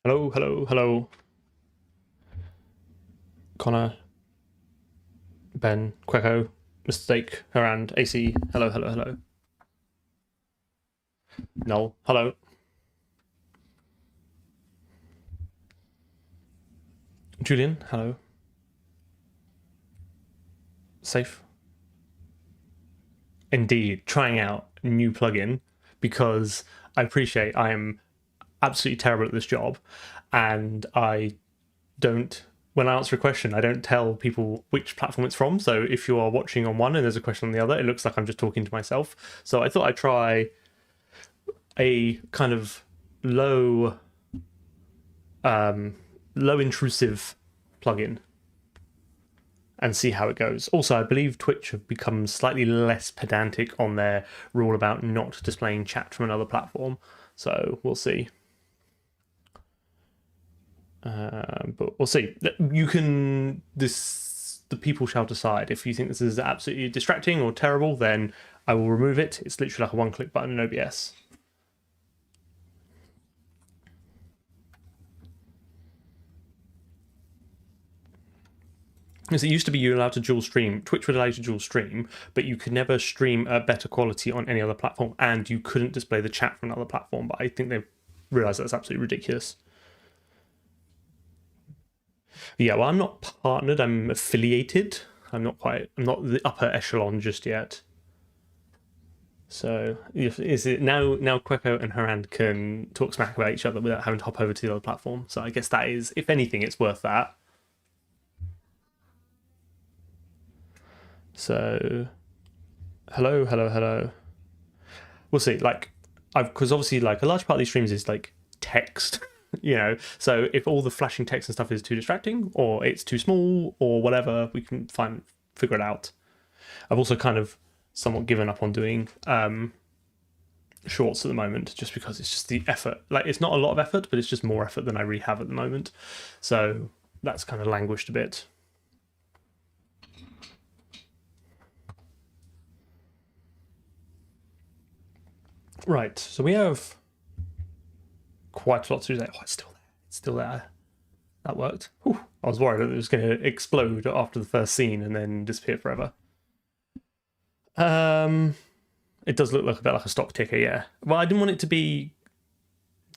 Hello, hello, hello. Connor, Ben, Queco, Mistake, Harand, AC. Hello, hello, hello. Noel, hello. Julian, hello. Safe. Indeed, trying out a new plugin because I appreciate I am absolutely terrible at this job and I don't when I answer a question, I don't tell people which platform it's from. So if you are watching on one and there's a question on the other, it looks like I'm just talking to myself. So I thought I'd try a kind of low low intrusive plugin and see how it goes. Also, I believe Twitch have become slightly less pedantic on their rule about not displaying chat from another platform. So we'll see. But we'll see. You can the people shall decide. If you think this is absolutely distracting or terrible, then I will remove it. It's literally like a one-click button in OBS. Because it used to be you're allowed to dual stream. Twitch would allow you to dual stream, but you could never stream at better quality on any other platform, and you couldn't display the chat from another platform. But I think they've realised that's absolutely ridiculous. Yeah, well, I'm not partnered. I'm affiliated. I'm not the upper echelon just yet. So is it now Queco and Harand can talk smack about each other without having to hop over to the other platform. So I guess that is, if anything, it's worth that. So hello, hello, hello. We'll see. Like because obviously like a large part of these streams is like text, So if all the flashing text and stuff is too distracting or it's too small or whatever, we can figure it out. I've also kind of somewhat given up on doing shorts at the moment just because it's just the effort. Like it's not a lot of effort, but it's just more effort than I really have at the moment. So that's kind of languished a bit. Right, so we have quite a lot to do there. Oh, it's still there. It's still there. That worked. Whew. I was worried that it was going to explode after the first scene and then disappear forever. It does look like a bit like a stock ticker, yeah. Well, I didn't want it to be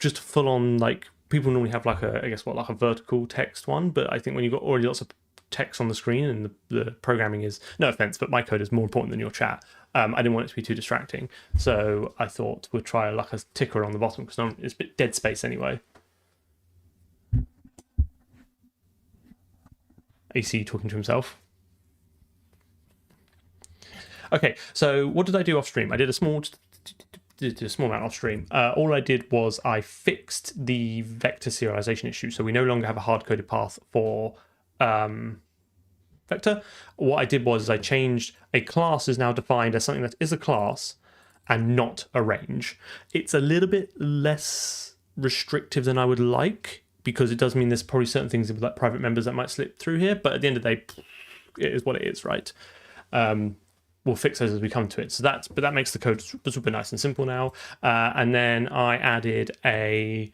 just full on like people normally have like a vertical text one, but I think when you've got already lots of text on the screen and the programming is, no offense, but my code is more important than your chat. I didn't want it to be too distracting, so I thought we'd try like a ticker on the bottom because it's a bit dead space anyway. AC talking to himself. Okay, so what did I do off stream? I did a small amount off stream. All I did was I fixed the vector serialization issue, so we no longer have a hard-coded path for vector. What I did was I changed a class is now defined as something that is a class and not a range. It's a little bit less restrictive than I would like because it does mean there's probably certain things with like private members that might slip through here, but at the end of the day, it is what it is, right? We'll fix those as we come to it. So that makes the code super nice and simple now. And then I added a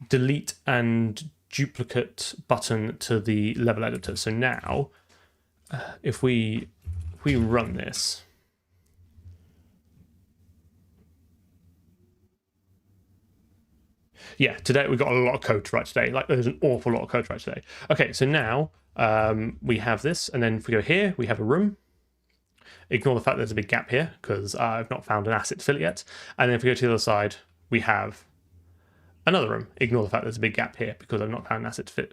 delete and duplicate button to the level editor. So now, if we run this, yeah, today we've got a lot of code to write today. Like there's an awful lot of code to write today. Okay, so now we have this, and then if we go here, we have a room. Ignore the fact there's a big gap here because I've not found an asset to fill it yet. And then if we go to the other side, we have another room. Ignore the fact there's a big gap here because I've not found an asset to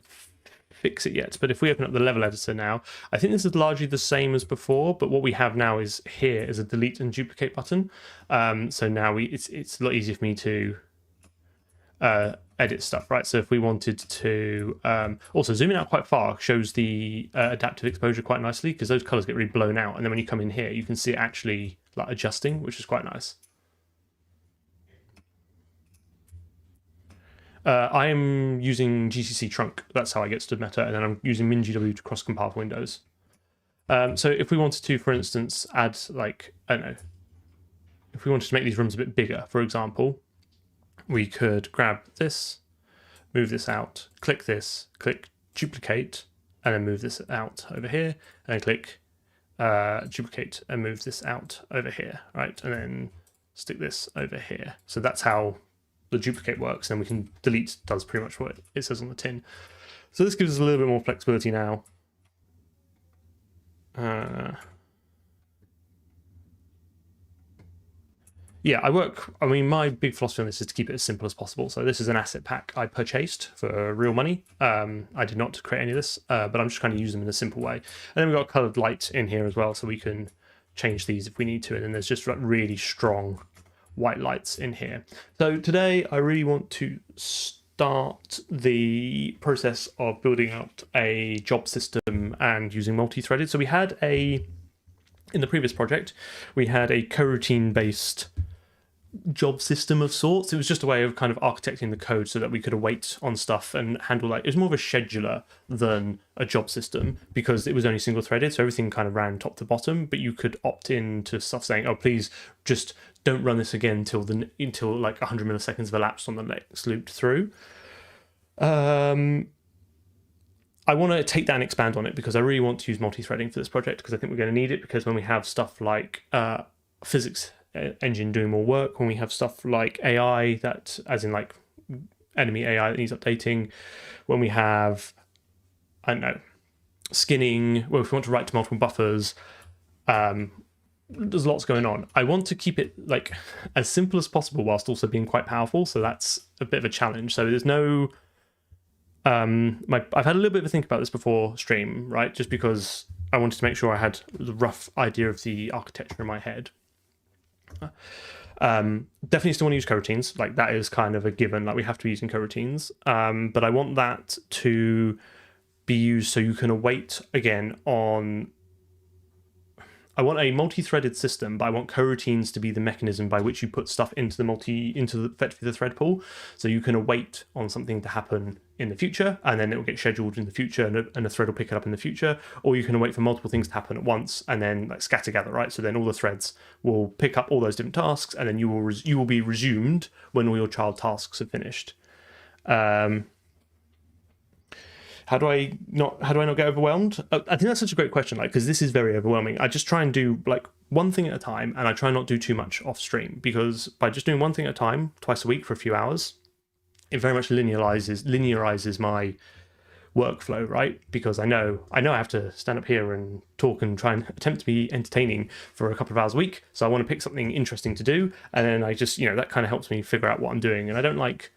fix it yet. But if we open up the level editor now, I think this is largely the same as before, but what we have now is here is a delete and duplicate button. So now it's a lot easier for me to edit stuff, right? So if we wanted to also zooming out quite far shows the adaptive exposure quite nicely because those colors get really blown out, and then when you come in here you can see it actually like adjusting, which is quite nice. I am using GCC trunk. That's how I get to meta, and then I'm using MinGW to cross compile for Windows. So if we wanted to, for instance, add like, I don't know, if we wanted to make these rooms a bit bigger, for example, we could grab this, move this out, click this, click duplicate, and then move this out over here, and click duplicate and move this out over here, right? And then stick this over here. So that's how the duplicate works, and we can delete does pretty much what it says on the tin. So this gives us a little bit more flexibility now. Yeah, I mean, my big philosophy on this is to keep it as simple as possible. So this is an asset pack I purchased for real money. I did not create any of this, but I'm just kind of using them in a simple way. And then we've got colored light in here as well, so we can change these if we need to. And then there's just like really strong white lights in here. So today I really want to start the process of building out a job system and using multi-threaded. So we had in the previous project, we had a coroutine based job system of sorts. It was just a way of kind of architecting the code so that we could await on stuff and handle, like, it was more of a scheduler than a job system because it was only single threaded, so everything kind of ran top to bottom, but you could opt in to stuff saying, oh, please just don't run this again until like 100 milliseconds have elapsed on the next loop through. I want to take that and expand on it because I really want to use multi-threading for this project because I think we're going to need it, because when we have stuff like physics engine doing more work, when we have stuff like AI, that as in like enemy AI that needs updating, when we have, I don't know, skinning, well, if we want to write to multiple buffers, there's lots going on. I want to keep it like as simple as possible whilst also being quite powerful, so that's a bit of a challenge. So there's no I've had a little bit of a think about this before stream, right? Just because I wanted to make sure I had the rough idea of the architecture in my head. Definitely still want to use coroutines, like that is kind of a given, like we have to be using coroutines, but I want that to be used so you can await again on, I want a multi-threaded system, but I want coroutines to be the mechanism by which you put stuff into effectively the thread pool, so you can await on something to happen in the future, and then it will get scheduled in the future, and a thread will pick it up in the future, or you can wait for multiple things to happen at once, and then like scatter gather, right? So then all the threads will pick up all those different tasks, and then you will be resumed when all your child tasks are finished. How do I not get overwhelmed? I think that's such a great question, like, because this is very overwhelming. I just try and do like one thing at a time, and I try not do too much off stream, because by just doing one thing at a time, twice a week for a few hours, it very much linearizes my workflow, right? Because I know I have to stand up here and talk and try and attempt to be entertaining for a couple of hours a week. So I want to pick something interesting to do, and then I just, that kind of helps me figure out what I'm doing. And I don't like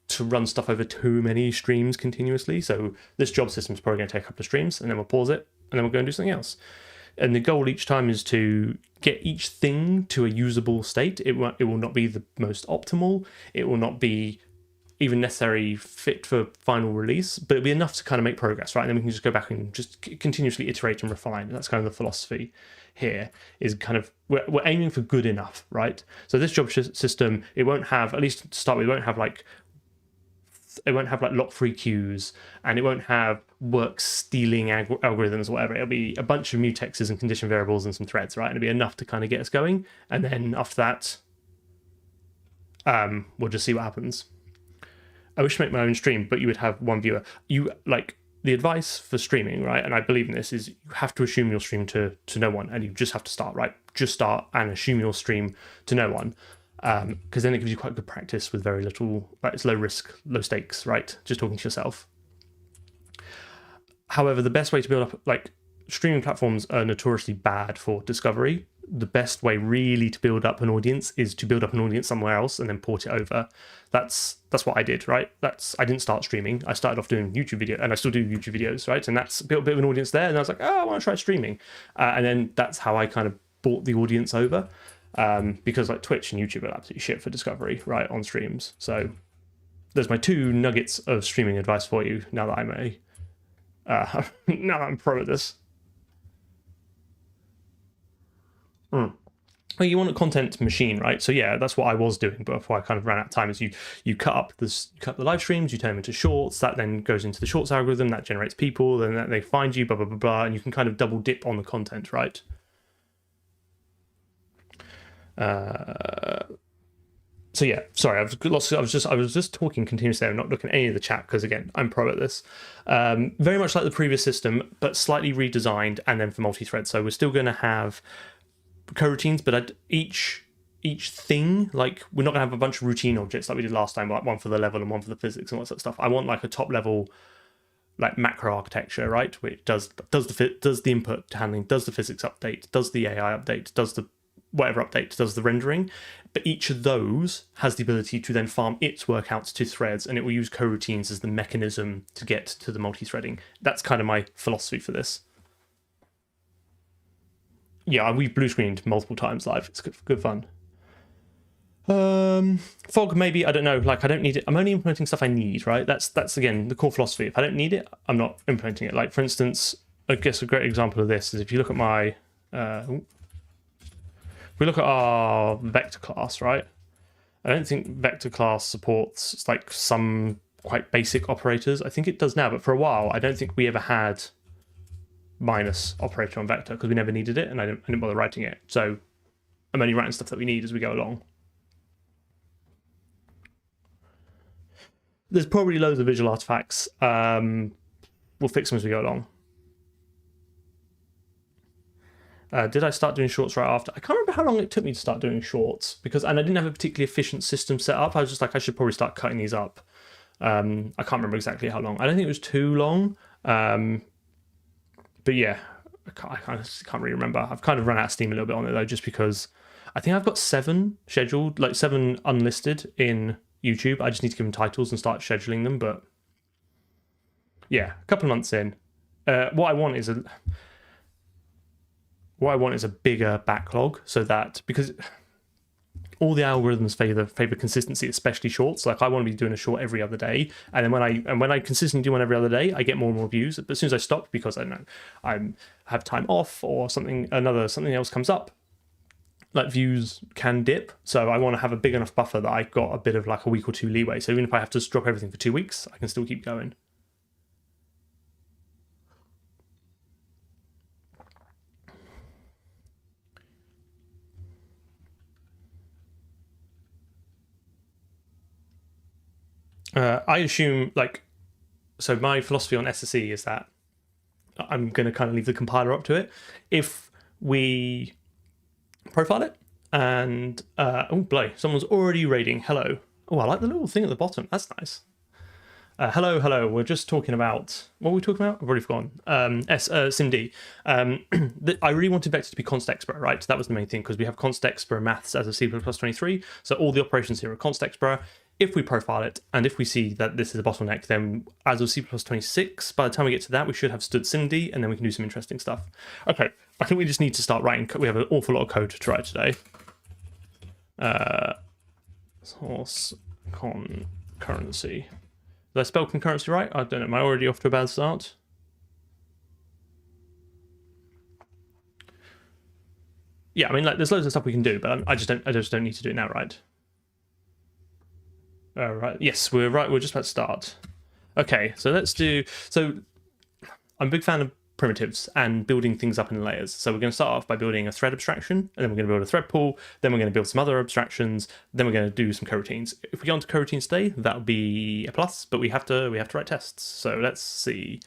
to run stuff over too many streams continuously. So this job system is probably going to take a couple of streams, and then we'll pause it, and then we'll go and do something else. And the goal each time is to get each thing to a usable state. It will not be the most optimal. It will not be even necessarily fit for final release, but it'll be enough to kind of make progress, right? And then we can just go back and just continuously iterate and refine. And that's kind of the philosophy here, is kind of we're aiming for good enough, right? So this job system, it won't have, at least to start with, it won't have like lock-free queues, and it won't have work stealing algorithms or whatever. It'll be a bunch of mutexes and condition variables and some threads, right? And it'll be enough to kind of get us going. And then after that, we'll just see what happens. I wish to make my own stream, but you would have one viewer. The advice for streaming, right? And I believe in this, is you have to assume your stream to no one, and you just have to start, right? Just start and assume your stream to no one. Because then it gives you quite good practice with very little, like, it's low risk, low stakes, right? Just talking to yourself. However, the best way to build up, like, streaming platforms are notoriously bad for discovery. The best way really to build up an audience is to build up an audience somewhere else and then port it over. That's what I did, right? I didn't start streaming. I started off doing YouTube video, and I still do YouTube videos, right? And that's built a bit of an audience there. And I was like, oh, I want to try streaming. And then that's how I kind of brought the audience over. Because like Twitch and YouTube are absolutely shit for discovery, right, on streams. So there's my 2 nuggets of streaming advice for you now that I'm now that I'm pro at this. Well, you want a content machine, right? So yeah, that's what I was doing, but before I kind of ran out of time, is you cut the live streams, you turn them into shorts, that then goes into the shorts algorithm, that generates people, then they find you, blah blah blah blah, and you can kind of double dip on the content, right? So yeah, sorry, I was just talking continuously. I'm not looking at any of the chat because again, I'm pro at this. Very much like the previous system, but slightly redesigned, and then for multi-thread. So we're still going to have coroutines, but each thing, like we're not going to have a bunch of routine objects like we did last time, like one for the level and one for the physics and all that sort of stuff. I want like a top level, like macro architecture, right? Which does the input handling, does the physics update, does the AI update, does the whatever update, does the rendering. But each of those has the ability to then farm its workouts to threads, and it will use coroutines as the mechanism to get to the multi-threading. That's kind of my philosophy for this. Yeah, we've blue screened multiple times live. It's good fun. Fog, maybe, I don't know. Like, I don't need it. I'm only implementing stuff I need, right? That's again the core philosophy. If I don't need it, I'm not implementing it. Like, for instance, I guess a great example of this is if you look at my if we look at our vector class, right? I don't think vector class supports like some quite basic operators. I think it does now, but for a while, I don't think we ever had minus operator on vector because we never needed it, and I didn't bother writing it. So I'm only writing stuff that we need as we go along. There's probably loads of visual artifacts. We'll fix them as we go along. Did I start doing shorts right after? I can't remember how long it took me to start doing shorts and I didn't have a particularly efficient system set up. I was just like, I should probably start cutting these up. I can't remember exactly how long. I don't think it was too long. But yeah, I can't really remember. I've kind of run out of steam a little bit on it though, just because I think I've got 7 scheduled, like 7 unlisted in YouTube. I just need to give them titles and start scheduling them. But yeah, a couple of months in. What I want is a bigger backlog, so that because all the algorithms favor consistency, especially shorts. Like I want to be doing a short every other day, and then when I consistently do one every other day, I get more and more views. But as soon as I stop because I know I have time off or something else comes up, like views can dip. So I want to have a big enough buffer that I've got a bit of like a week or 2 leeway. So even if I have to drop everything for 2 weeks, I can still keep going. I assume, so my philosophy on SSE is that I'm going to kind of leave the compiler up to it. If we profile it and, oh, bloody, someone's already raiding. Hello. Oh, I like the little thing at the bottom. That's nice. Hello. We're just talking about, what were we talking about? I've already forgotten. SIMD. I really wanted Vector to be const expr, right? So that was the main thing because we have const expr maths as a C++23. So all the operations here are const expr. If we profile it, and if we see that this is a bottleneck, then as of C++26, by the time we get to that, we should have stood SIMD, and then we can do some interesting stuff. Okay, I think we just need to start writing. We have an awful lot of code to write today. Source concurrency. Did I spell concurrency right? I don't know. Am I already off to a bad start? Yeah, I mean, there's loads of stuff we can do, but I just don't need to do it now, right? Right. Yes, we're right. We're just about to start. Okay, so let's do. So I'm a big fan of primitives and building things up in layers. So we're going to start off by building a thread abstraction, and then we're going to build a thread pool. Then we're going to build some other abstractions. Then we're going to do some coroutines. If we get onto coroutines today, that would be a plus. But we have to write tests. So let's see.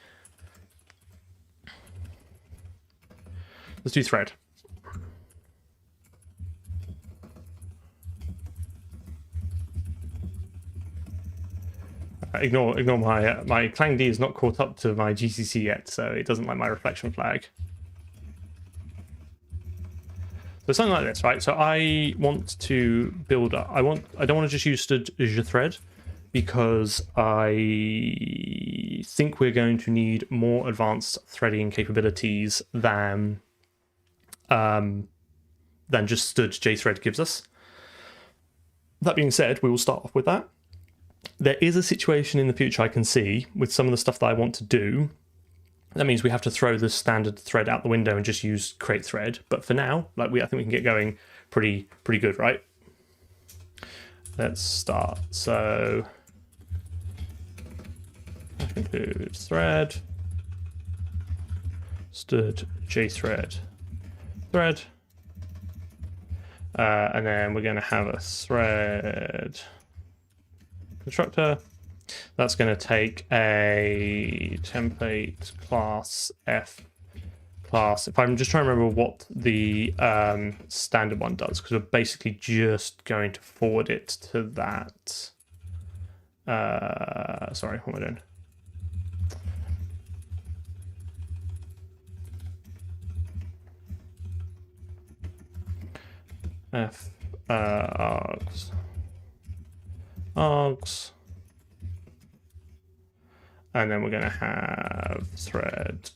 Let's do thread. Ignore my Clang D is not caught up to my GCC yet, so it doesn't like my reflection flag. So something like this, right? So I want to build up. I don't want to just use stood as your thread because I think we're going to need more advanced threading capabilities than just stood JThread gives us. That being said, we will start off with that. There is a situation in the future I can see with some of the stuff that I want to do. That means we have to throw the standard thread out the window and just use create thread. But for now, I think we can get going pretty good, right? Let's start. So include thread, stood JThread thread. And then we're going to have a thread constructor. That's going to take a template class F class. If I'm just trying to remember what the standard one does, because we're basically just going to forward it to that. Sorry, what am I doing? F args, and then we're going to have thread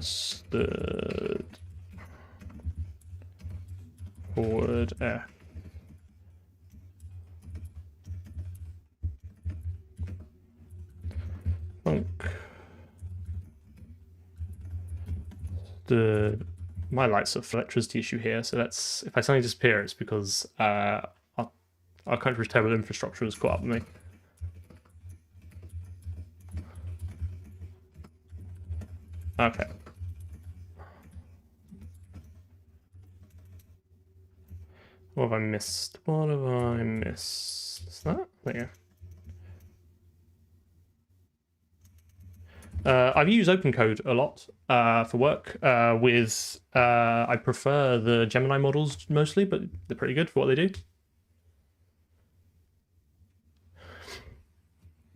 stood forward F. My lights have electricity issue here, so that's, if I suddenly disappear, it's because our country's terrible infrastructure has caught up with me. Okay. What have I missed? What have I missed? Is that? There you go. I've used OpenCode a lot for work. I prefer the Gemini models mostly, but they're pretty good for what they do.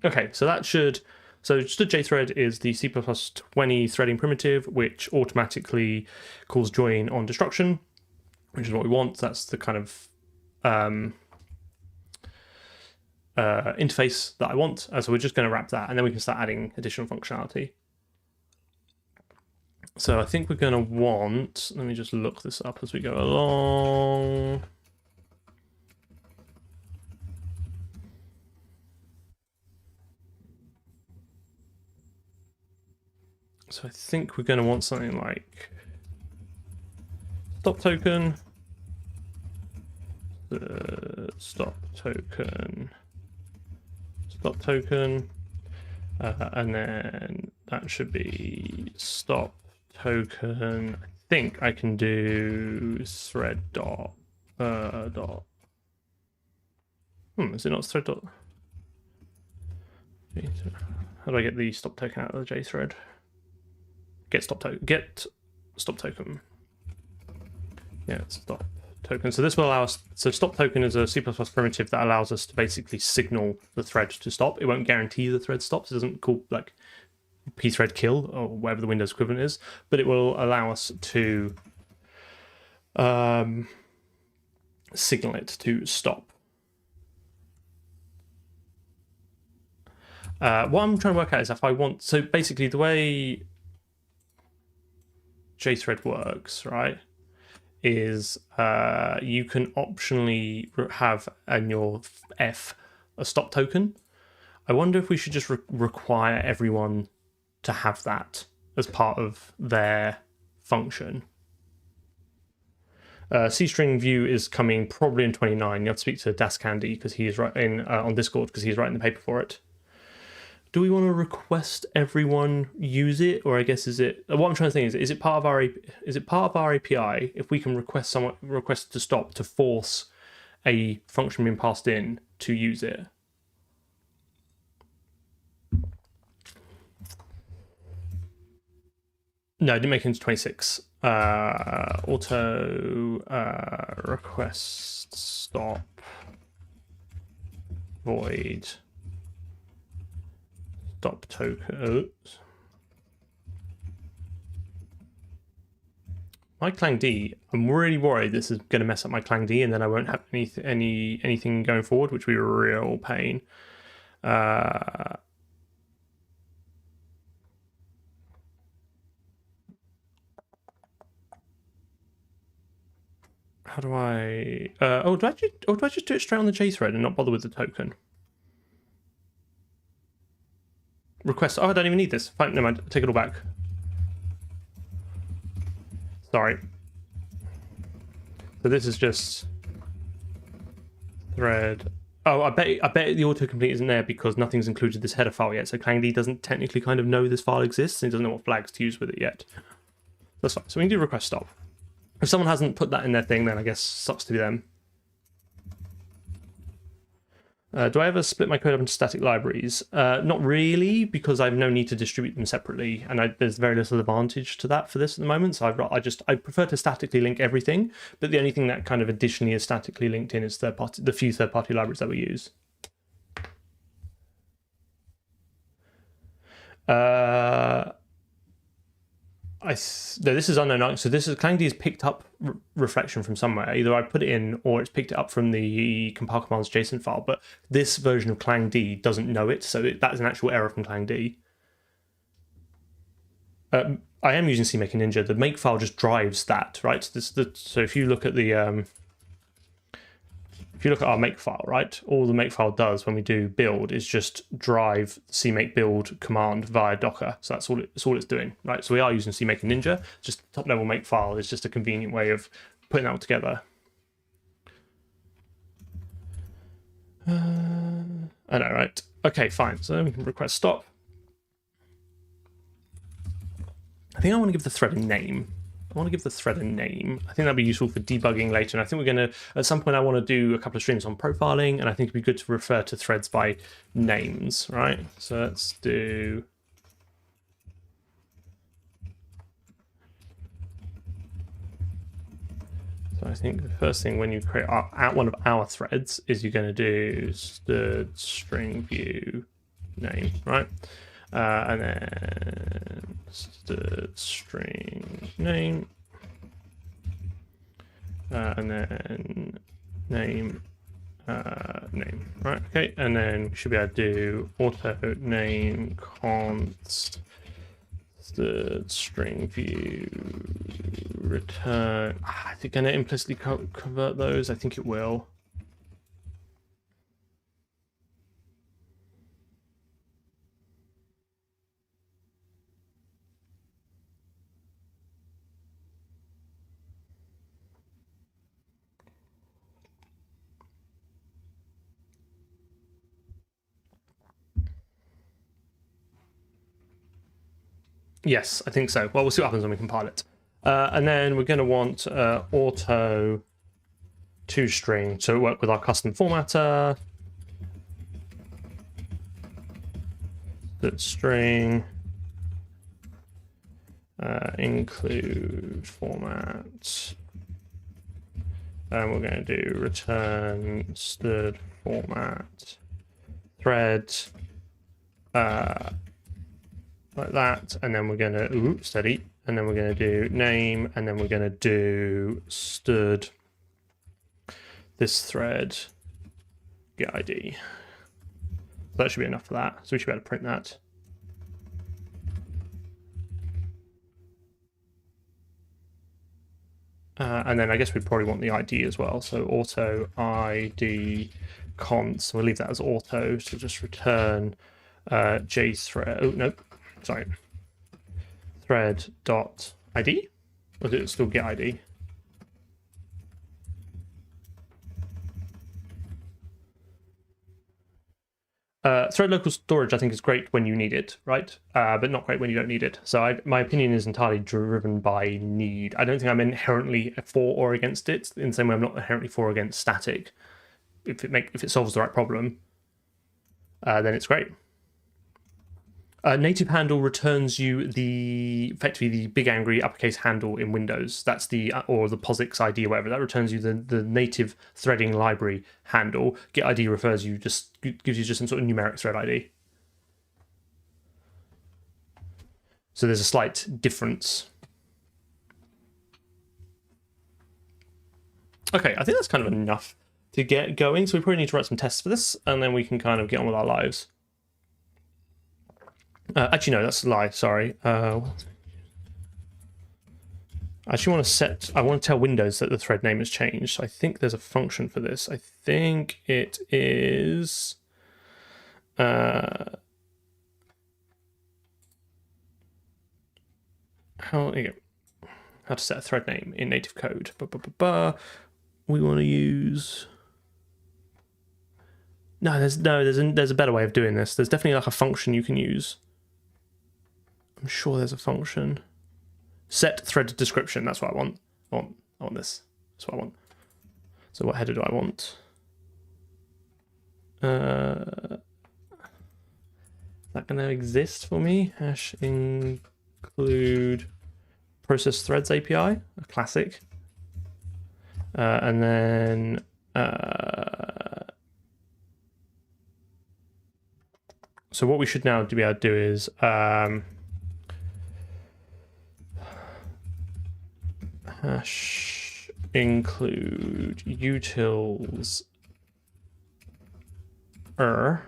Okay, so that should... So stood JThread is the C++20 threading primitive, which automatically calls join on destruction, which is what we want. That's the kind of interface that I want. So we're just going to wrap that, and then we can start adding additional functionality. So I think we're going to want, let me just look this up as we go along. So I think we're going to want something like stop token, stop token, and then that should be stop token. I think I can do thread dot is it not thread dot? How do I get the stop token out of the JThread? Get stop token. Yeah, stop token. So this will allow us. So stop token is a C++ primitive that allows us to basically signal the thread to stop. It won't guarantee the thread stops. It doesn't call like pthread kill or whatever the Windows equivalent is, but it will allow us to signal it to stop. What I'm trying to work out is if I want. So basically, the way JThread works, right, is you can optionally have in your F a stop token. I wonder if we should just require everyone to have that as part of their function. C-string view is coming probably in 29. You have to speak to Das Candy because he is on Discord because he's writing the paper for it. Do we want to request everyone use it, or I guess is it? What I'm trying to think is it part of our API if we can request to stop to force a function being passed in to use it? No, I didn't make it into 26. Auto request stop void stop token. Oops. My Clang D, I'm really worried this is going to mess up my Clang D, and then I won't have anything going forward, which will be a real pain. How do I? Do I just do it straight on the JThread and not bother with the token? Request. Oh, I don't even need this. Fine, never mind. Take it all back. Sorry. So this is just thread. Oh, I bet the autocomplete isn't there because nothing's included this header file yet. So ClangD doesn't technically know this file exists, and he doesn't know what flags to use with it yet. That's fine. So we can do request stop. If someone hasn't put that in their thing, then I guess sucks to be them. Do I ever split my code up into static libraries? Not really, because I have no need to distribute them separately, and there's very little advantage to that for this at the moment. So I prefer to statically link everything, but the only thing that kind of additionally is statically linked in is the few third-party libraries that we use. No, this is unknown. So this is ClangD has picked up reflection from somewhere. Either I put it in or it's picked it up from the compile commands JSON file. But this version of ClangD doesn't know it, so that is an actual error from ClangD. I am using CMake and Ninja. The make file just drives that, right? So if you look at the if you look at our make file, right, all the make file does when we do build is just drive CMake build command via Docker. So that's all it's doing, right? So we are using CMake and Ninja. Just top level make file is just a convenient way of putting that all together. I know, right? Okay, fine. So then we can request stop. I think I want to give the thread a name. I want to give the thread a name. I think that'd be useful for debugging later. And I think we're going to, at some point, I want to do a couple of streams on profiling, and I think it'd be good to refer to threads by names, right? So let's do. So I think the first thing when you create one of our threads is you're going to do the string view name, right? And then the string name, and then name, right? Okay, and then we should be able to do auto name const the string view return. Is it going to implicitly convert those? I think it will. Yes, I think so. Well, we'll see what happens when we compile it. And then we're going to want auto toString to work with our custom formatter. That string include format. And we're going to do return std format thread. Like that, and then we're going to steady, and then we're going to do name, and then we're going to do std this thread get ID. So that should be enough for that. So we should be able to print that. And then I guess we probably want the ID as well. So auto ID const. We'll leave that as auto. So just return jthread. Oh no. Sorry, thread.id, or did it still get ID? Thread local storage, I think, is great when you need it, right? But not great when you don't need it. So my opinion is entirely driven by need. I don't think I'm inherently for or against it, in the same way I'm not inherently for or against static. If it solves the right problem, then it's great. Native handle returns you effectively the big angry uppercase handle in Windows. That's or the POSIX ID or whatever. That returns you the native threading library handle. Get ID gives you just some sort of numeric thread ID. So there's a slight difference. Okay, I think that's kind of enough to get going. So we probably need to write some tests for this, and then we can kind of get on with our lives. Actually, no, that's a lie. Sorry. I actually want to tell Windows that the thread name has changed. So I think there's a function for this. I think it is. How to set a thread name in native code. We want to use. No, there's a better way of doing this. There's definitely like a function you can use. I'm sure there's a function. Set thread description. That's what I want. I want this. That's what I want. So what header do I want? Is that going to exist for me? Hash include process threads API, a classic. And then so what we should now be able to do is hash include utils and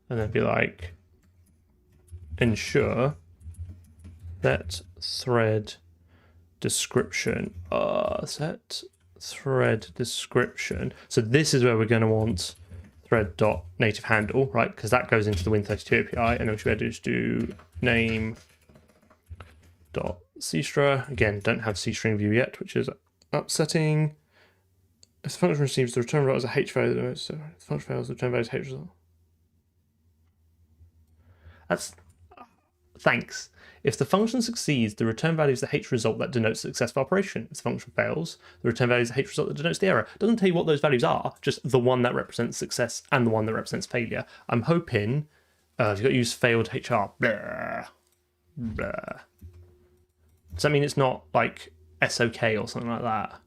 then be like ensure that thread description set thread description. So this is where we're going to want thread.native handle, right? Because that goes into the Win32 API, and then we should be able to just do name.cstra. Again, don't have CString view yet, which is upsetting. If the function receives the return result as a H value, so if the function fails, the return value is H result. That's thanks. If the function succeeds, the return value is the H result that denotes the successful operation. If the function fails, the return value is the H result that denotes the error. It doesn't tell you what those values are, just the one that represents success and the one that represents failure. I'm hoping you've got to use failed HR. Blah, blah. Does that mean it's not like SOK or something like that?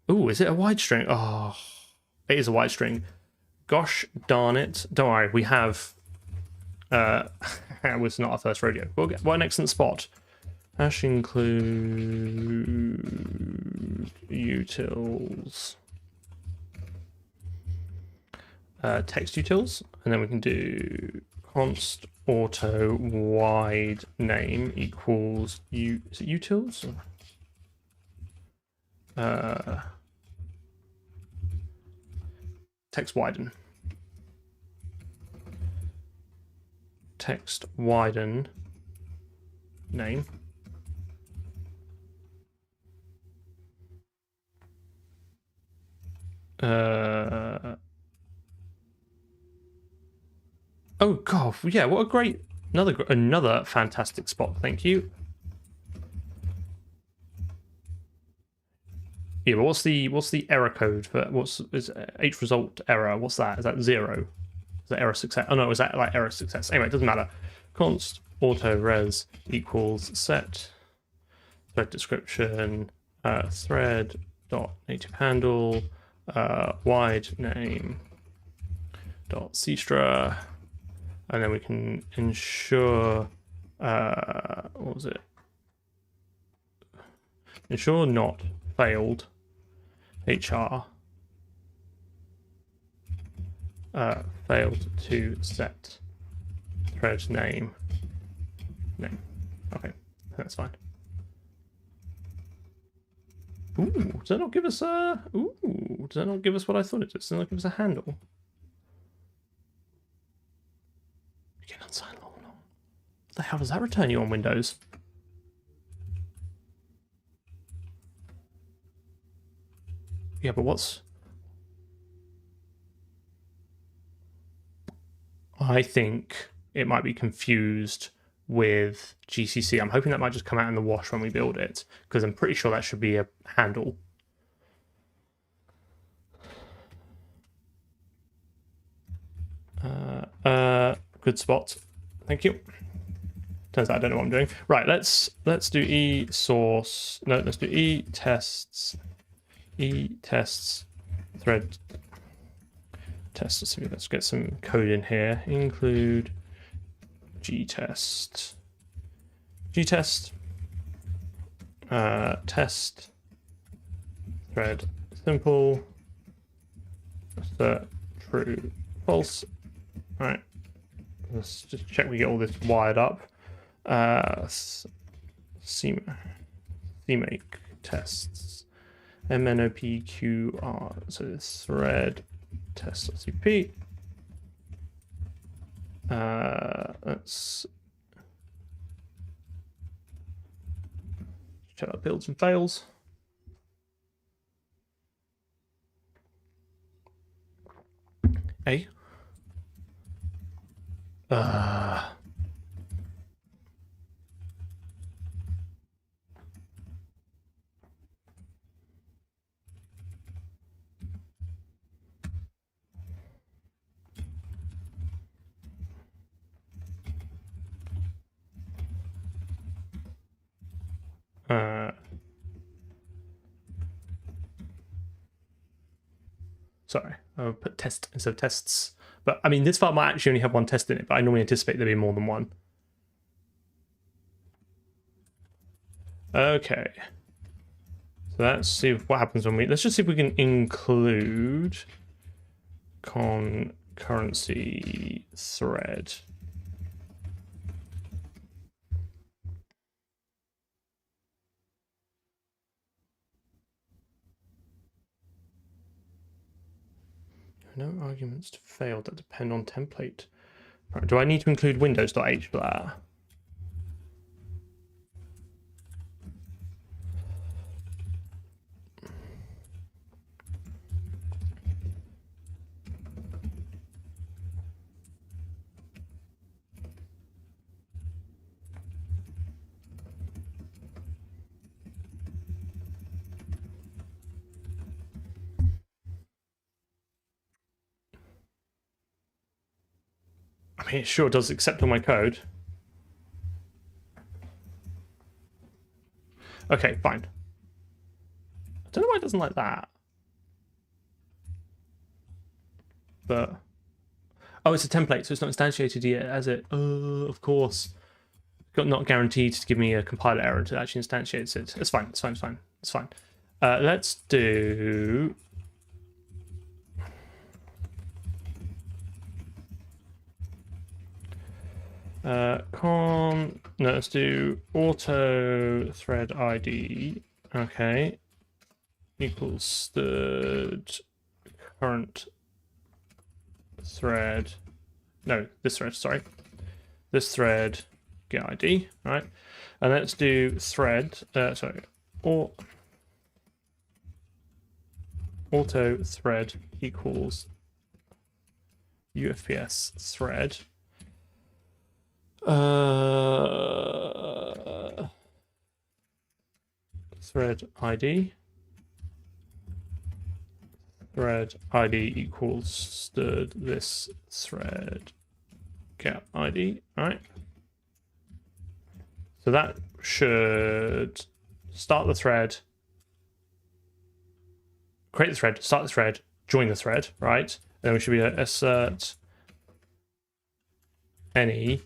Ooh, is it a wide string? Oh, it is a wide string. Gosh darn it. Don't worry, we have it was not our first rodeo. We'll get what an excellent spot. Hash include utils. Text utils, and then we can do const auto wide name equals is it utils? Text widen. Text widen name. Oh god, yeah, what a great another fantastic spot. Thank you. Yeah, but what's the error code for is H result error? What's that? Is that 0? Is that error success? Oh no, is that like error success? Anyway, it doesn't matter. Const auto res equals set thread description thread dot native handle wide name dot cstra, and then we can ensure what was it? Ensure not failed HR failed to set thread name. Okay, that's fine. Ooh, does that not give us a? Ooh, does that not give us what I thought it did? Does that not give us a handle? You can unsign long. What the hell does that return you on Windows? Yeah, but what's... I think it might be confused with GCC. I'm hoping that might just come out in the wash when we build it, because I'm pretty sure that should be a handle. Good spot. Thank you. Turns out I don't know what I'm doing. Right, let's do e source. No, let's do e tests thread test. Let's get some code in here. Include gtest test thread simple assert true false. All right, let's just check we get all this wired up. CMake tests MNOPQR, so this thread test.cp. Let's check out builds and fails. Sorry, I'll put test instead of tests. But I mean, this file might actually only have one test in it, but I normally anticipate there be more than one. Okay. So let's see what happens when let's just see if we can include concurrency thread. No arguments to fail that depend on template. Right, do I need to include windows.h for that? I mean, it sure does accept all my code. Okay, fine. I don't know why it doesn't like that. But oh, it's a template, so it's not instantiated yet, has it? Of course. Not guaranteed to give me a compiler error until it actually instantiates it. It's fine. It's fine. It's fine. It's fine. Let's do. No, let's do auto thread ID. Okay, equals third current thread. No, this thread. Sorry, this thread get ID. Right, and let's do thread. Sorry, auto thread equals UFPS thread. Thread ID. Thread ID equals this thread get ID. All right. So that should start the thread, create the thread, start the thread, join the thread, right? And then we should be assert any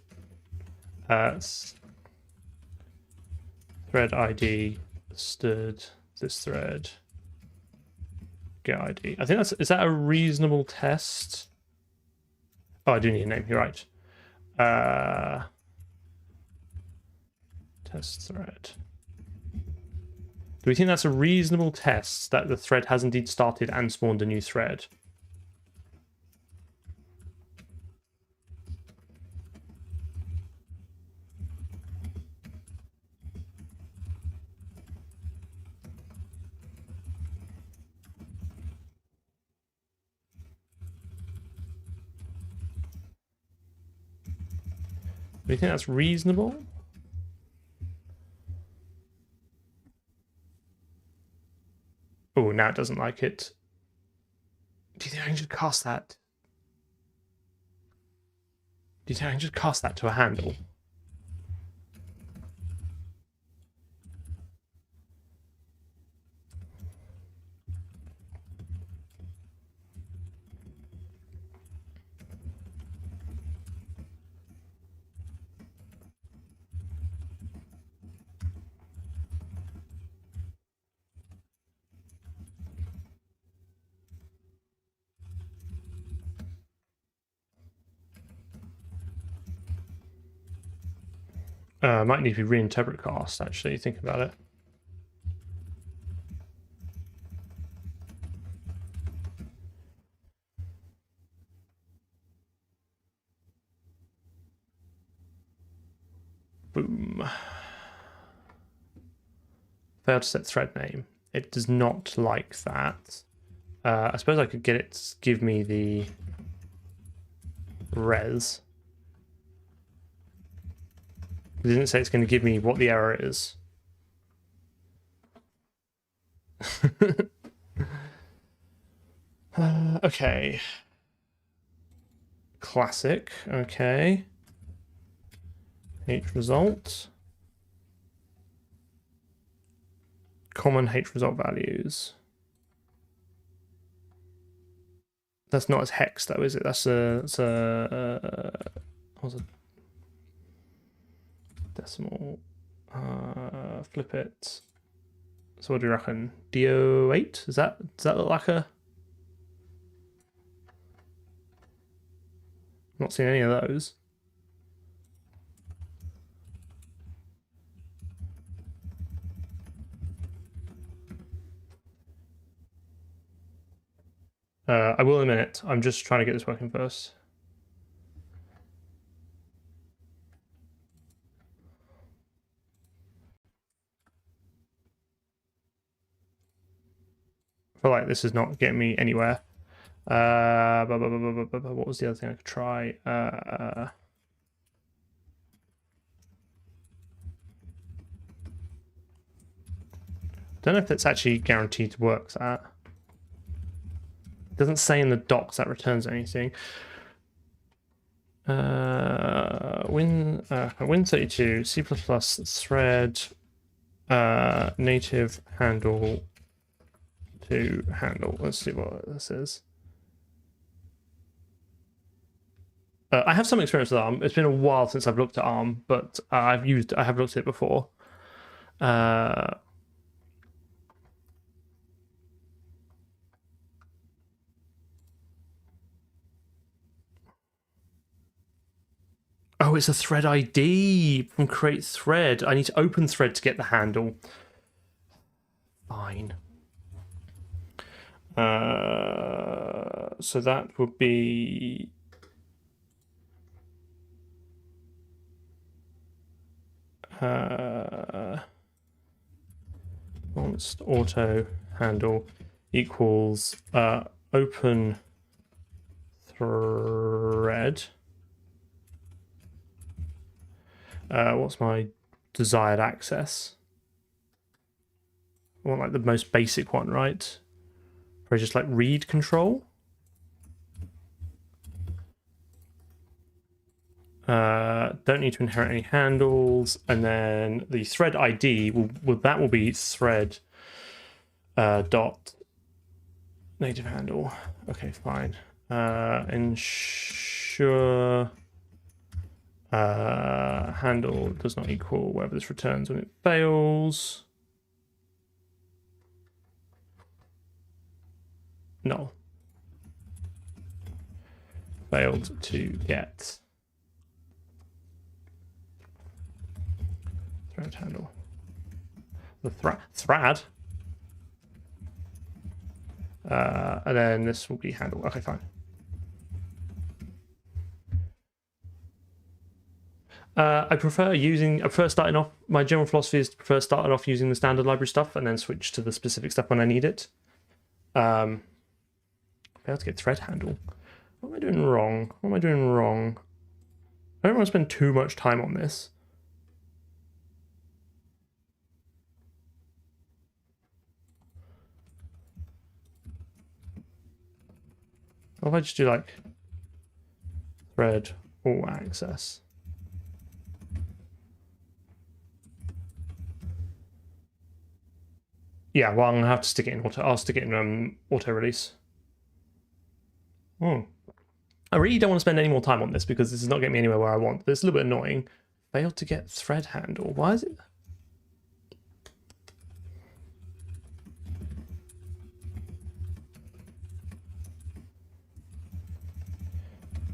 thread ID stood this thread get ID. I think is that a reasonable test? Oh, I do need a name. You're right. Test thread. Do we think that's a reasonable test that the thread has indeed started and spawned a new thread? Do you think that's reasonable? Oh, now it doesn't like it. Do you think I can just cast that? Do you think I can just cast that to a handle? Might need to reinterpret cast, actually, think about it. Boom. Failed to set thread name. It does not like that. I suppose I could get it to give me the res. It didn't say it's going to give me what the error is. Okay. Classic. Okay. H result. Common H result values. That's not as hex though, is it? That's what's a decimal? Flip it. So what do you reckon? DO8? Does that look like a? Not seeing any of those. I will in a minute. I'm just trying to get this working first. I feel like this is not getting me anywhere. What was the other thing I could try? Don't know if it's actually guaranteed to work. That doesn't say in the docs that returns anything. Win32 C++ thread native handle to handle. Let's see what this is. I have some experience with ARM. It's been a while since I've looked at ARM, but I have looked at it before. Oh, it's a thread ID from create thread. I need to open thread to get the handle. Fine. So that would be const auto handle equals open thread. What's my desired access? I want like the most basic one, right? Or just like read control. Don't need to inherit any handles, and then the thread ID will be thread dot native handle. Okay, fine. Ensure handle does not equal whatever this returns when it fails. Null. Failed to get thread handle. The thread. And then this will be handle. Okay, fine. I prefer starting off, my general philosophy is to prefer starting off using the standard library stuff and then switch to the specific stuff when I need it. Failed to get thread handle. What am I doing wrong? What am I doing wrong? I don't want to spend too much time on this. What if I just do like thread all access? Yeah, well, I'm gonna have to stick it in auto. I'll stick it in auto release. I really don't want to spend any more time on this because this is not getting me anywhere where I want. But it's a little bit annoying. Failed to get thread handle. Why is it?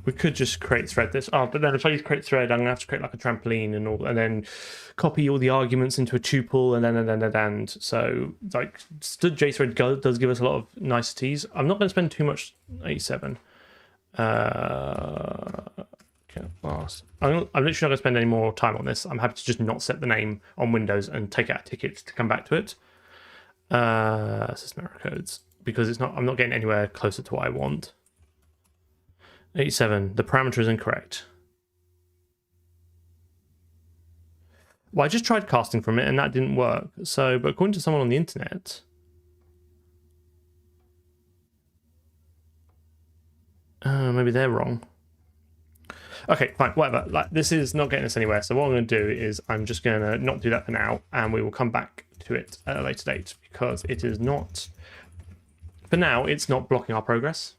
We could just create thread this. Oh, but then if I use create thread, I'm gonna have to create like a trampoline and all, and then copy all the arguments into a tuple, and then. So like JThread does give us a lot of niceties. I'm not gonna spend too much 87. Okay, last. I'm literally not gonna spend any more time on this. I'm happy to just not set the name on Windows and take out tickets to come back to it. System error codes, because it's not. I'm not getting anywhere closer to what I want. 87. The parameter is incorrect. Well, I just tried casting from it and that didn't work. So, but according to someone on the internet, maybe they're wrong. Okay, fine, whatever. Like, this is not getting us anywhere. So what I'm going to do is I'm just going to not do that for now, and we will come back to it at a later date because it is not. For now, it's not blocking our progress.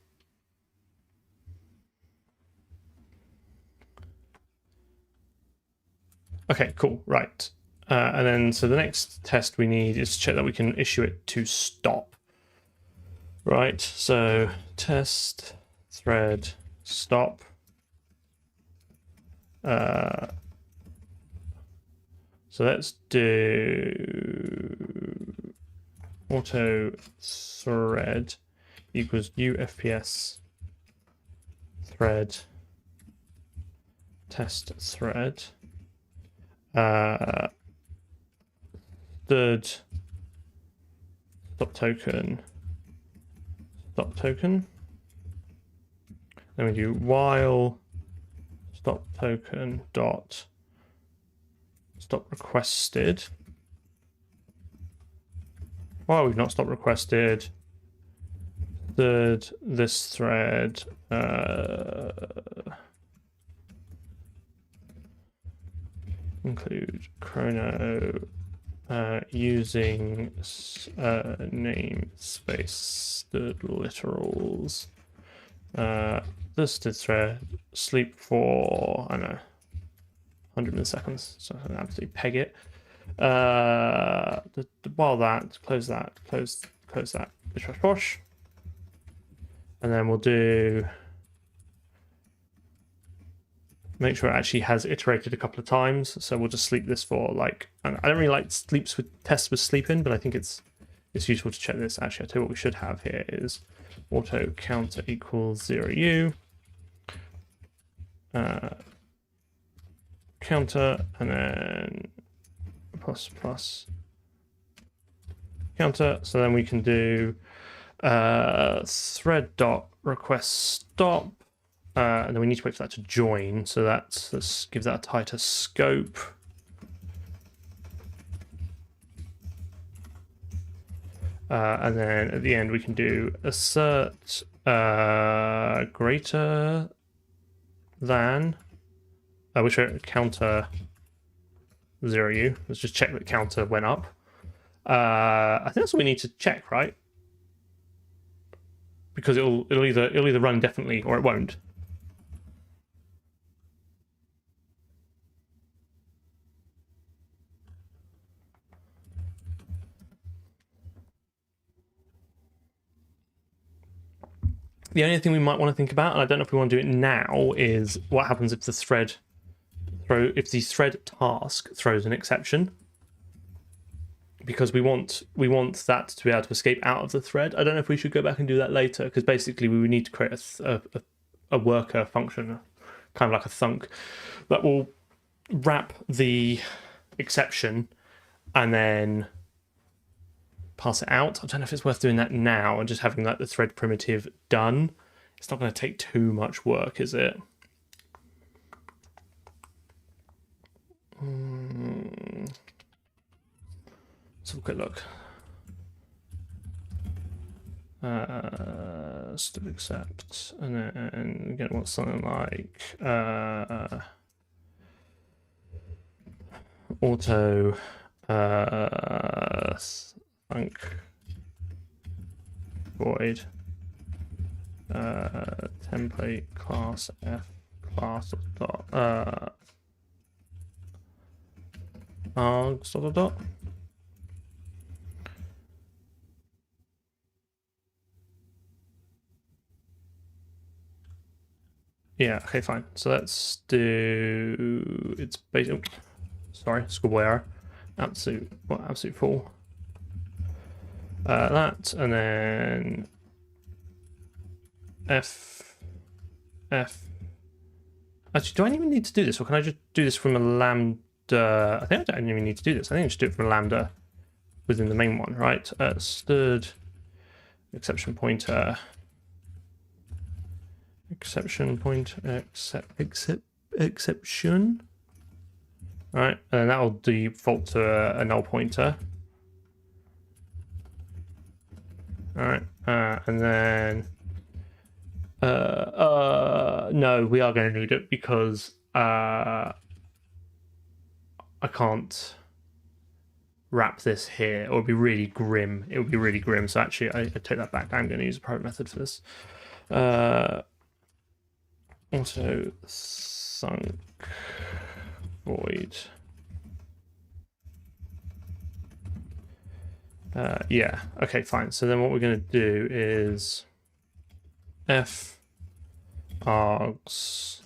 Okay, cool. Right, and then so the next test we need is to check that we can issue it to stop. Right. So test thread stop. So let's do auto thread equals new FPS thread test thread third stop token. Then we do while stop token dot stop requested. While we've not stopped requested, third this thread include chrono using namespace third literals. This did thread sleep for, I don't know, 100 milliseconds, so I can absolutely peg it. While that, close that, close that, bish bash bosh. And then we'll do, make sure it actually has iterated a couple of times. So we'll just sleep this for like, I don't really like sleeps with tests with sleep in, but I think it's useful to check this. Actually, I'll tell you what we should have here is auto counter equals 0u. Counter and then plus counter. So then we can do thread dot request stop, and then we need to wait for that to join. So let's give that a tighter scope. And then at the end we can do assert greater than, which counter 0u. Let's just check that counter went up. I think that's what we need to check, right? Because it'll either run indefinitely or it won't. The only thing we might want to think about, and I don't know if we want to do it now, is what happens if the thread task throws an exception. Because we want that to be able to escape out of the thread. I don't know if we should go back and do that later, because basically we would need to create a worker function, kind of like a thunk, that will wrap the exception and then pass it out. I don't know if it's worth doing that now and just having like the thread primitive done. It's not going to take too much work, is it? Let's have a quick look. Still accept, and then we're going to want something like auto thunk void template class f class dot args dot. Yeah, okay, fine. So let's do, it's basic, sorry, schoolboy error, absolute full. That, and then F. Actually, do I even need to do this, or can I just do this from a lambda? I think I don't even need to do this. I think I just do it from a lambda within the main one, right? Stood exception pointer. Exception. All right, and then that will default to a null pointer. All right, and then no, we are going to need it because I can't wrap this here. It would be really grim. It would be really grim. So actually, I take that back. I'm going to use a private method for this. Also, sunk void. Yeah. Okay. Fine. So then what we're going to do is f args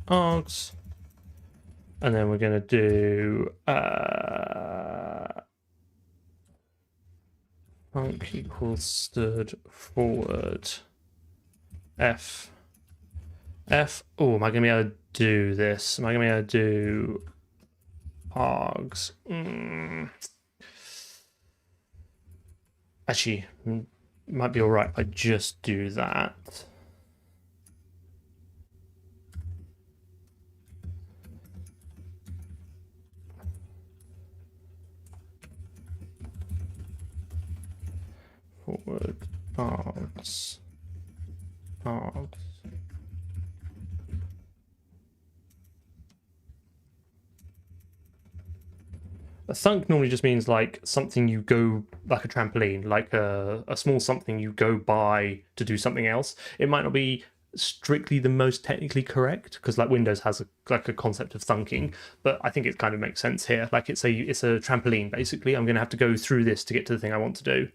args, and then we're going to do func equals stood forward f. Oh, am I going to be able to do this? Am I going to be able to do args? Actually, might be all right if I just do that. Forward args. A thunk normally just means like something you go, like a trampoline, like a small something you go by to do something else. It might not be strictly the most technically correct because like Windows has a concept of thunking, but I think it kind of makes sense here. Like it's a trampoline basically. I'm going to have to go through this to get to the thing I want to do.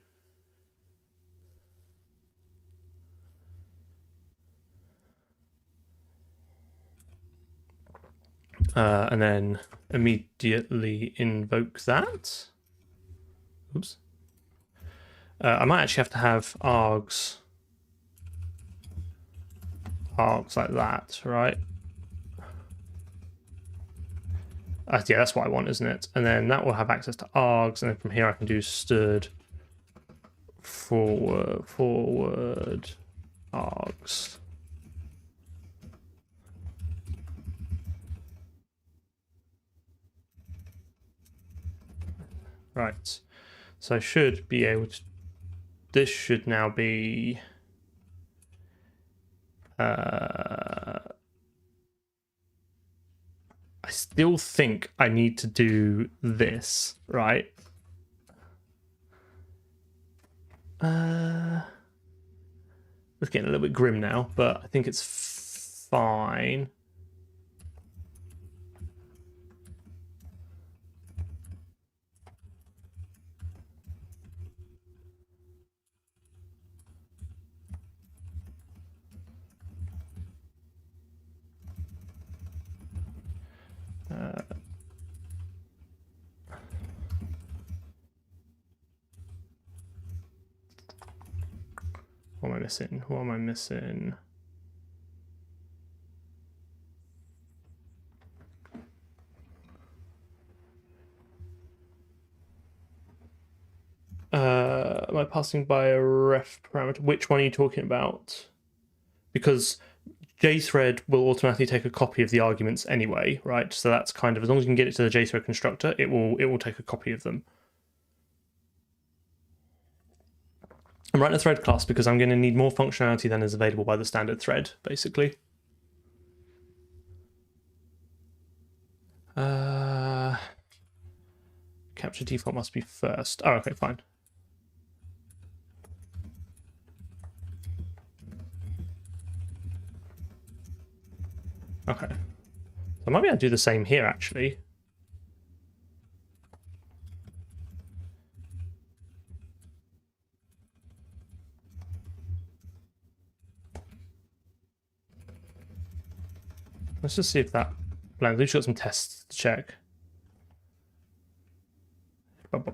And then immediately invoke that. Oops. I might actually have to have args like that, right? Yeah, that's what I want, isn't it? And then that will have access to args, and then from here I can do stood forward args. Right, so I should be able to, this should now be I still think I need to do this, right? It's getting a little bit grim now, but I think it's fine. What am I missing? What am I missing? Am I passing by a ref parameter? Which one are you talking about? Because JThread will automatically take a copy of the arguments anyway, right? So that's kind of, as long as you can get it to the JThread constructor, it will take a copy of them. I'm writing a thread class because I'm going to need more functionality than is available by the standard thread, basically. Capture default must be first. Oh, okay, fine. Okay. So I might be able to do the same here, actually. Let's just see if that blends. We've got some tests to check. Like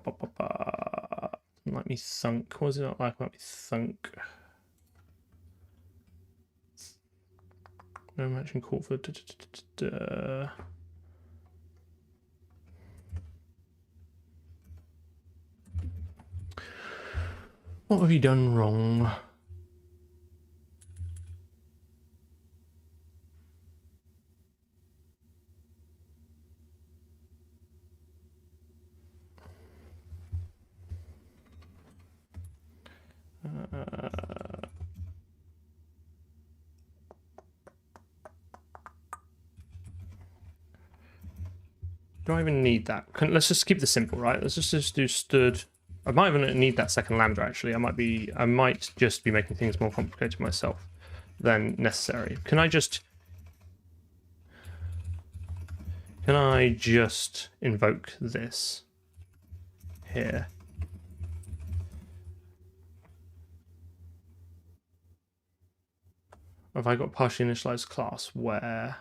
me thunk. What was it not like about me thunk? No matching call for what have you done wrong? Do I even need that? Let's just keep this simple, right? Let's just do stood. I might even need that second lambda, actually. I might just be making things more complicated myself than necessary. Can I just invoke this here? Have I got partially initialized class where?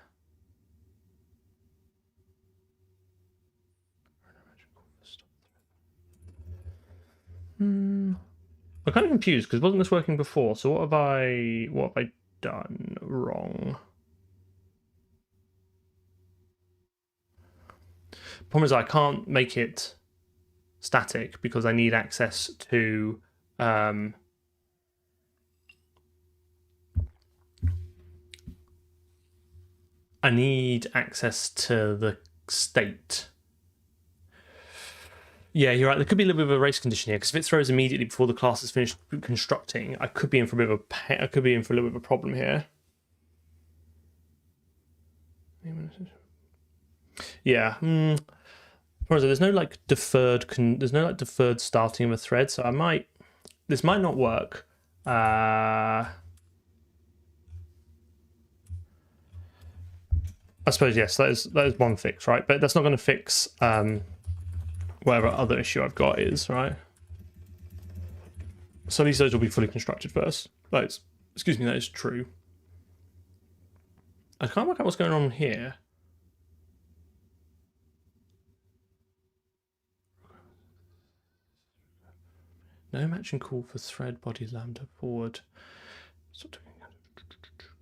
I'm kind of confused because wasn't this working before? So what have I done wrong? Problem is I can't make it static because I need access to I need access to the state. Yeah, you're right. There could be a little bit of a race condition here because if it throws immediately before the class is finished constructing, I could be in for a bit of I could be in for a little bit of a problem here. Yeah. There's no like deferred. There's no like deferred starting of a thread, so this might not work. I suppose yes, that is one fix, right? But that's not going to fix whatever other issue I've got is, right? So at least those will be fully constructed first. Excuse me, that is true. I can't work out what's going on here. No matching call for thread body lambda forward.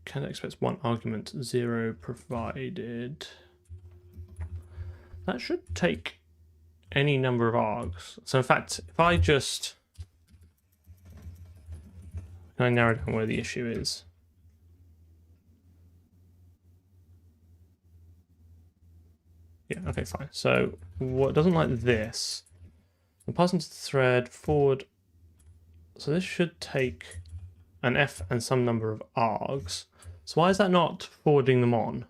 Candidate expects one argument, 0 provided. That should take any number of args. So in fact, if I just narrow down where the issue is. Yeah, okay, fine. So what doesn't like this? I'm passing to the thread forward. So this should take an F and some number of args. So why is that not forwarding them on?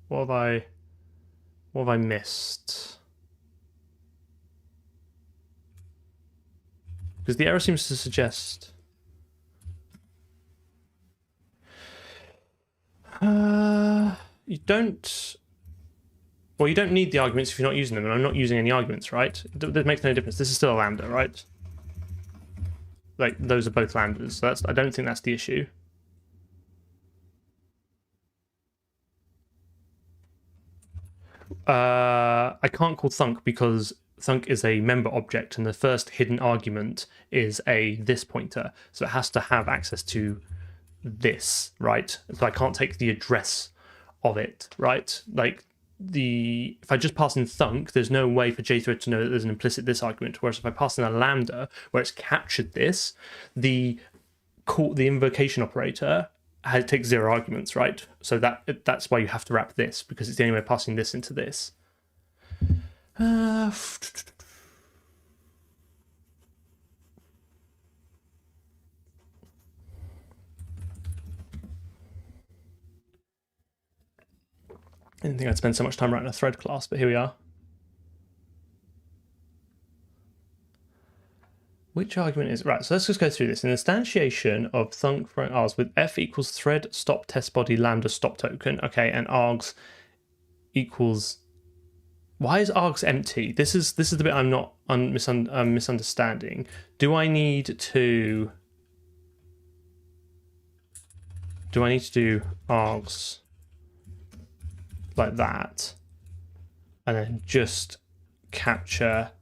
What have I missed? Because the error seems to suggest you don't need the arguments if you're not using them, and I'm not using any arguments, right? That makes no difference. This is still a lambda, right? Like those are both lambdas, so I don't think that's the issue. I can't call thunk because thunk is a member object and the first hidden argument is this pointer, so it has to have access to this, right? So I can't take the address of it, right? Like if I just pass in thunk, there's no way for JThread to know that there's an implicit this argument, whereas if I pass in a lambda where it's captured this, the invocation operator takes 0 arguments, right? So that's why you have to wrap this, because it's the only way of passing this into this. I didn't think I'd spend so much time writing a thread class, but here we are. Which argument is right? So let's just go through this. An instantiation of thunk for args with f equals thread stop test body lambda stop token. Okay, and args equals. Why is args empty? This is the bit I'm misunderstanding. Do I need to do args like that, and then just capture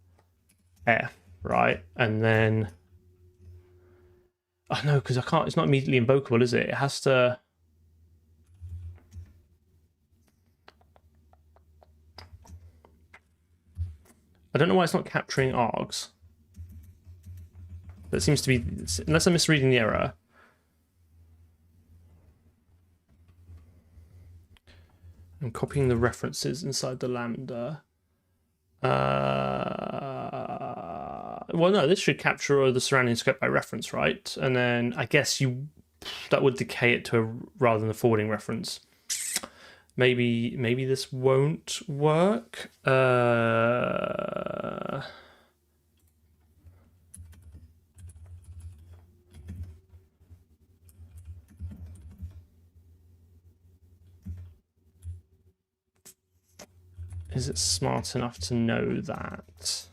f, right? And then no, because I can't. It's not immediately invocable, is it? It has to. I don't know why it's not capturing args. That seems to be, unless I'm misreading the error. I'm copying the references inside the lambda. Well, no, this should capture the surrounding scope by reference, right? And then I guess that would decay it to rather than a forwarding reference. Maybe this won't work. Is it smart enough to know that?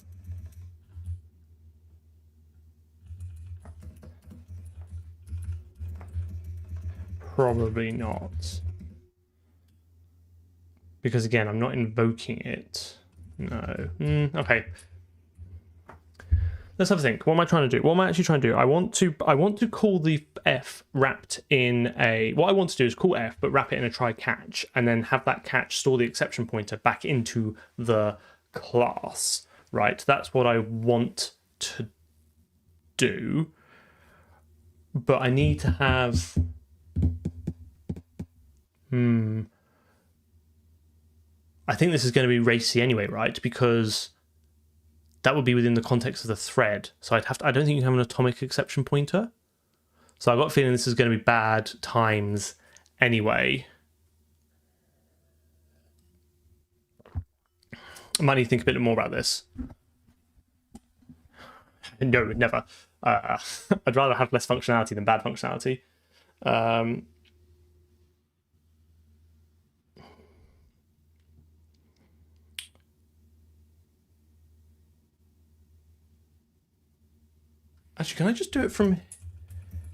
Probably not. Because again, I'm not invoking it. No. Okay. Let's have a think. What am I trying to do? What am I actually trying to do? I want to call the f wrapped in a. What I want to do is call f, but wrap it in a try catch, and then have that catch store the exception pointer back into the class. Right. That's what I want to do. But I need to have. I think this is going to be racy anyway, right? Because that would be within the context of the thread. So I don't think you can have an atomic exception pointer. So I've got a feeling this is going to be bad times anyway. I might need to think a bit more about this. No, never. I'd rather have less functionality than bad functionality. Actually, can I just do it from...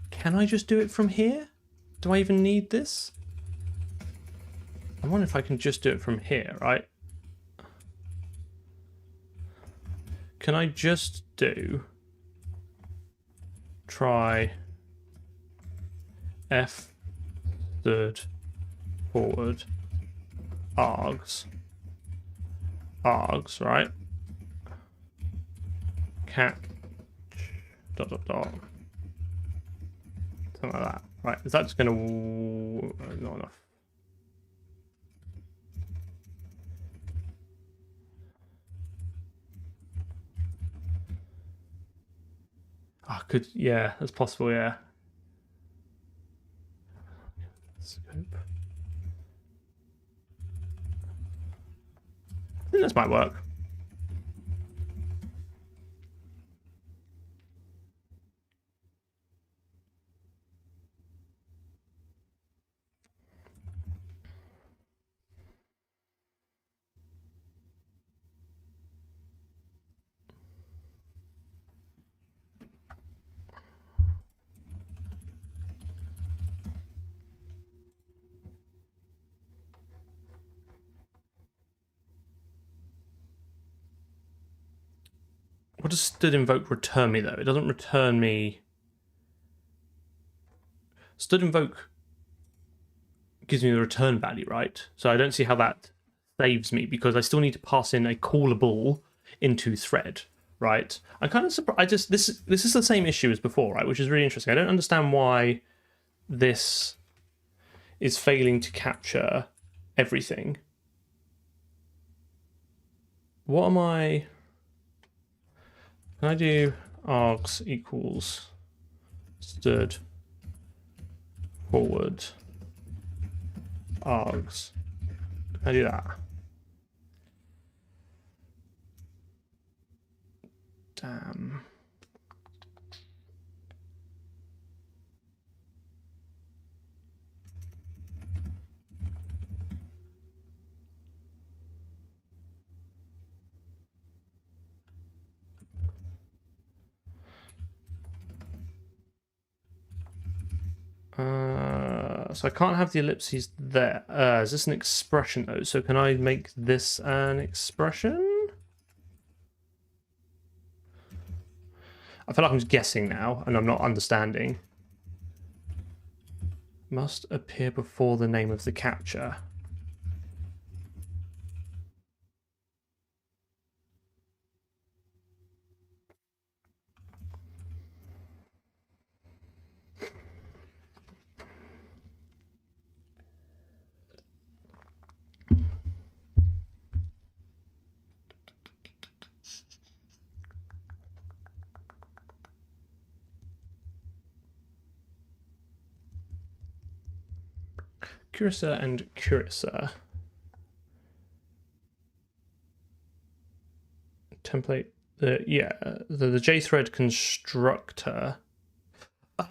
Can I just do it from here? Do I even need this? I wonder if I can just do it from here, right? Can I just do... Try... F... Third... Forward... Args... Args, right? Cat... Dot, dot, dot. Something like that. Right, is that just going to... Not enough. Oh, could... Yeah, that's possible, yeah. Scope. I think this might work. What does stood invoke return me, though? It doesn't return me... Stood invoke gives me the return value, right? So I don't see how that saves me, because I still need to pass in a callable into thread, right? I'm kind of surprised. This is the same issue as before, right? Which is really interesting. I don't understand why this is failing to capture everything. What am I... Can I do args equals stood forward args? Can I do that? Damn. So I can't have the ellipses there. Is this an expression though? So can I make this an expression? I feel like I'm just guessing now and I'm not understanding. Must appear before the name of the capture. cursor and cursor. Template, the JThread constructor.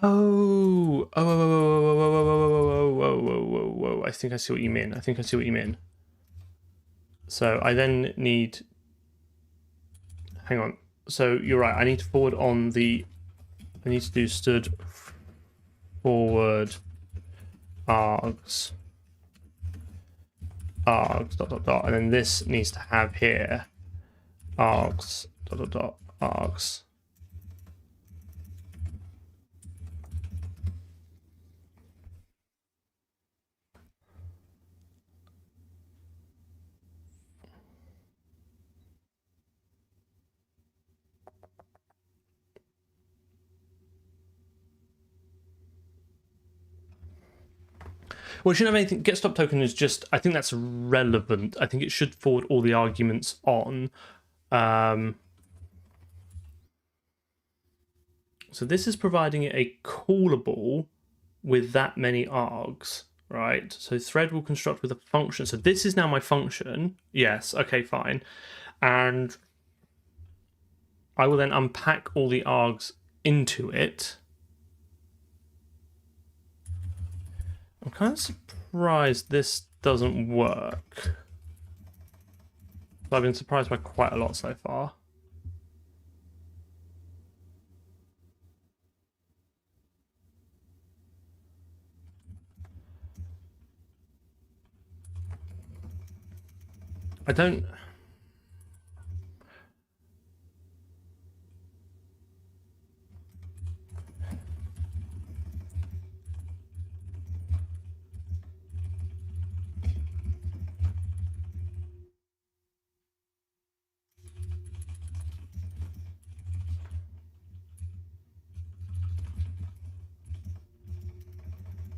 Oh, I think I see what you mean. So I then need, hang on. So you're right, I need to forward on the, I need to do stood forward args, and then this needs to have here args, args. Well, it shouldn't have anything. Get stop token is just, I think that's relevant. I think it should forward all the arguments on. So this is providing it a callable with that many args, right? So thread will construct with a function. So this is now my function. Yes, okay, fine. And I will then unpack all the args into it. I'm kind of surprised this doesn't work. I've been surprised by quite a lot so far. I don't...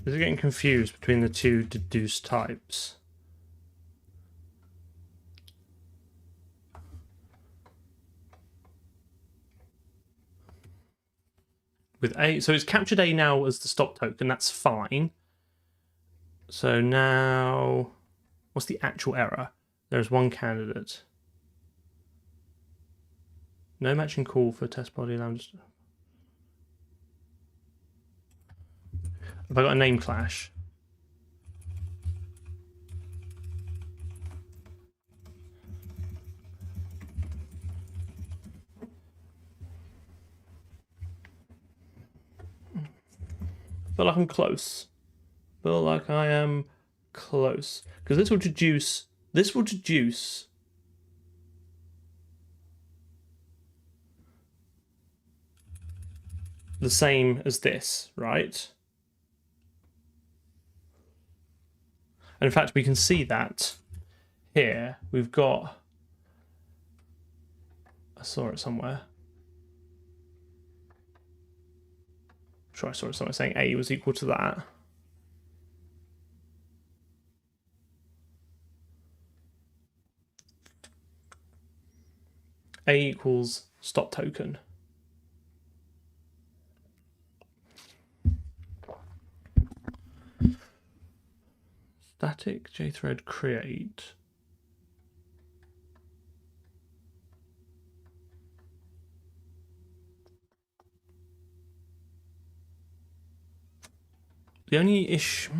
Is it getting confused between the two deduce types? With A, so it's captured A now as the stop token, that's fine. So now, what's the actual error? There's one candidate. No matching call for test body lambda. Have I got a name clash? Feel like I'm close. Feel like I am close. Because this will deduce the same as this, right? And in fact, we can see that here. We've got, I saw it somewhere. I'm sure I saw it somewhere saying A was equal to that. A equals stop token. Static JThread create. The only issue...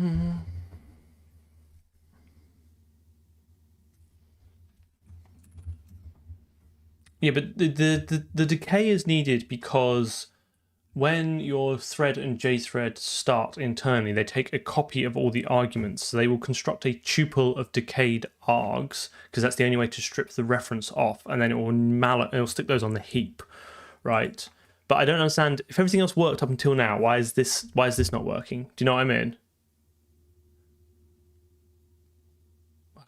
Yeah, but the decay is needed because when your thread and JThread start internally, they take a copy of all the arguments. So they will construct a tuple of decayed args, because that's the only way to strip the reference off, and then it will stick those on the heap, right? But I don't understand, if everything else worked up until now, why is this not working? Do you know what I mean?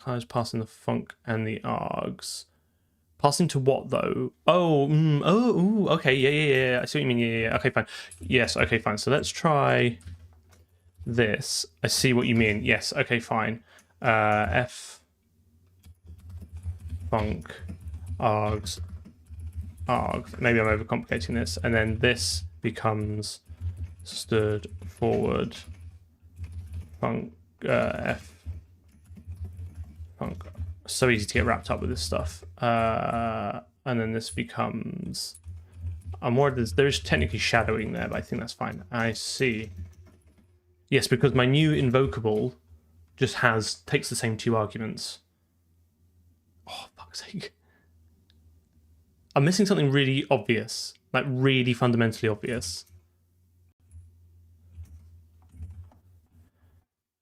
I was passing the func and the args. Passing to what though? Oh, okay, yeah. I see what you mean. Yeah. Okay, fine. Yes, okay, fine. So let's try this. I see what you mean. Yes, okay, fine. F func args. Maybe I'm overcomplicating this, and then this becomes stood forward func F func. So easy to get wrapped up with this stuff. And then this becomes. I'm worried there's technically shadowing there, but I think that's fine. I see. Yes, because my new invocable just takes the same 2 arguments. Oh, fuck's sake. I'm missing something really obvious, like really fundamentally obvious.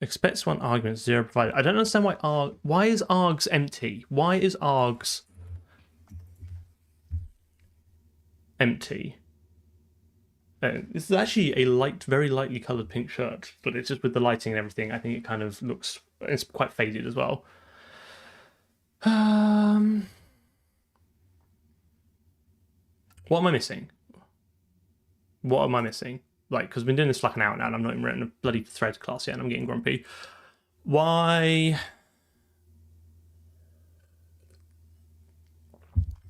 Expects 1 argument, 0 provided. I don't understand why is args empty? Why is args empty? This is actually a very lightly coloured pink shirt, but it's just with the lighting and everything. I think it kind of looks, it's quite faded as well. What am I missing? What am I missing? Like, because I've been doing this for like an hour now, and I'm not even written a bloody thread class yet, and I'm getting grumpy. Why?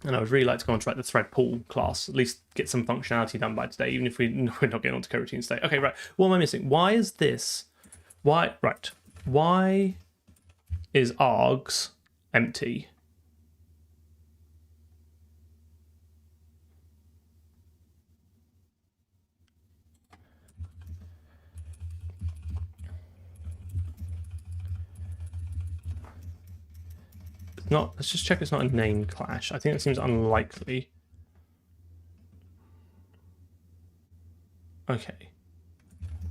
And I would really like to go on to write the thread pool class, at least get some functionality done by today, even if we're not getting onto coroutine today. Okay, right. What am I missing? Why is this? Why? Right. Why is args empty? Not. Let's just check it's not a name clash. I think that seems unlikely. Okay.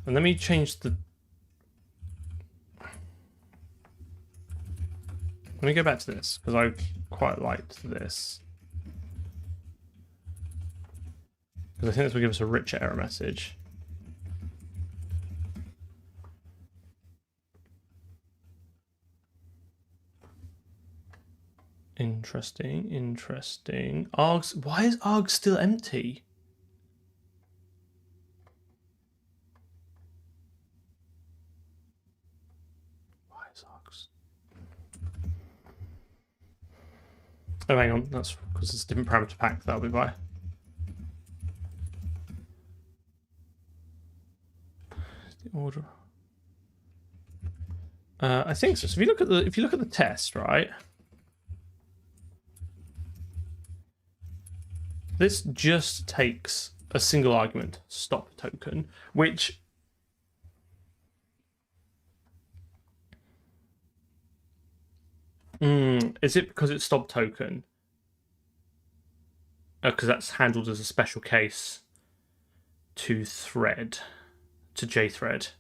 And let me change the. Let me go back to this because I quite liked this. Because I think this will give us a richer error message. Interesting. Args. Why is args still empty? Why is args? Oh, hang on. That's because it's a different parameter pack. That'll be why. The order. I think so. So if you look at the test, right? This just takes a single argument, stop token, which is it because it's stop token? Because that's handled as a special case to thread, to JThread.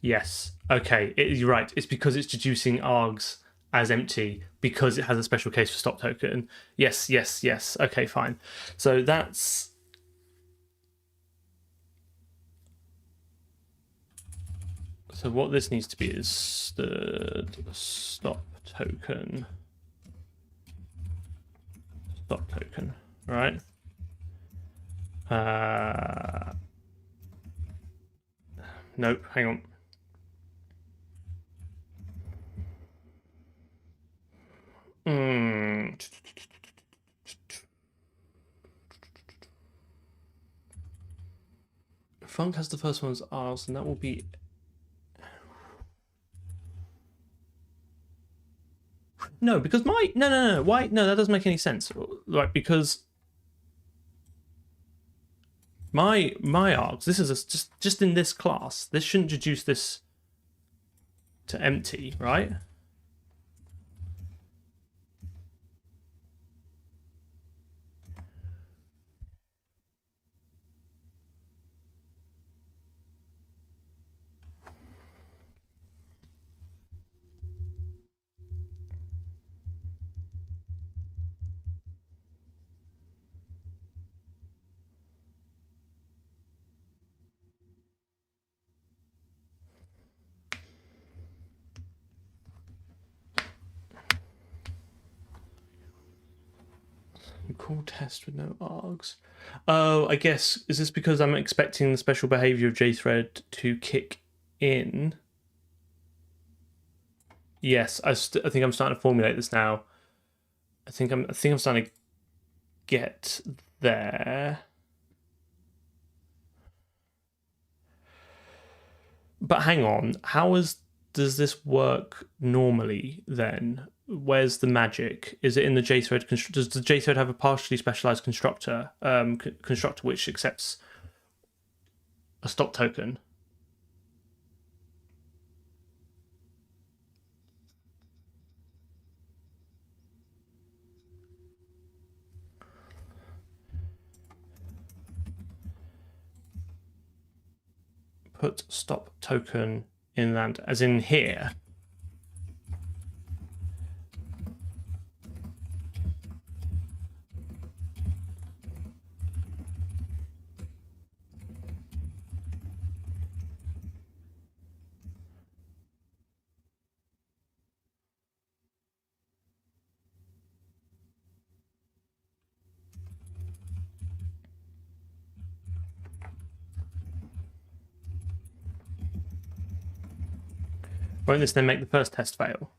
Yes. Okay. You're right. It's because it's deducing args as empty because it has a special case for stop token. Yes. Okay, fine. So that's. So what this needs to be is the stop token. Stop token, right? Nope, hang on. Func has the first one as ours, and that will be. No, because no. Why? No, that doesn't make any sense. Like because my args. This is just in this class. This shouldn't reduce this to empty, right? Call test with no args. Oh, I guess, is this because I'm expecting the special behavior of JThread to kick in? Yes, I think I'm starting to formulate this now. I think I'm starting to get there. But hang on, does this work normally then? Where's the magic? Is it in the JThread constructor? Does the JThread have a partially specialized constructor which accepts a stop token? Put stop token inland, as in here. Won't this then make the first test fail?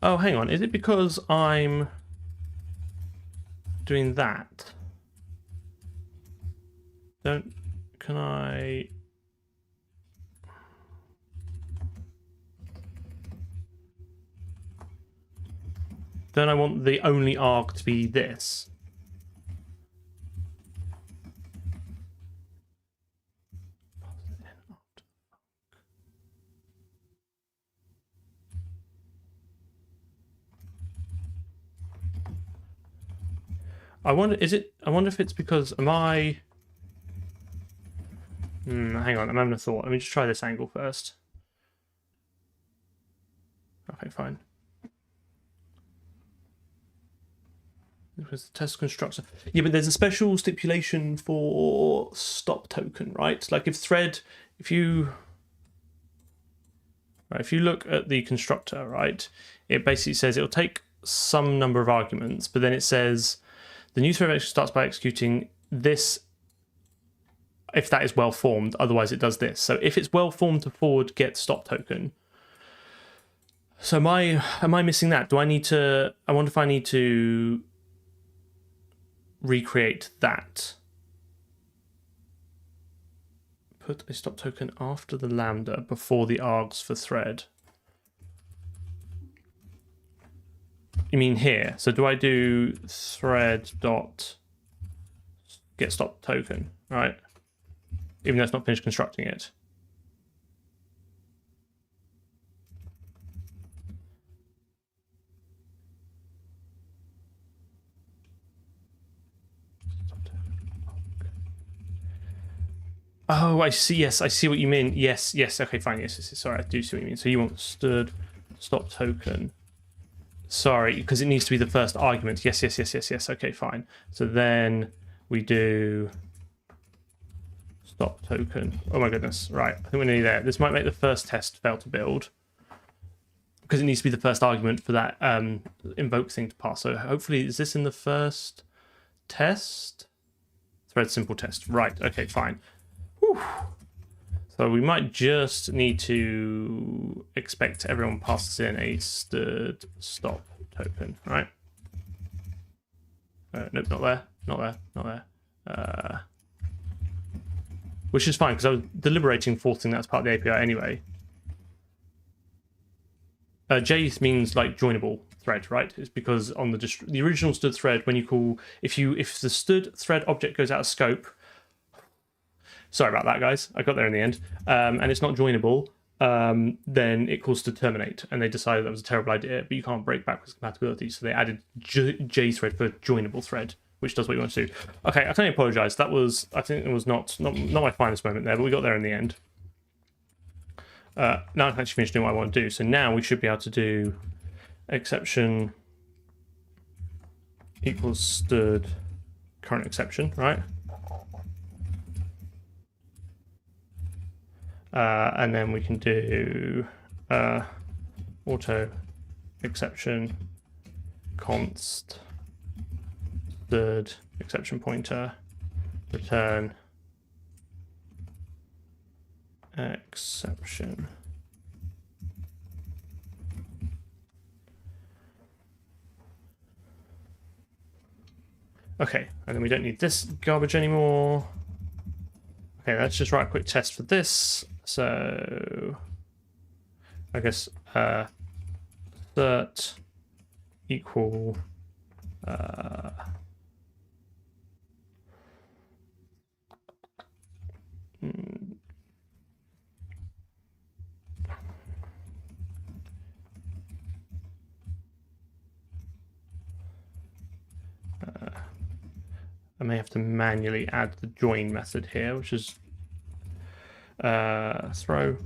Oh, hang on. Is it because I'm doing that? Can I... Don't I want the only arg to be this? I wonder if it's because hang on, I'm having a thought. Let me just try this angle first. Okay, fine. It was the test constructor. Yeah, but there's a special stipulation for stop token, right? Like if you look at the constructor, right, it basically says it'll take some number of arguments, but then it says the new thread starts by executing this if that is well formed, otherwise it does this. So if it's well formed to forward get stop token. So am I missing that? I wonder if I need to recreate that. Put a stop token after the lambda before the args for thread. You mean here? So do I do thread dot get stop token, right? Even though it's not finished constructing it. Oh, I see. Yes, I see what you mean. Yes. Okay, fine. Yes. Sorry, I do see what you mean. So you want stud stop token. Sorry, because it needs to be the first argument. Yes. Okay, fine. So then we do stop token. Oh my goodness. Right. I think we're nearly there. This might make the first test fail to build because it needs to be the first argument for that invoke thing to pass. So hopefully, is this in the first test? Thread simple test. Right. Okay, fine. Whew. So we might just need to expect everyone passes in a stud stop token, right? Nope, not there. Which is fine because I was deliberating forcing that as part of the API anyway. J means like joinable thread, right? It's because on the original stud thread, when you call if the stud thread object goes out of scope. Sorry about that, guys. I got there in the end. And it's not joinable, then it calls to terminate. And they decided that was a terrible idea, but you can't break backwards compatibility. So they added JThread for joinable thread, which does what you want to do. Okay, I can only apologize. I think it was not my finest moment there, but we got there in the end. Now I can actually finish doing what I want to do. So now we should be able to do exception equals stood current exception, right? And then we can do auto exception const stood exception pointer return exception. Okay, and then we don't need this garbage anymore. Okay, let's just write a quick test for this. So I guess cert equal I may have to manually add the join method here, which is throw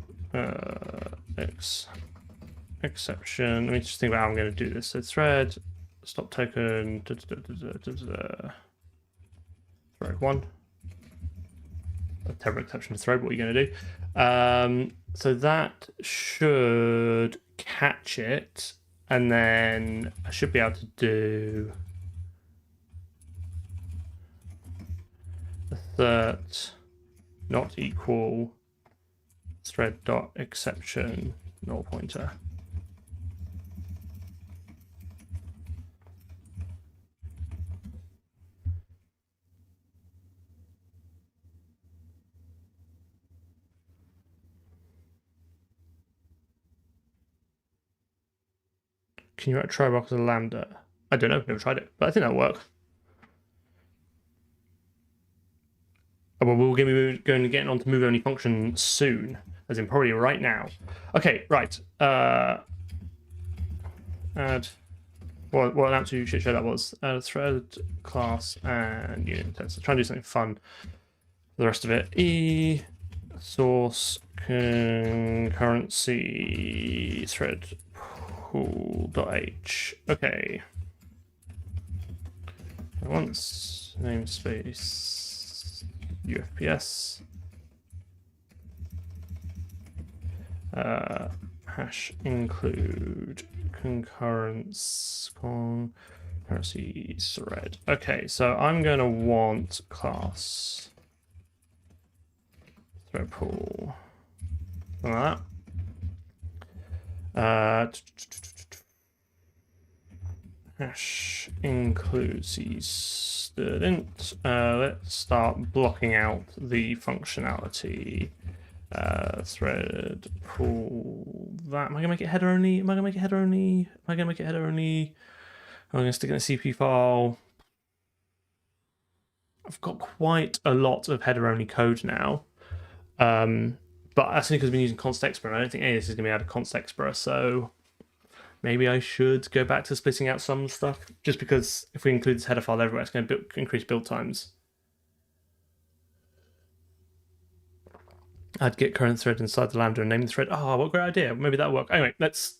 exception. Let me just think about how I'm going to do this. So thread stop token throw one. A terrible exception to throw, but what are you going to do? So that should catch it, and then I should be able to do that not equal thread dot exception null pointer. Can you write try box as a lambda? I don't know, never tried it, but I think that'll work. Oh, well, we're going to get on to move only function soon, as in probably right now. Okay, right. Add. What an absolute shit show that was. Add a thread class and unit test. Try and do something fun for the rest of it. E source concurrency thread pool.h. Okay. Once namespace UFPS hash include concurrency thread. Okay, so I'm going to want class thread pool like that. Hash includes these student. Let's start blocking out the functionality. Thread pool that. Am I gonna make it header only? Am I gonna make it header only? Am I gonna make it header only? I'm gonna stick it in a CP file. I've got quite a lot of header only code now. But that's only because I've been using const expr, and I don't think any of this is gonna be out of const expr, so maybe I should go back to splitting out some stuff, just because if we include this header file everywhere, it's going to increase build times. I'd get current thread inside the lambda and name the thread. Oh, what a great idea! Maybe that'll work. Anyway, let's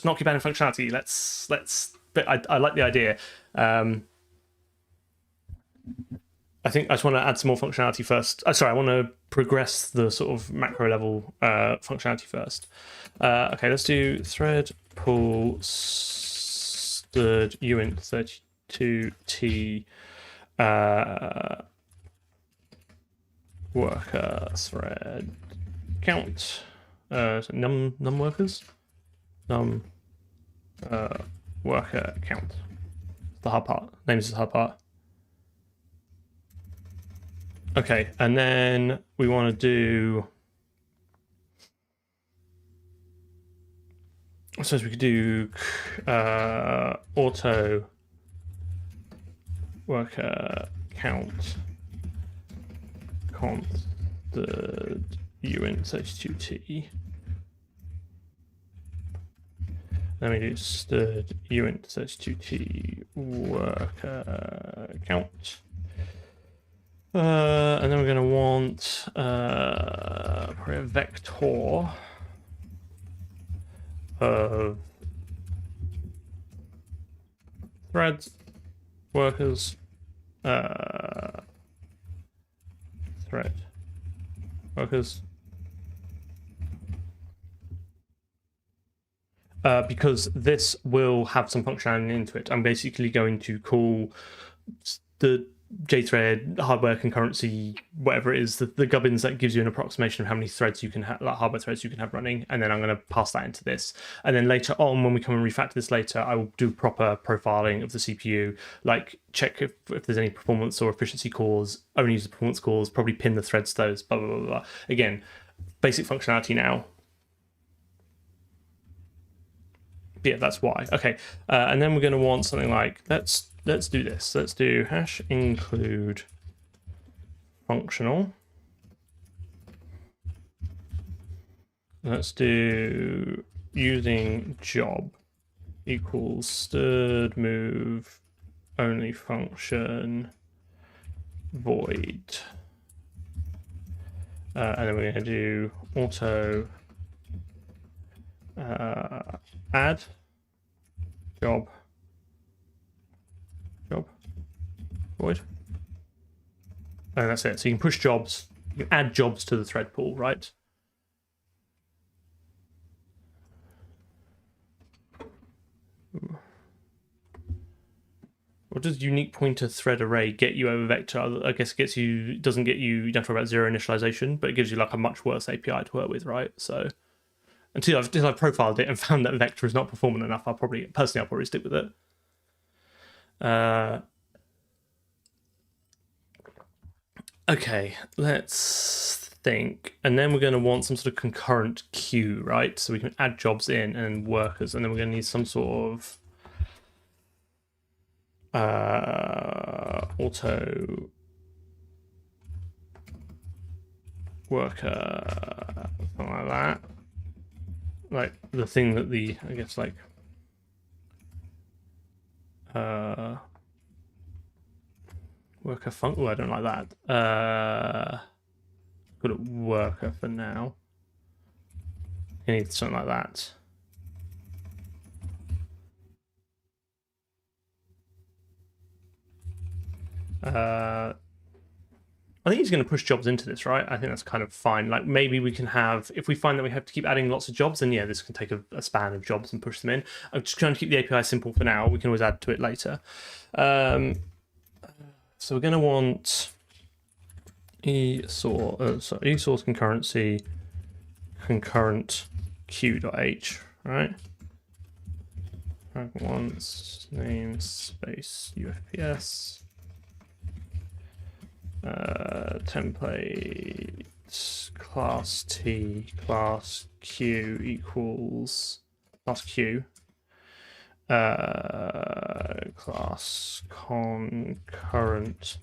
not keep adding functionality. Let's. But I like the idea. I think I just want to add some more functionality first. Sorry, I want to progress the sort of macro level functionality first. Okay, let's do thread pool stood uint32t worker thread count. So num workers, worker count. The hard part. Names is the hard part. Okay, and then we want to do. I suppose we could do auto worker count const the uint32t. Then we do stood uint32t worker count. And then we're going to want probably a vector of threads workers thread workers. Because this will have some functionality into it. I'm basically going to call the JThread hardware concurrency, whatever it is, the gubbins that gives you an approximation of how many threads you can have, like hardware threads you can have running, and then I'm going to pass that into this. And then later on, when we come and refactor this later, I will do proper profiling of the CPU, like check if there's any performance or efficiency cores, only use the performance cores, probably pin the threads to those, blah, blah, blah, blah. Again, basic functionality now. Yeah, that's why. Okay, and then we're going to want something like, let's do this. Let's do hash include functional. Let's do using job equals stirred move only function void. And then we're going to do auto add job void, and that's it. So you can push jobs, you can add jobs to the thread pool, right? What does unique pointer thread array get you over vector? I guess it gets you, doesn't get you, you don't have to worry about zero initialization, but it gives you like a much worse API to work with, right? So until I've profiled it and found that vector is not performant enough, I'll probably stick with it. Okay, let's think. And then we're going to want some sort of concurrent queue, right? So we can add jobs in and workers, and then we're going to need some sort of auto worker, something like that. Like the thing that the, I guess, like worker func. Oh, I don't like that. Put it worker for now. You need something like that. I think he's going to push jobs into this, right? I think that's kind of fine. Like maybe we can have, if we find that we have to keep adding lots of jobs, then yeah, this can take a span of jobs and push them in. I'm just trying to keep the API simple for now. We can always add to it later. So we're going to want eSource concurrency concurrent queue.h, right? Once namespace UFPS. Template class T class Q equals class Q class concurrent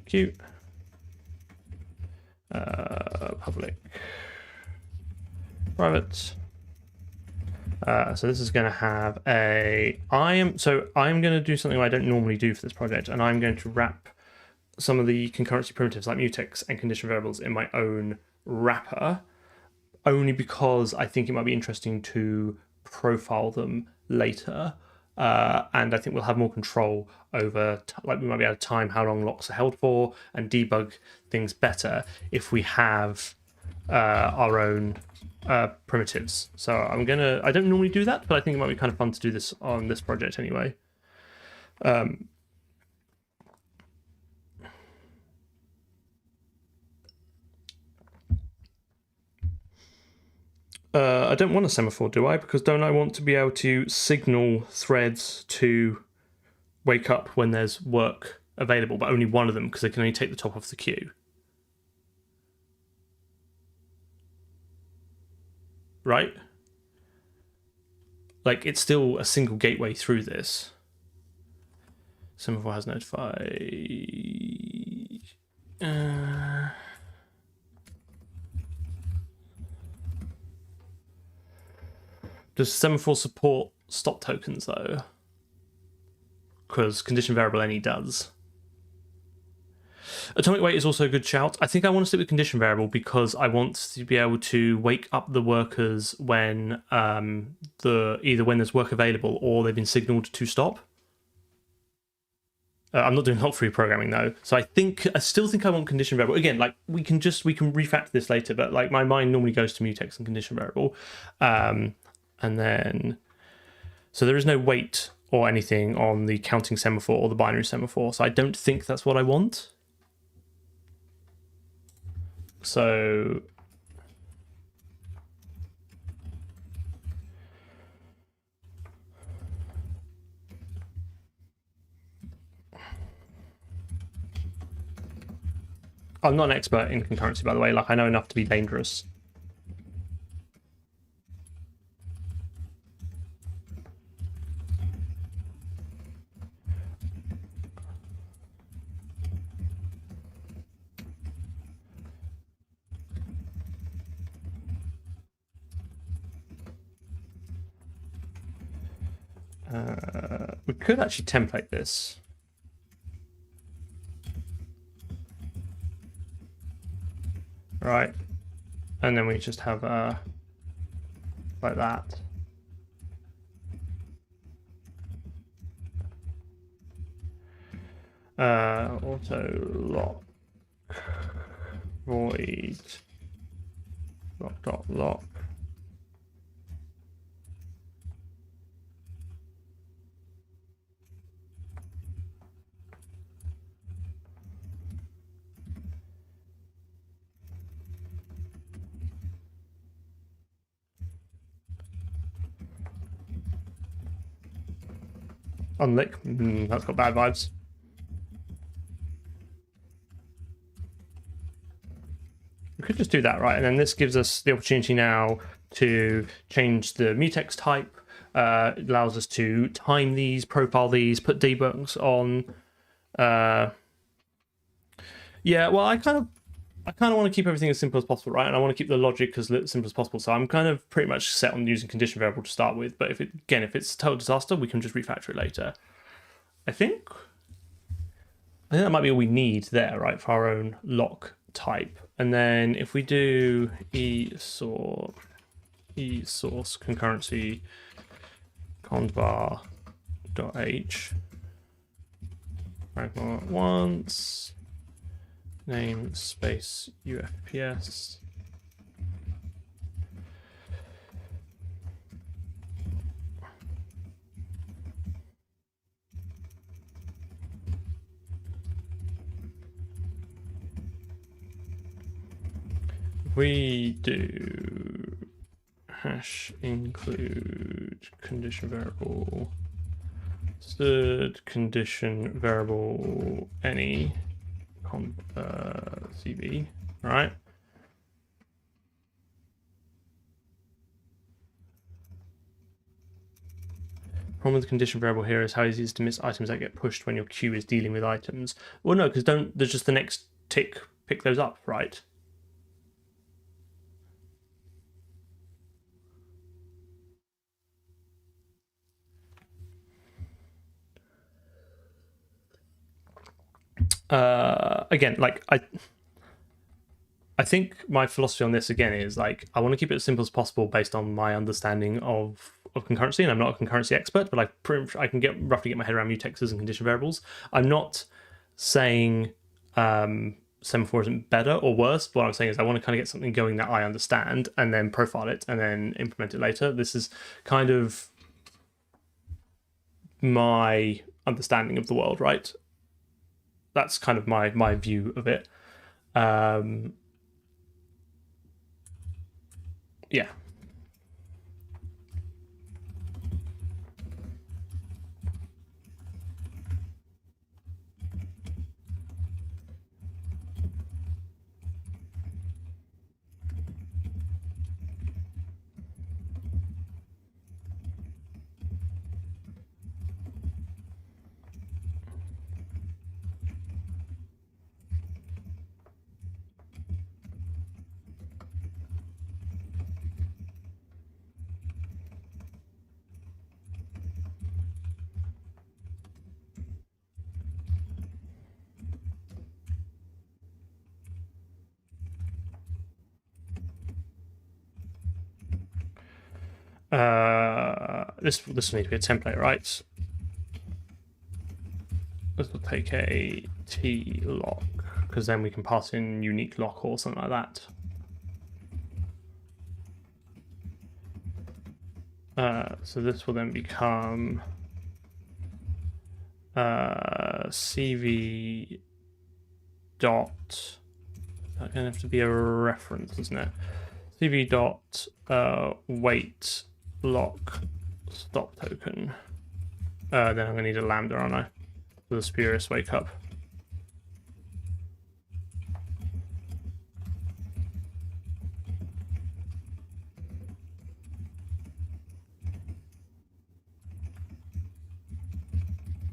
Q public private. So this is going to have a I'm going to do something I don't normally do for this project, and I'm going to wrap some of the concurrency primitives like mutex and condition variables in my own wrapper, only because I think it might be interesting to profile them later. And I think we'll have more control over, like we might be able to time how long locks are held for and debug things better if we have our own primitives. So I don't normally do that, but I think it might be kind of fun to do this on this project anyway. I don't want a semaphore, do I? Because don't I want to be able to signal threads to wake up when there's work available, but only one of them because they can only take the top off the queue? Right? Like, it's still a single gateway through this. Semaphore has notify. Does semaphore support stop tokens though? Because condition variable any does. Atomic weight is also a good shout. I think I want to stick with condition variable because I want to be able to wake up the workers when either when there's work available or they've been signaled to stop. I'm not doing lock-free programming though, so I still think I want condition variable. Again, like we can refactor this later, but like my mind normally goes to mutex and condition variable, and then so there is no weight or anything on the counting semaphore or the binary semaphore, so I don't think that's what I want. So I'm not an expert in concurrency, by the way. Like, I know enough to be dangerous. We could actually template this. Right, and then we just have like that. Auto lock void lock. Unlick, that's got bad vibes. We could just do that, right? And then this gives us the opportunity now to change the mutex type. It allows us to time these, profile these, put debugs on. Yeah, well, I kind of want to keep everything as simple as possible, right? And I want to keep the logic as simple as possible. So I'm kind of pretty much set on using condition variable to start with. But if it's a total disaster, we can just refactor it later. I think that might be all we need there, right, for our own lock type. And then if we do source concurrency convar.h once name space UFPS. We do hash include condition variable std condition variable any CV, right? Problem with the condition variable here is how easy it is to miss items that get pushed when your queue is dealing with items. Well, no, because there's just the next tick pick those up, right? Again, like I think my philosophy on this again is like I want to keep it as simple as possible based on my understanding of concurrency, and I'm not a concurrency expert, but I can roughly get my head around mutexes and condition variables. I'm not saying semaphore isn't better or worse. What I'm saying is I want to kind of get something going that I understand and then profile it and then implement it later. This is kind of my understanding of the world, right? That's kind of my view of it. Yeah. This will need to be a template, right? let's take a T lock, because then we can pass in unique lock or something like that. So this will then become CV dot, that's going to have to be a reference, isn't it? CV dot wait lock stop token. Then I'm going to need a lambda, aren't I, for the spurious wake up.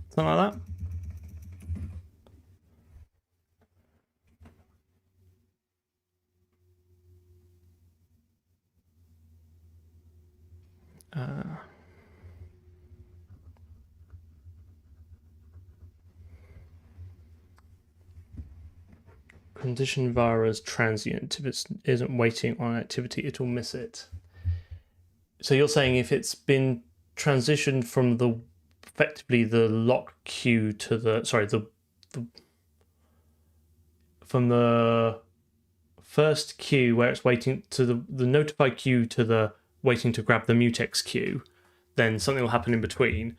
Something like that. Condition var as transient. If it isn't waiting on activity, it will miss it. So you're saying if it's been transitioned from the effectively the lock queue to the from the first queue where it's waiting to the notify queue to the waiting to grab the mutex queue, then something will happen in between.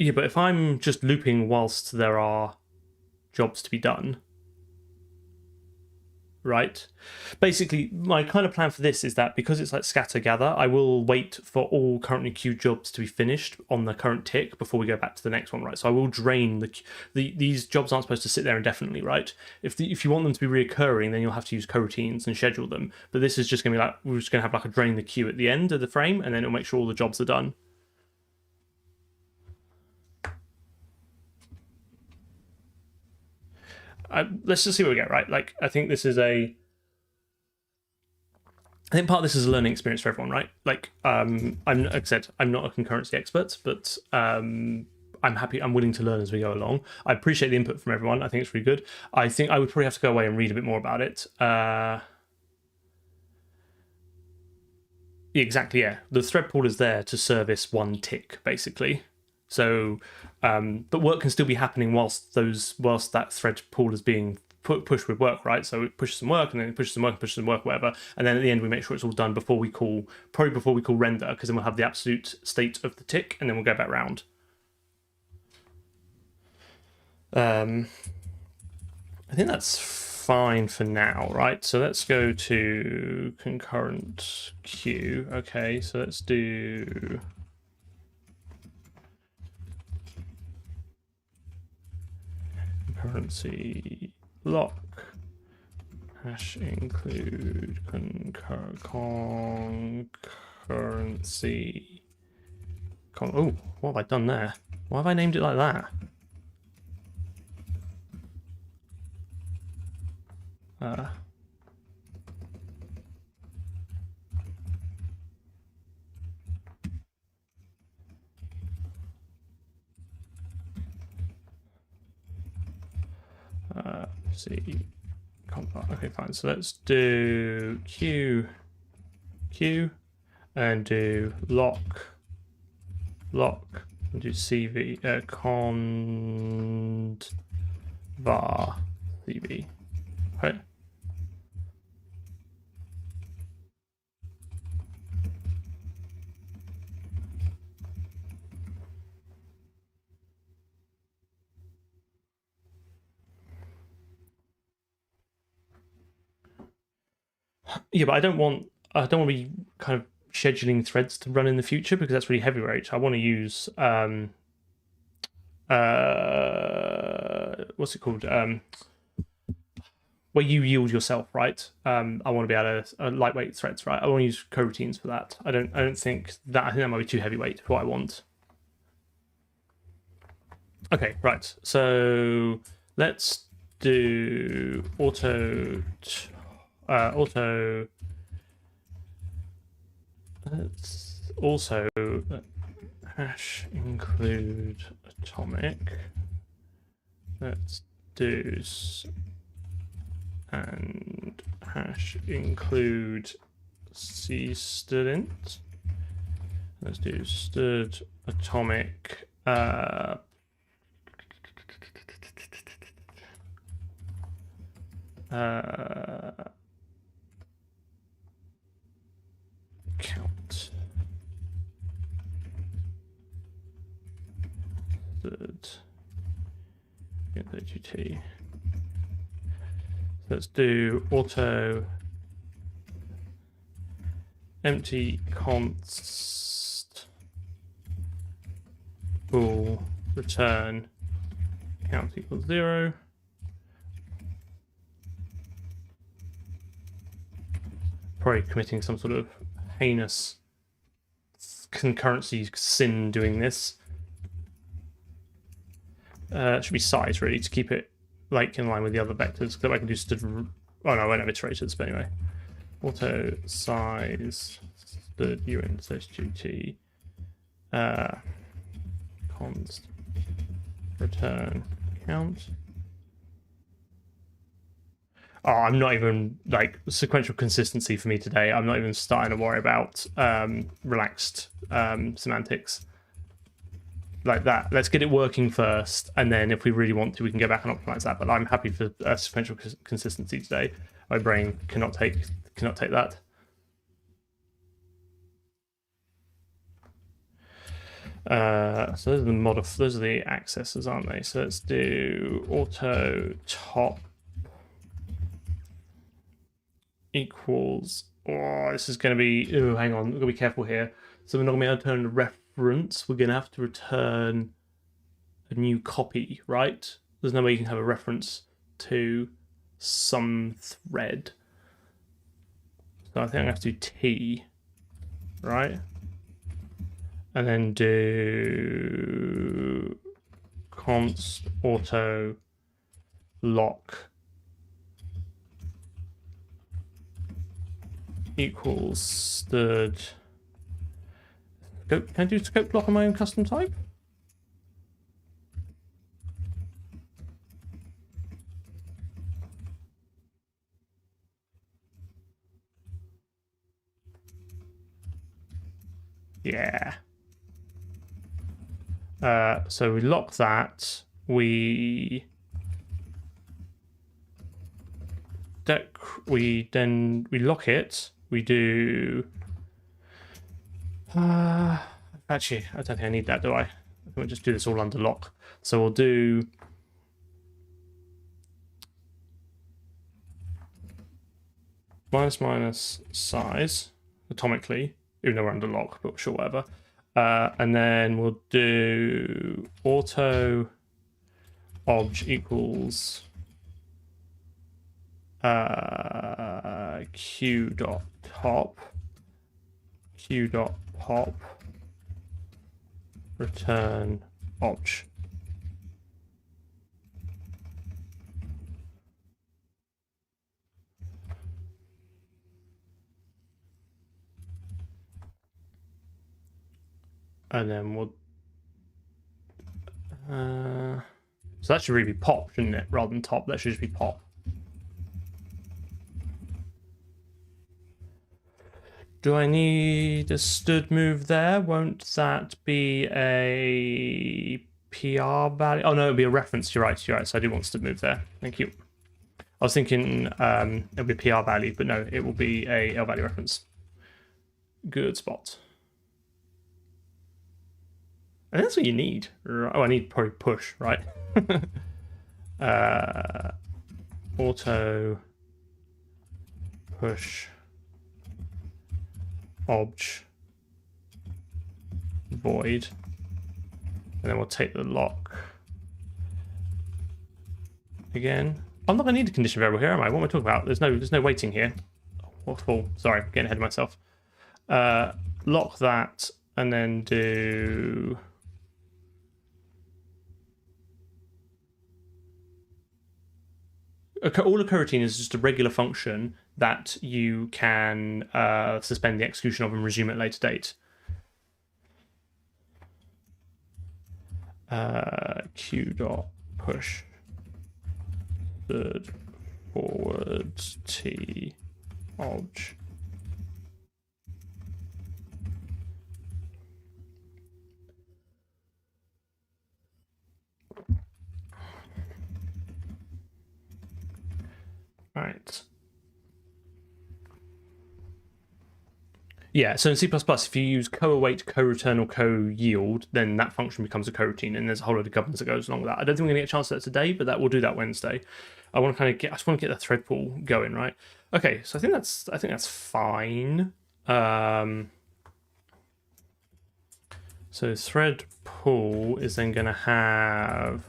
Yeah, but if I'm just looping whilst there are jobs to be done, right? Basically, my kind of plan for this is that because it's like scatter gather, I will wait for all currently queued jobs to be finished on the current tick before we go back to the next one, right? So I will drain these jobs aren't supposed to sit there indefinitely, right? If you want them to be reoccurring, then you'll have to use coroutines and schedule them. But this is just going to be like, we're just going to have like a drain the queue at the end of the frame, and then it'll make sure all the jobs are done. Let's just see what we get, right? Like, I think this is I think part of this is a learning experience for everyone, right? Like, like I said, I'm not a concurrency expert, but I'm willing to learn as we go along. I appreciate the input from everyone. I think it's really good. I think I would probably have to go away and read a bit more about it. Exactly, yeah. The thread pool is there to service one tick, basically. So, but work can still be happening whilst that thread pool is being pushed with work, right? So it pushes some work, and then it pushes some work, and pushes some work, whatever. And then at the end, we make sure it's all done before we call render, because then we'll have the absolute state of the tick, and then we'll go back round. I think that's fine for now, right? So let's go to concurrent queue. Okay, so let's do concurrency lock hash include concurrency. Oh, what have I done there? Why have I named it like that? See, okay, fine. So let's do queue, and do lock, and do CV conv var CV. Okay. Yeah, but I don't want to be kind of scheduling threads to run in the future, because that's really heavyweight. I want to use what's it called? Where you yield yourself, right? I want to be able to lightweight threads, right? I want to use coroutines for that. I don't think that. I think that might be too heavyweight for what I want. Okay, right. So let's do auto. Let's also hash include atomic. Let's do and hash include C student, Let's do stud atomic count. Stud GT. Let's do auto empty const bool return count equals 0. Probably committing some sort of heinous concurrency sin doing this. It should be size really to keep it like in line with the other vectors. Because I can do stud. Oh no, I won't have iterators, but anyway. Auto size stud un slash GT const return count. Oh, I'm not even like sequential consistency for me today. I'm not even starting to worry about relaxed semantics like that. Let's get it working first, and then if we really want to, we can go back and optimize that. But I'm happy for sequential consistency today. My brain cannot take that. So those are the accessors, aren't they? So let's do auto top equals. Oh, this is going to be. Oh, hang on. We're going to be careful here. So we're not going to be able to return a reference. We're going to have to return a new copy, right? There's no way you can have a reference to some thread. So I think I have to do T, right? And then do const auto lock equals stud. Can I do scope block on my own custom type? Yeah. So we lock that. We lock it. We do. Actually, I don't think I need that, do I? We'll just do this all under lock. So we'll do. Minus size atomically, even though we're under lock, but sure, whatever. And then we'll do auto obj equals q dot pop return obj. And then we'll so that should really be pop, shouldn't it, rather than top? That should just be pop. Do I need a stud move there? Won't that be a PR value? Oh no, it'll be a reference. You're right. So I do want stud move there. Thank you. I was thinking it'll be a PR value, but no, it will be a L value reference. Good spot. And that's what you need. Oh, I need probably push, right? Auto push obj void, and then we'll take the lock again. I'm not going to need a condition variable here, am I? What am I talking about? There's no waiting here. What's full? Sorry, I'm getting ahead of myself. Lock that, and then do. All a coroutine is just a regular function that you can suspend the execution of and resume at a later date. Q dot push third forward T obj. right. Yeah, so in C++, if you use co-await, co-return, or co-yield, then that function becomes a coroutine, and there's a whole load of governance that goes along with that. I don't think we're going to get a chance to that today, but we'll do that Wednesday. I just want to get the thread pool going, right? Okay, so I think that's fine. So thread pool is then going to have.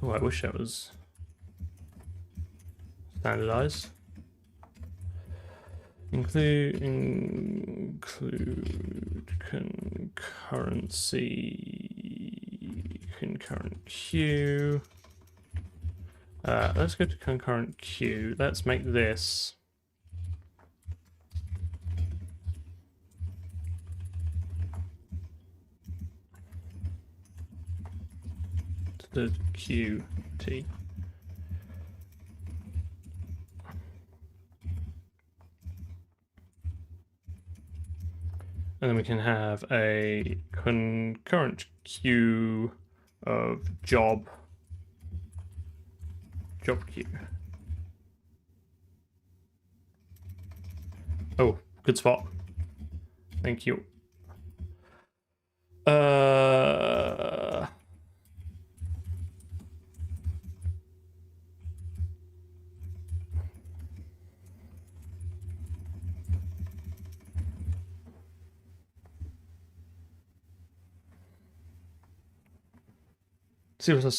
Oh, I wish that was standardized. Include concurrency, concurrent queue. Let's go to concurrent queue. Let's make this the Qt. And then we can have a concurrent queue of job queue. Oh, good spot. Thank you.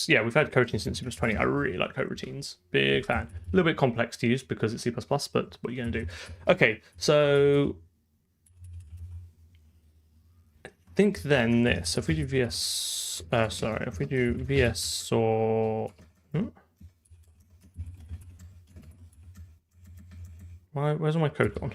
Yeah, we've had coroutines since C++ 20. I really like coroutines. Big fan. A little bit complex to use because it's C++, but what are you going to do? Okay, so I think then this. If we do VS, if we do VS or where's all my code gone?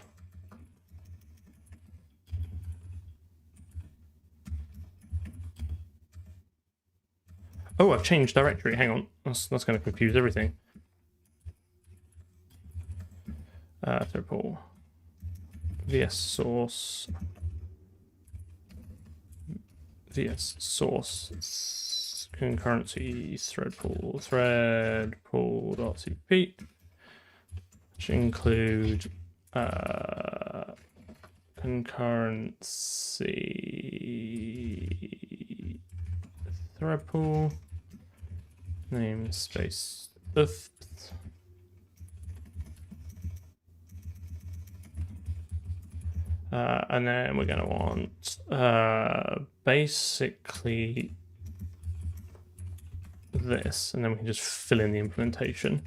Oh, I've changed directory. Hang on, that's going to confuse everything. Thread pool, VS source, concurrency thread pool.cp, which include concurrency thread pool namespace if and then we're going to want basically this, and then we can just fill in the implementation.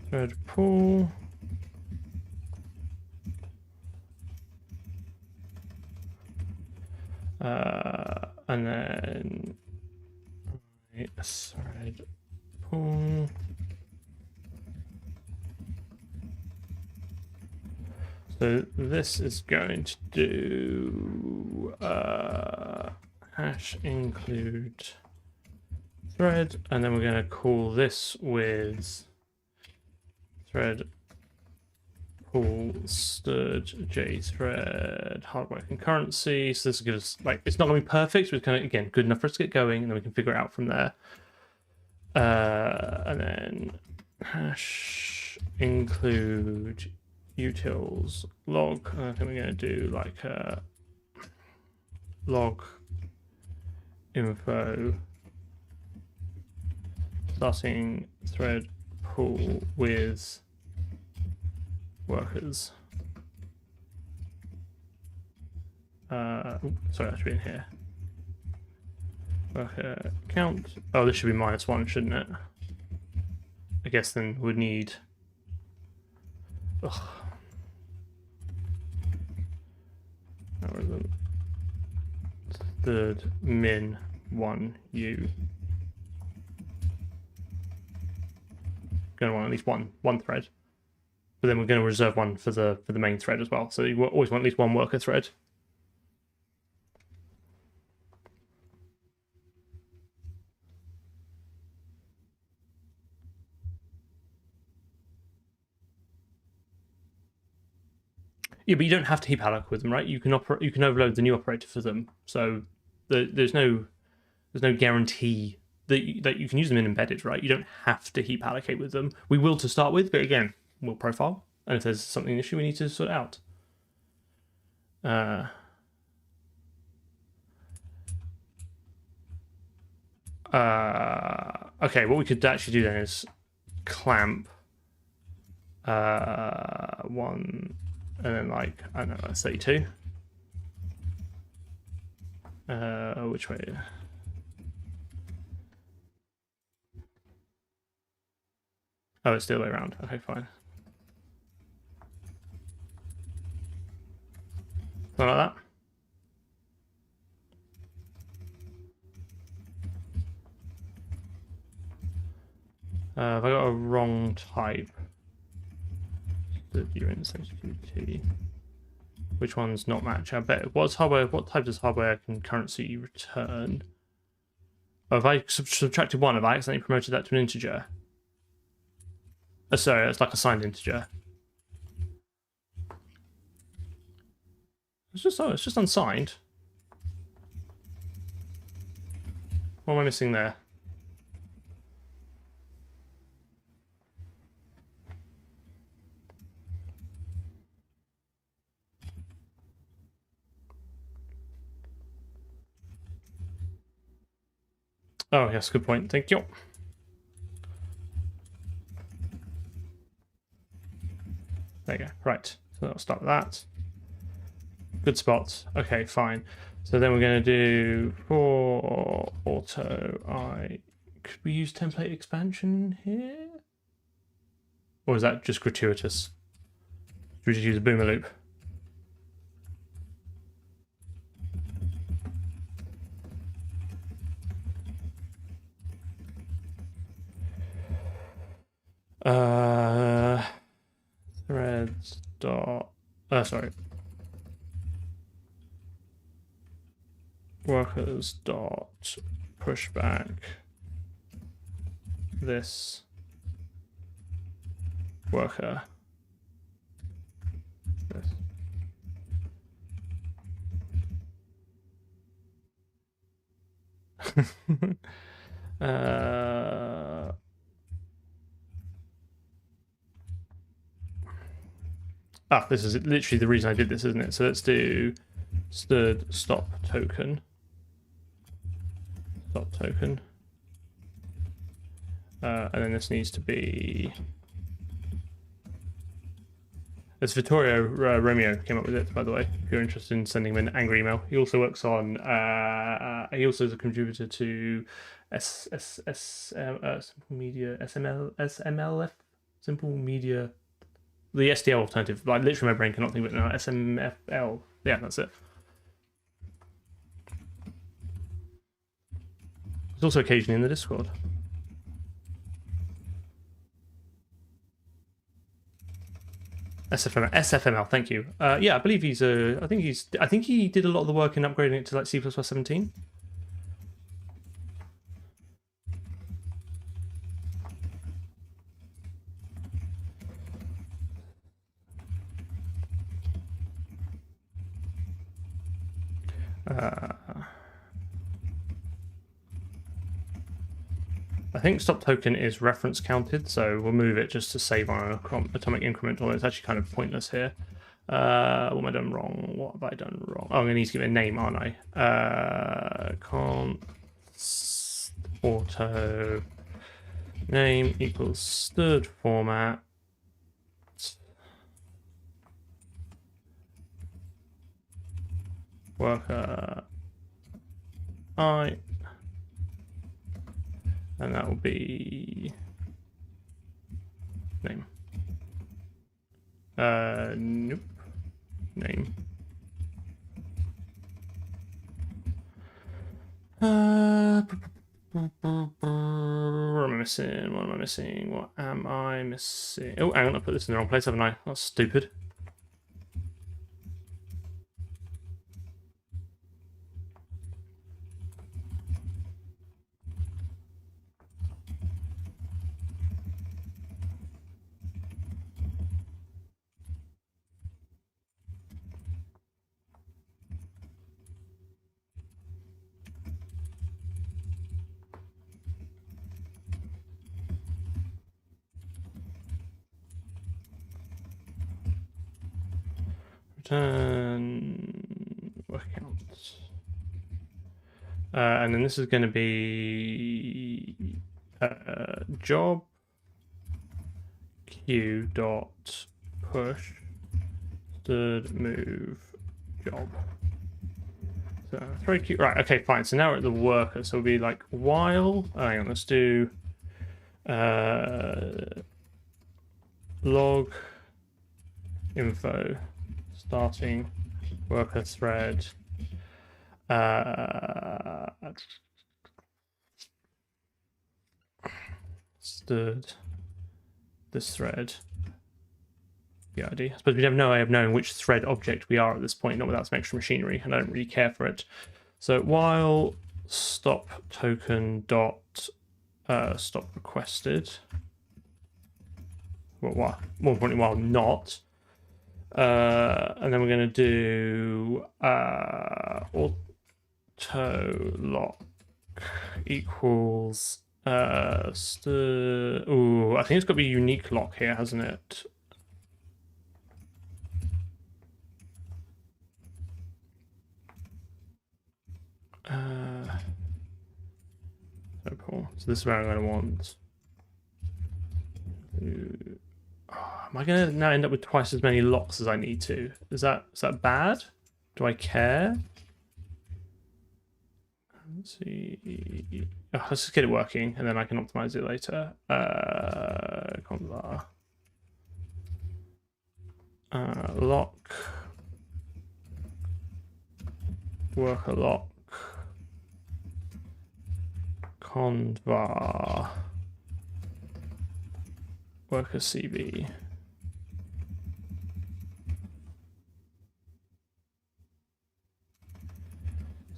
Thread pool. And then thread pool. So this is going to do hash include thread, and then we're going to call this with thread pool stirred jthread hardware concurrency. So this will give us, like, it's not going to be perfect, but it's kind of, again, good enough for us to get going, and then we can figure it out from there. And then hash include utils log. I think we're going to do like a log info starting thread pool with workers. Sorry, that should be in here. Worker count. Oh, this should be -1, shouldn't it? I guess then we'd need. Ugh. Third min 1u. Going to want at least one thread, but then we're going to reserve one for the main thread as well. So you always want at least one worker thread. Yeah, but you don't have to heap alloc with them, right? You can overload the new operator for them. So there's no guarantee that you can use them in embedded, right? You don't have to heap allocate with them. We will to start with, but again, we'll profile. And if there's something an issue, we need to sort it out. Okay, what we could actually do then is clamp one, and then like, I don't know, that's 32. Which way? Oh, it's the other way around. Okay, fine. Something like that. Have I got a wrong type? The view insensitivity. Which one's not match? I bet. What type does hardware concurrency return? Oh, if I subtracted one, have I accidentally promoted that to an integer? Oh, sorry, it's like a signed integer. It's just unsigned. What am I missing there? Oh, yes, good point. Thank you. There you go. Right. So I'll start with that. Good spot. Okay, fine. So then we're going to do for auto could we use template expansion here? Or is that just gratuitous? Should we just use a boomer loop? Threads dot sorry. Workers dot pushback this worker. This. This is literally the reason I did this, isn't it? So let's do stop token. Stop token. And then this needs to be... It's Vittorio Romeo came up with it, by the way, if you're interested in sending him an angry email. He also works on... he also is a contributor to Simple Media, SMLF, Simple Media... The SDL alternative. Like, literally my brain cannot think of it now. SMFL. Yeah, that's it. It's also occasionally in the Discord. SFML, thank you. Yeah, I believe he's I think he did a lot of the work in upgrading it to like C++ 17. I think stop token is reference counted, so we'll move it just to save on an atomic increment, although it's actually kind of pointless here. What am I done wrong? What have I done wrong? Oh, I'm going to need to give it a name, aren't I? Const auto name equals stud format. Worker I. And that will be name. Nope. Name. What am I missing? What am I missing? What am I missing? Oh, hang on, I put this in the wrong place, haven't I? That's stupid. return work count. And then this is going to be job queue dot push std move job. So throw queue, right? Okay, fine. So now we're at the worker. So it'll be like while. Hang on, let's do log info starting worker thread. Std this thread PID. I suppose we have no way of knowing which thread object we are at this point, not without some extra machinery, and I don't really care for it. So while stop token dot stop requested. Well, more importantly, while not. And then we're going to do auto lock equals ooh, I think it's got to be unique lock here, hasn't it? So cool. So this is where I'm going to want. Am I going to now end up with twice as many locks as I need to? Is that bad? Do I care? Let's see. Oh, let's just get it working, and then I can optimize it later. Convar. Lock. Worker lock. Convar. Worker CB.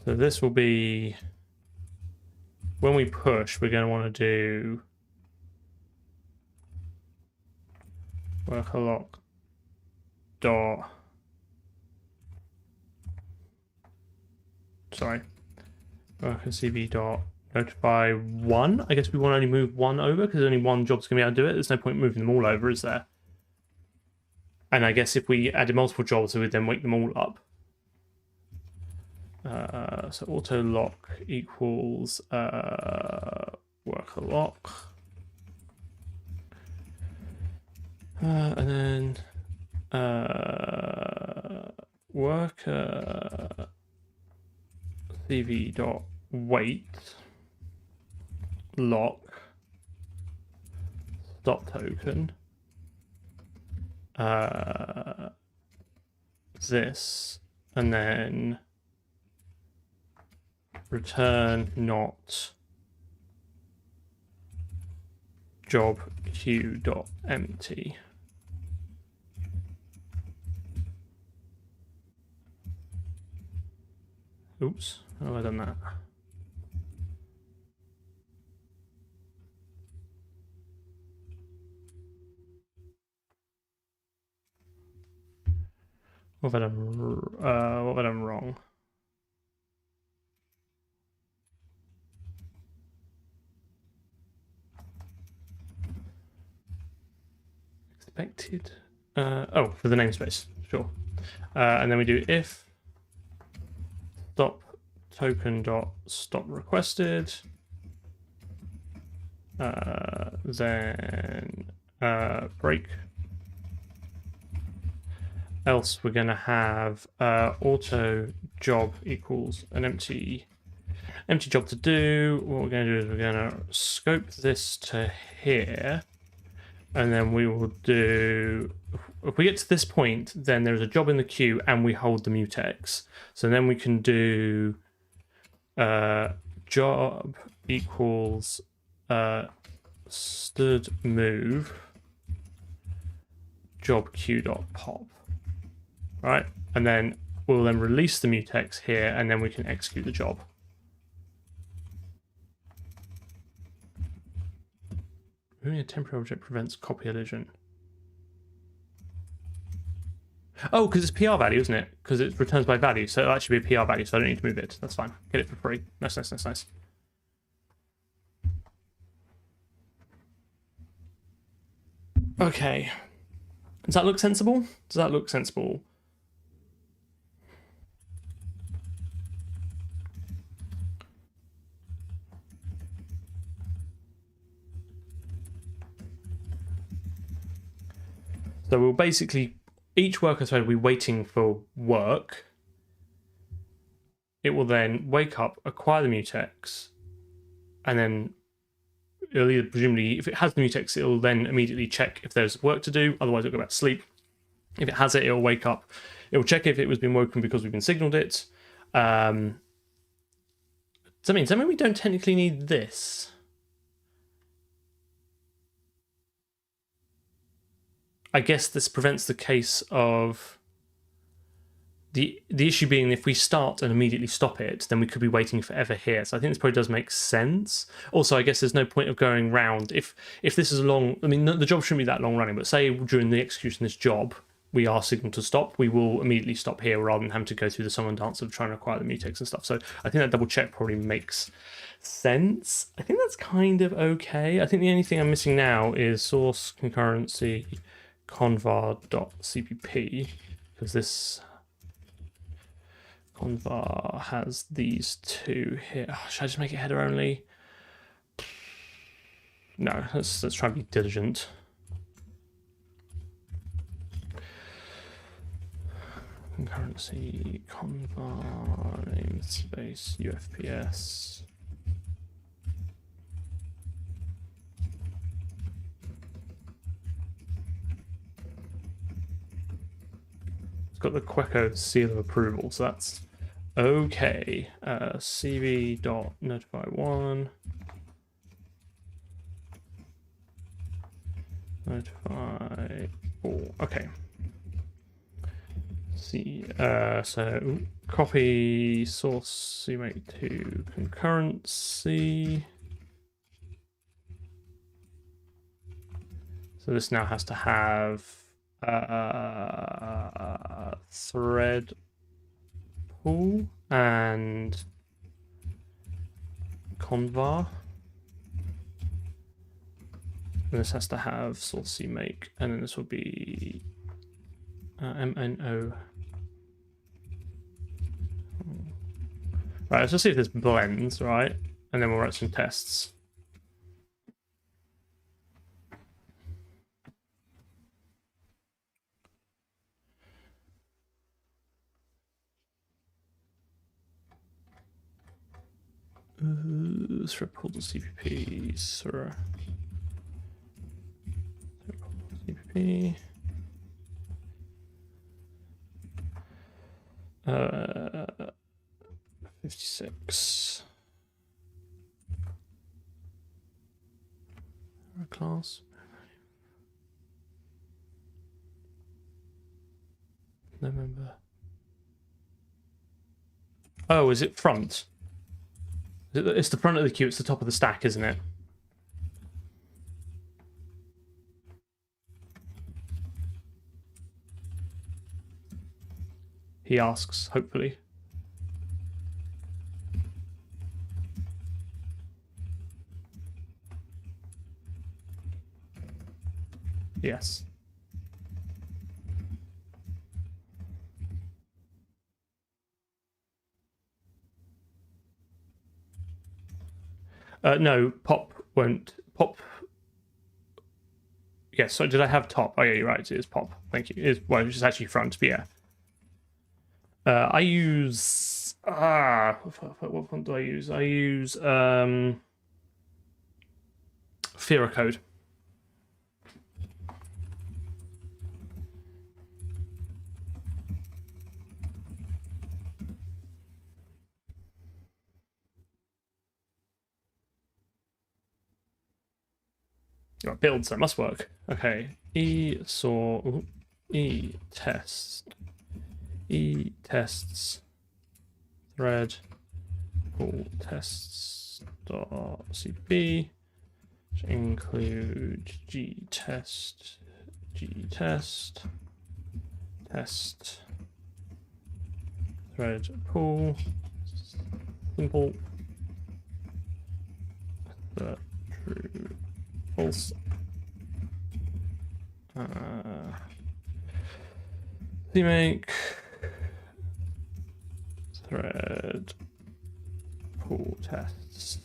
So this will be, when we push, we're going to want to do worker lock dot, sorry, worker CB dot notify one. I guess we want to only move one over because only one job's going to be able to do it. There's no point moving them all over, is there? And I guess if we added multiple jobs, we would then wake them all up. So auto lock equals worker lock, and then worker CV dot wait lock stop token this, and then return not job queue dot empty. Oops, how have I done that? What have I done wrong? Expected. Oh, for the namespace, sure. And then we do if stop token dot stop requested. Then break. Else we're going to have auto job equals an empty job to do. What we're going to do is we're going to scope this to here, and then we will do, if we get to this point, then there's a job in the queue and we hold the mutex. So then we can do job equals std move job queue dot pop. Right, and then we'll then release the mutex here, and then we can execute the job. Moving a temporary object prevents copy elision. Oh, because it's PR value, isn't it? Because it returns by value, so it'll actually be a PR value, so I don't need to move it. That's fine. Get it for free. Nice, nice, nice, nice. Okay. Does that look sensible? Does that look sensible? So we'll basically, each worker thread will be waiting for work. It will then wake up, acquire the mutex, and then it'll either, presumably, if it has the mutex, it'll then immediately check if there's work to do, otherwise it'll go back to sleep. If it has it, it'll wake up. It'll check if it was been woken because we've been signaled it. Does that mean we don't technically need this? I guess this prevents the case of the issue being if we start and immediately stop it, then we could be waiting forever here. So I think this probably does make sense. Also, I guess there's no point of going round if this is a long. I mean, the job shouldn't be that long running, but say during the execution of this job, we are signaled to stop, we will immediately stop here rather than having to go through the summon dance of trying to acquire the mutex and stuff. So I think that double check probably makes sense. I think that's kind of okay. I think the only thing I'm missing now is source concurrency convar.cpp, because this convar has these two here. Oh, should I just make it header only? No, let's try and be diligent. Concurrency convar namespace UFPS. It's got the Queco seal of approval, so that's okay. cv.notify1 notify 4. Okay. See, so copy source CMake to concurrency. So this now has to have thread pool and convar. And this has to have source CMake, and then this will be MNO. Right, let's just see if this blends, right? And then we'll write some tests. Thread pool to CPP, sir. CPP. 56. Class. November. Oh, is it front? It's the front of the queue. It's the top of the stack, isn't it? He asks, hopefully. Yes. No, pop won't. Pop. Yes, so did I have top? Oh, yeah, you're right. It is pop. Thank you. Well, it's actually front, but yeah. I use... what font do I use? I use Fira code. Oh, build, so it must work. Okay. E tests thread pool tests dot cp, which include test thread pool simple true false CMake thread pool tests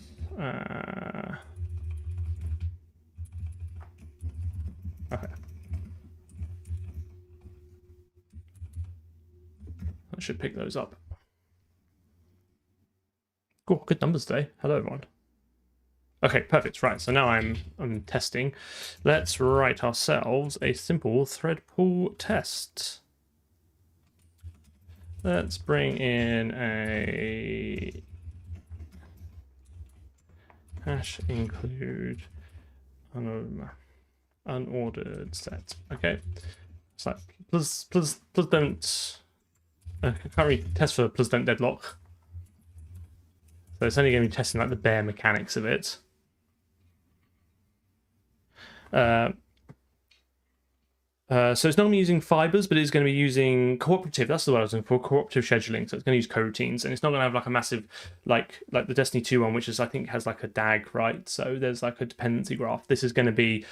okay. should pick those up. Cool, good numbers today. Hello, everyone. Okay, perfect. Right, so now I'm testing. Let's write ourselves a simple thread pool test. Let's bring in a hash include unordered set. Okay, it's like plus don't. I can't really test for plus don't deadlock. So it's only going to be testing like the bare mechanics of it. So it's not going to be using fibers, but it's going to be using cooperative. That's the word I was looking for, cooperative scheduling. So it's going to use coroutines, and it's not going to have like a massive, like the Destiny 2 one, which is I think has like a DAG, right? So there's like a dependency graph. This is going to be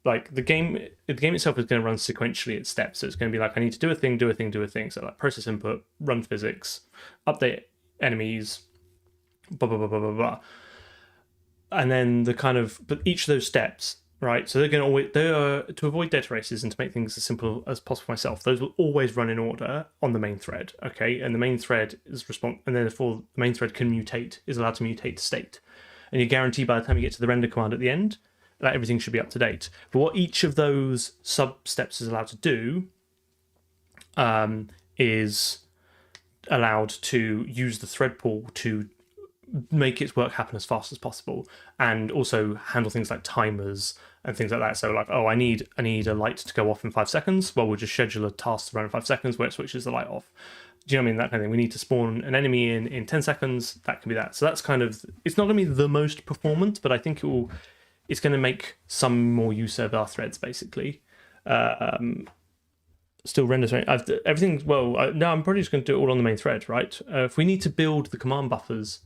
like the game itself is going to run sequentially at steps. So it's going to be like I need to do a thing, do a thing, do a thing. So like process input, run physics, update enemies, blah blah blah blah blah blah. And then but each of those steps, right? So they're going to avoid data races and to make things as simple as possible for myself. Those will always run in order on the main thread, okay? And the main thread is and then therefore the main thread can mutate, is allowed to mutate to state. And you guarantee by the time you get to the render command at the end that everything should be up to date. But what each of those sub steps is allowed to do is allowed to use the thread pool to make its work happen as fast as possible, and also handle things like timers and things like that. So like, oh, I need a light to go off in 5 seconds. Well, we'll just schedule a task to run in 5 seconds where it switches the light off. Do you know what I mean? That kind of thing. We need to spawn an enemy in 10 seconds. That can be that. So that's kind of, it's not going to be the most performant, but I think it's going to make some more use of our threads, basically. Still renders everything. Well, no, I'm probably just going to do it all on the main thread, right? If we need to build the command buffers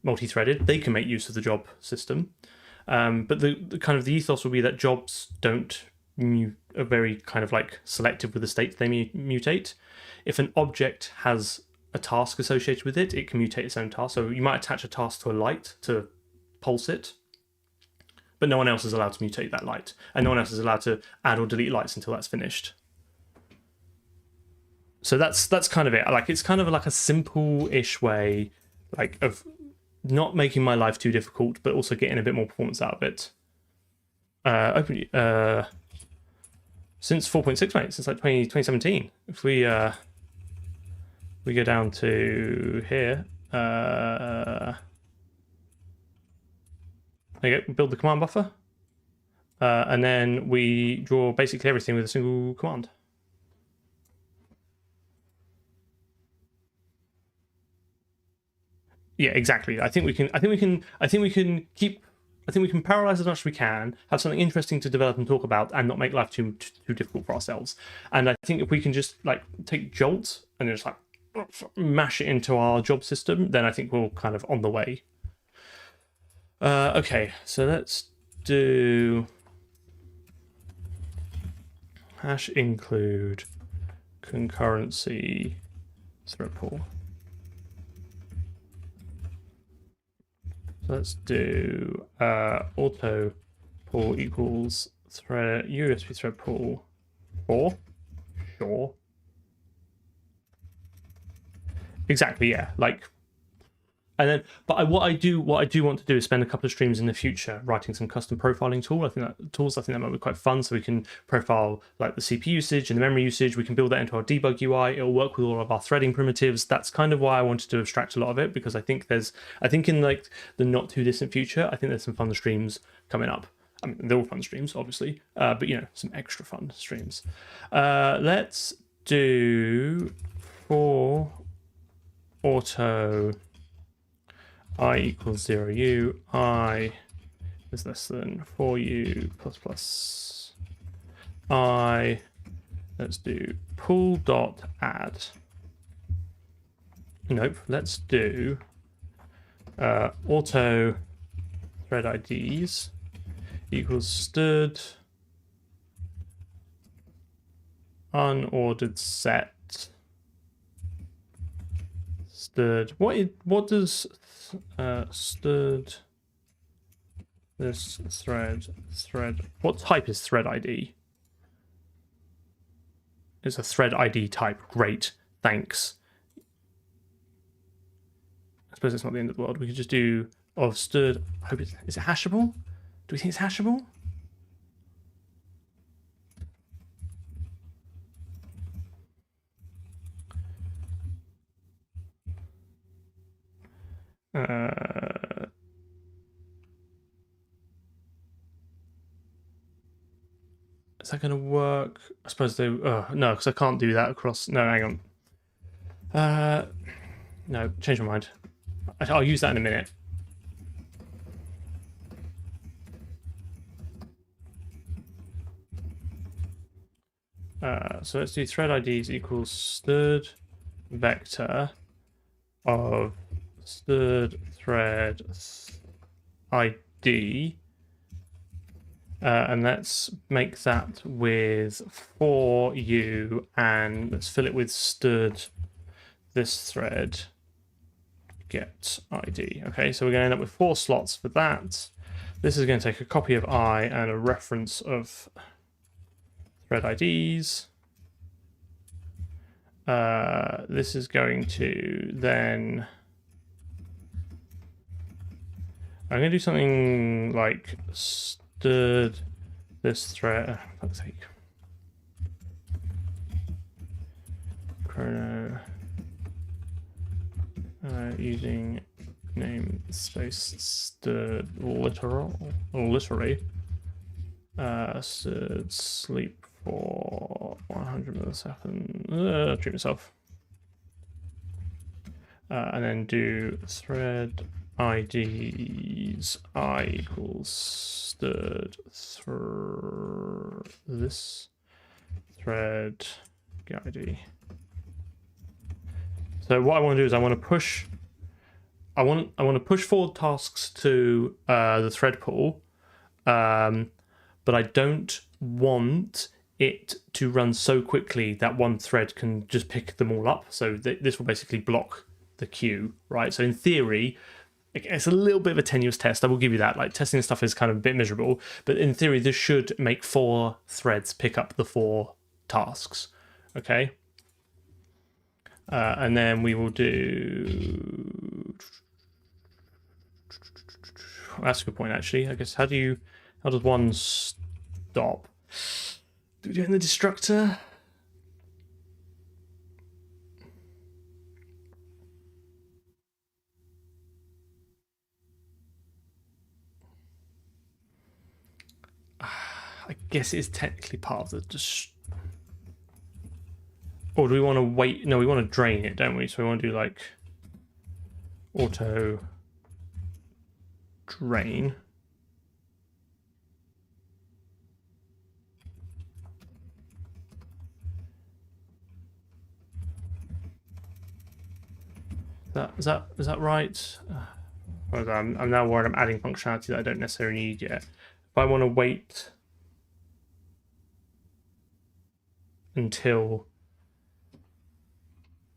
multi-threaded, they can make use of the job system, but the kind of the ethos will be that jobs are very kind of like selective with the state they mutate. If an object has a task associated with it, it can mutate its own task. So you might attach a task to a light to pulse it, but no one else is allowed to mutate that light, and no one else is allowed to add or delete lights until that's finished. So that's kind of it. Like it's kind of like a simple-ish way, like of not making my life too difficult, but also getting a bit more performance out of it. Since 4.6, mate, since like 2017. If we go down to here, there you go, build the command buffer, and then we draw basically everything with a single command. Yeah, exactly. I think we can parallelize as much as we can, have something interesting to develop and talk about, and not make life too difficult for ourselves. And I think if we can just like take Jolt and just like mash it into our job system, then I think we're kind of on the way. Okay, so let's do hash include concurrency thread pool. So let's do auto pool equals thread USB thread pool 4. Sure. Exactly, yeah. Like, and then, but what I do want to do is spend a couple of streams in the future writing some custom profiling tool. I think that might be quite fun. So we can profile like the CPU usage and the memory usage. We can build that into our debug UI. It'll work with all of our threading primitives. That's kind of why I wanted to abstract a lot of it, because I think in like the not too distant future, I think there's some fun streams coming up. I mean, they're all fun streams, obviously, but you know, some extra fun streams. Let's do for auto I equals 0 u, I is less than 4 u plus plus I. Let's do pool dot add. Nope, let's do auto thread IDs equals stood unordered set stood. What does stood this thread what type is thread ID? It's a thread ID type. Great, thanks. suppose it's not the end of the world. We could just do of stood. I hope is it hashable? Do we think it's hashable? Is that going to work? I suppose they. Oh, no, because I can't do that across. No, hang on. No, change my mind. I'll use that in a minute. So let's do thread IDs equals stood vector of stood thread ID. And let's make that with for you, and let's fill it with stood this thread get ID. Okay, so we're going to end up with 4 slots for that. This is going to take a copy of I and a reference of thread IDs. This is going to then... I'm going to do something like stood this thread... For fuck's sake. Chrono... using namespace stood literally stood sleep for 100 milliseconds. Treat myself. And then do thread IDs I equals stood this thread get ID. So what I want to do is I want to push forward tasks to the thread pool, but I don't want it to run so quickly that one thread can just pick them all up. So this will basically block the queue, right? So in theory, it's a little bit of a tenuous test. I will give you that. Like, testing this stuff is kind of a bit miserable, but in theory, this should make 4 threads pick up the 4 tasks. Okay. And then we will do... That's a good point, actually. I guess how does one stop? Do we do it in the destructor? I guess it is technically part of the or do we want to wait? No, we want to drain it, don't we? So we want to do like auto drain. Is that right? I'm now worried I'm adding functionality that I don't necessarily need yet. If I want to wait until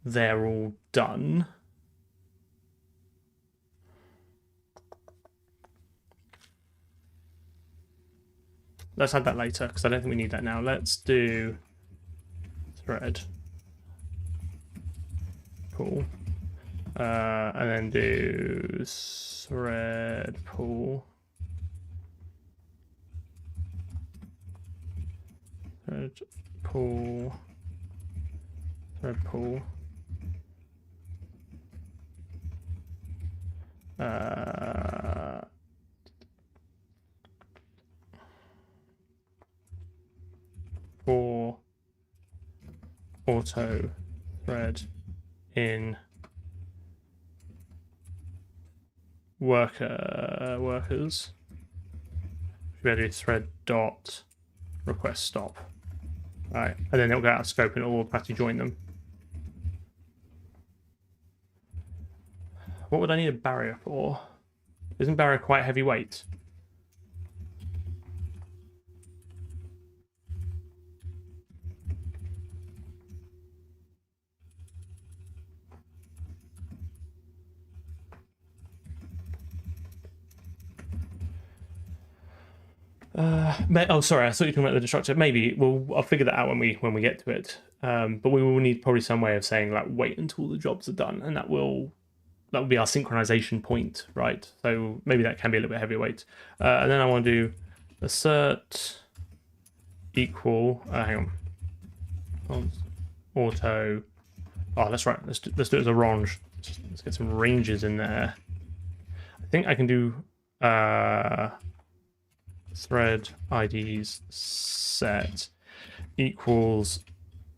they're all done. Let's add that later because I don't think we need that now. Let's do thread pool, and then do thread pool, thread pool, thread pool. For auto thread in workers, we do thread dot request stop. All right, and then it'll go out of scope and it'll automatically join them. What would I need a barrier for? Isn't barrier quite heavyweight? Oh, sorry. I thought you were talking about the destructor. Maybe I'll figure that out when we get to it. But we will need probably some way of saying like wait until the jobs are done, and that will that would be our synchronization point, right? So maybe that can be a little bit heavier weight. And then I want to do assert equal. Hang on. Auto. Oh, that's right. Let's do it as a range. Let's get some ranges in there. I think I can do thread IDs set equals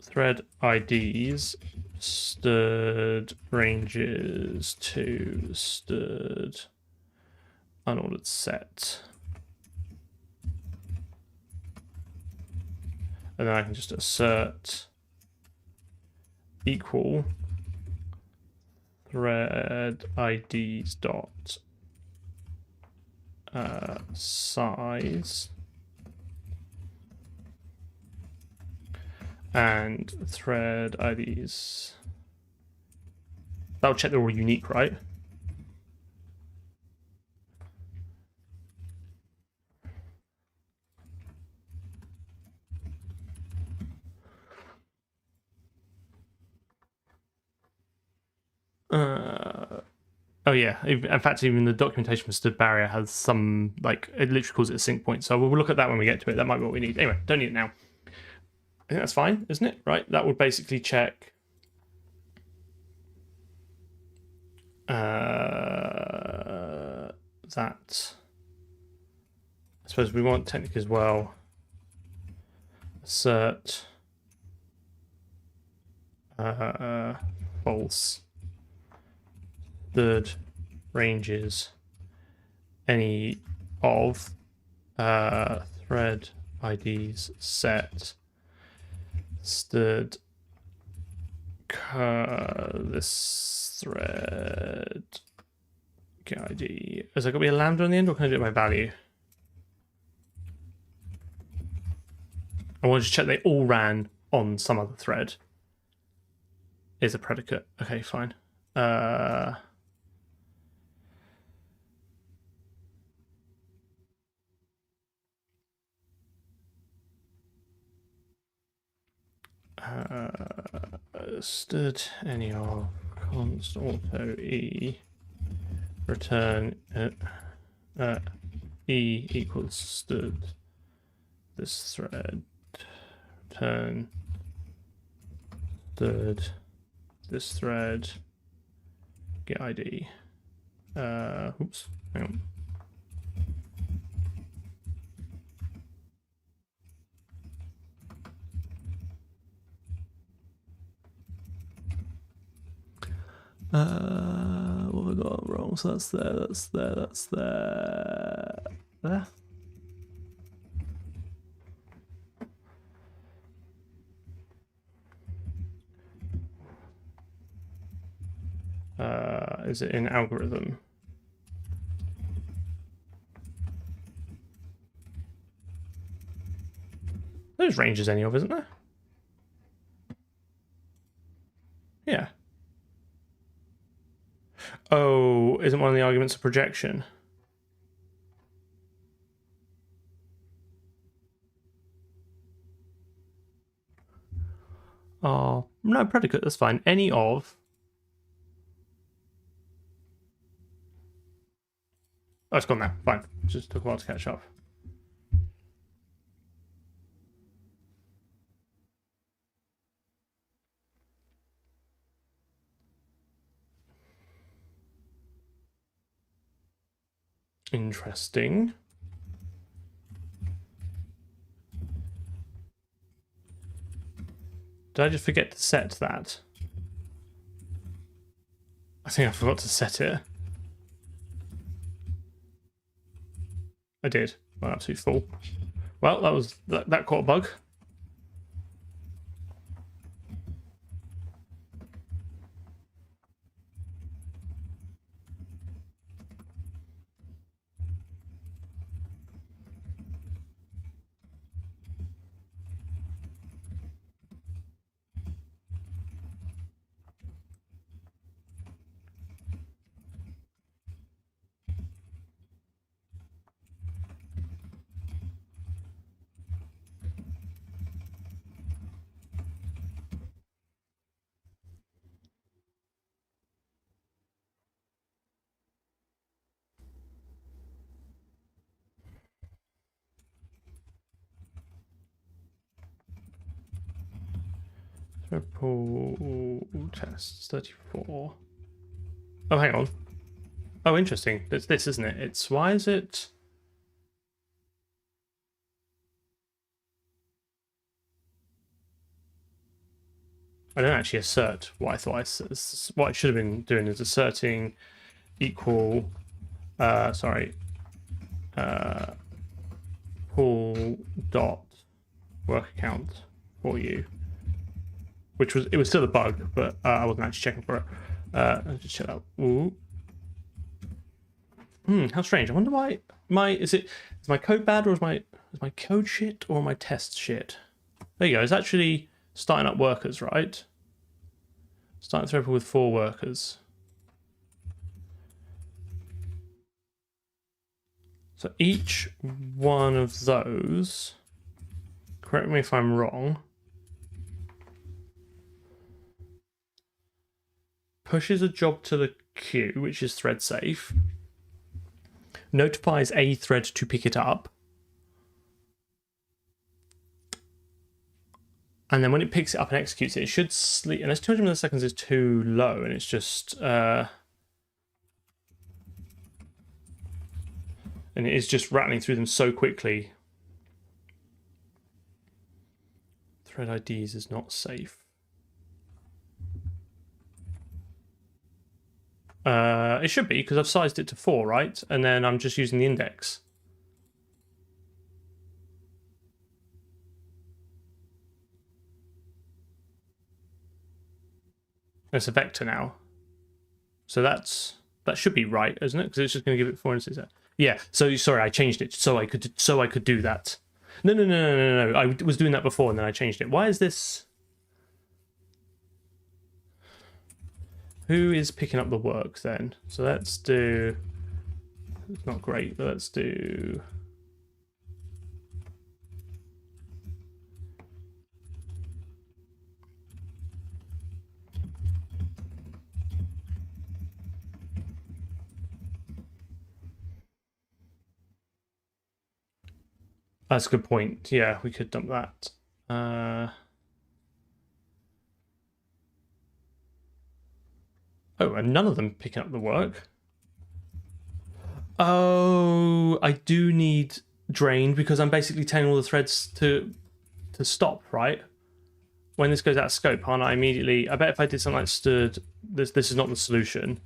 thread IDs stirred ranges to stirred unordered set. And then I can just assert equal thread IDs dot size and thread IDs. That'll check they're all unique, right? Oh yeah, in fact, even the documentation for stirred barrier has some, like, it literally calls it a sync point. So we'll look at that when we get to it. That might be what we need. Anyway, don't need it now. I think that's fine, isn't it? Right, that would basically check that. I suppose we want technically as well. Assert false third ranges any of thread IDs set stirred this thread get ID. Is there going to be a lambda on the end, or can I do it by value? I want to check they all ran on some other thread. Is a predicate. Okay, fine. Stirred any of const auto e return e equals stirred this thread return stirred this thread get ID. Oops, hang on. What have I got wrong? So that's there, that's there, that's there. There. Is it in algorithm? There's ranges any of, isn't there? Yeah. Oh, isn't one of the arguments a projection? Oh, no, predicate, that's fine. Any of. Oh, it's gone now. Fine. Just took a while to catch up. Interesting. Did I just forget to set that? I think I forgot to set it. I did. Well, absolute fool. Well, that caught a bug. Triple tests 34. Oh, hang on. Oh, interesting. It's this, isn't it? It's why is it? I don't actually assert what I thought what I should have been doing is asserting equal. Pool dot work account for you, which was still a bug, but I wasn't actually checking for it. Let's just check out. Ooh. How strange. I wonder why is my code bad, or is my code shit, or my test shit? There you go. It's actually starting up workers, right? Starting thread with 4 workers. So each one of those, correct me if I'm wrong, pushes a job to the queue, which is thread safe, notifies a thread to pick it up, and then when it picks it up and executes it, it should sleep, unless 200 milliseconds is too low, and it's just, and it is just rattling through them so quickly. Thread IDs is not safe. It should be, because I've sized it to 4, right? And then I'm just using the index. It's a vector now. So that should be right, isn't it? Because it's just going to give it 4 instances. Yeah, so sorry, I changed it so I could do that. No. I was doing that before and then I changed it. Why is this? Who is picking up the work then? So let's do, it's not great, but let's do, that's a good point. Yeah, we could dump that. Oh, and none of them picking up the work. Oh, I do need drain because I'm basically telling all the threads to stop, right? When this goes out of scope, aren't I immediately? I bet if I did something like stood, this is not the solution.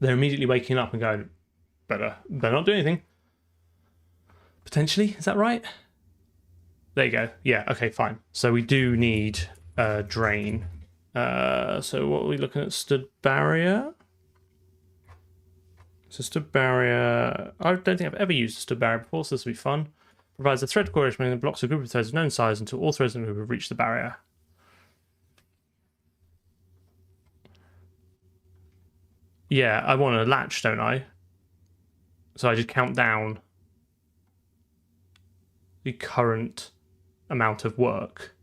They're immediately waking up and going, better not do anything. Potentially, is that right? There you go. Yeah, okay, fine. So we do need drain. So what are we looking at? Stood barrier. So stood barrier. I don't think I've ever used a stood barrier before, so this will be fun. Provides a thread correlation that blocks a group of threads of known size until all threads in the group have reached the barrier. Yeah, I want a latch, don't I? So I just count down the current amount of work.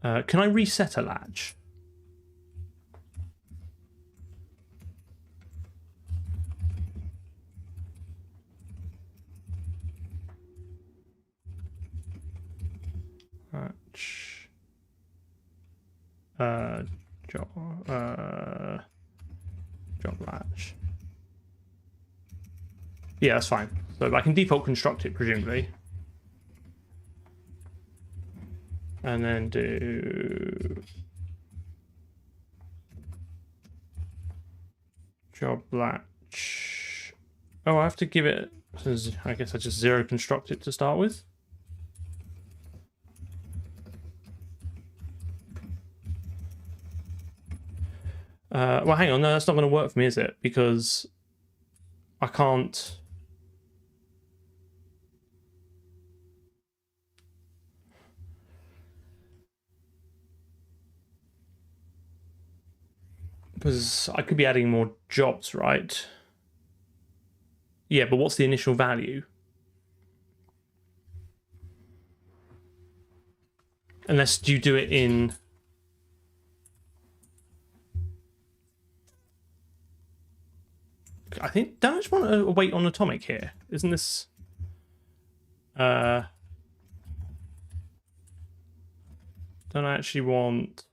Can I reset a latch? Latch. Job latch. Yeah, that's fine. So I can default construct it, presumably. And then do job latch. Oh, I have to give it, I guess I just zero construct it to start with. Well, hang on, no, that's not going to work for me, is it? Because I can't. Because I could be adding more jobs, right? Yeah, but what's the initial value? Unless you do it in... I think, don't I just want to wait on atomic here? Isn't this... don't I actually want...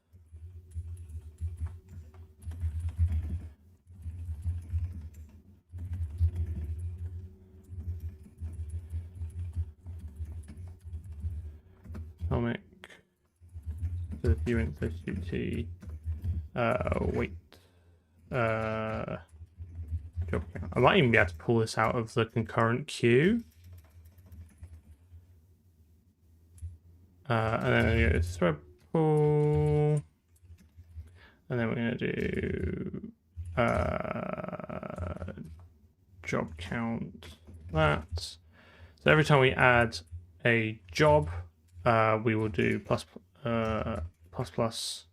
Atomic, the viewing duty, wait, job count. I might even be able to pull this out of the concurrent queue. And then I'm going to thread pull, and then we're going to do job count that. So every time we add a job, we will do plus plus.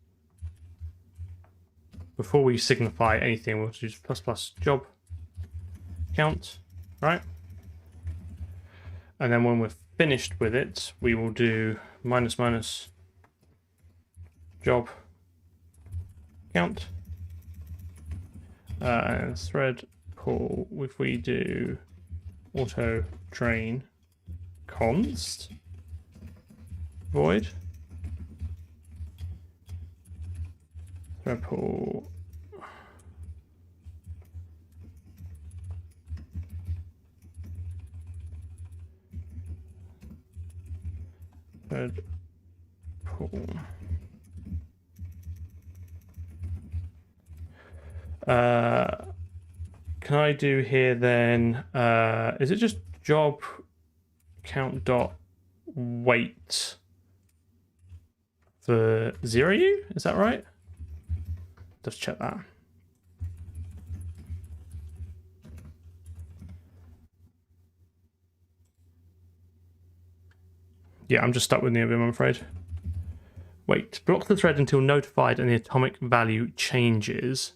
Before we signify anything, we'll use plus job count, right? And then when we're finished with it, we will do minus job count. And thread pull, if we do auto train const void thread pull thread pull can I do here then is it just job count dot wait for 0u? Is that right? Let's check that. Yeah, I'm just stuck with Neobim, I'm afraid. Wait, block the thread until notified and the atomic value changes.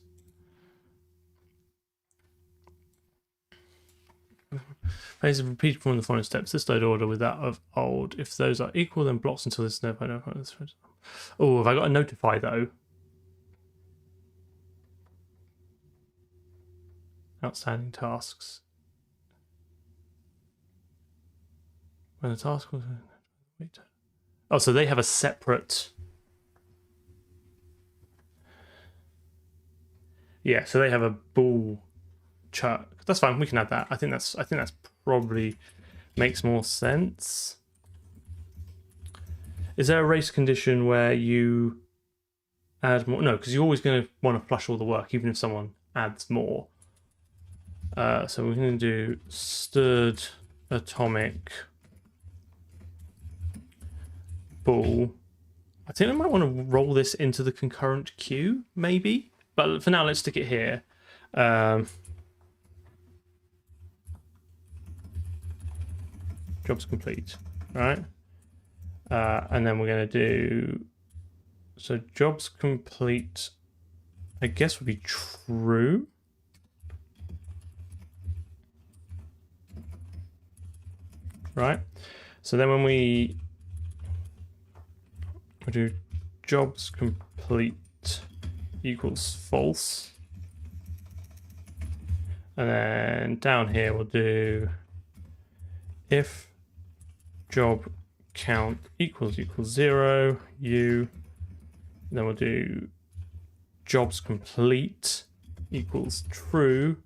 Phase of repeated from the following steps. This load order with that of old. If those are equal, then blocks until this notified. Oh, have I got a notify though? Outstanding tasks. When the task was... Wait. Oh, so they have a separate... Yeah, so they have a bool chart. That's fine, we can add that. I think that's probably makes more sense. Is there a race condition where you add more? No, because you're always going to want to flush all the work, even if someone adds more. So we're going to do stirred atomic bool. I think I might want to roll this into the concurrent queue, maybe. But for now, let's stick it here. Job's complete, right? And then we're going to do... So jobs complete, I guess, would be true. Right? So then when we do jobs complete equals false. And then down here we'll do if job count equals 0, u, then we'll do jobs complete equals true,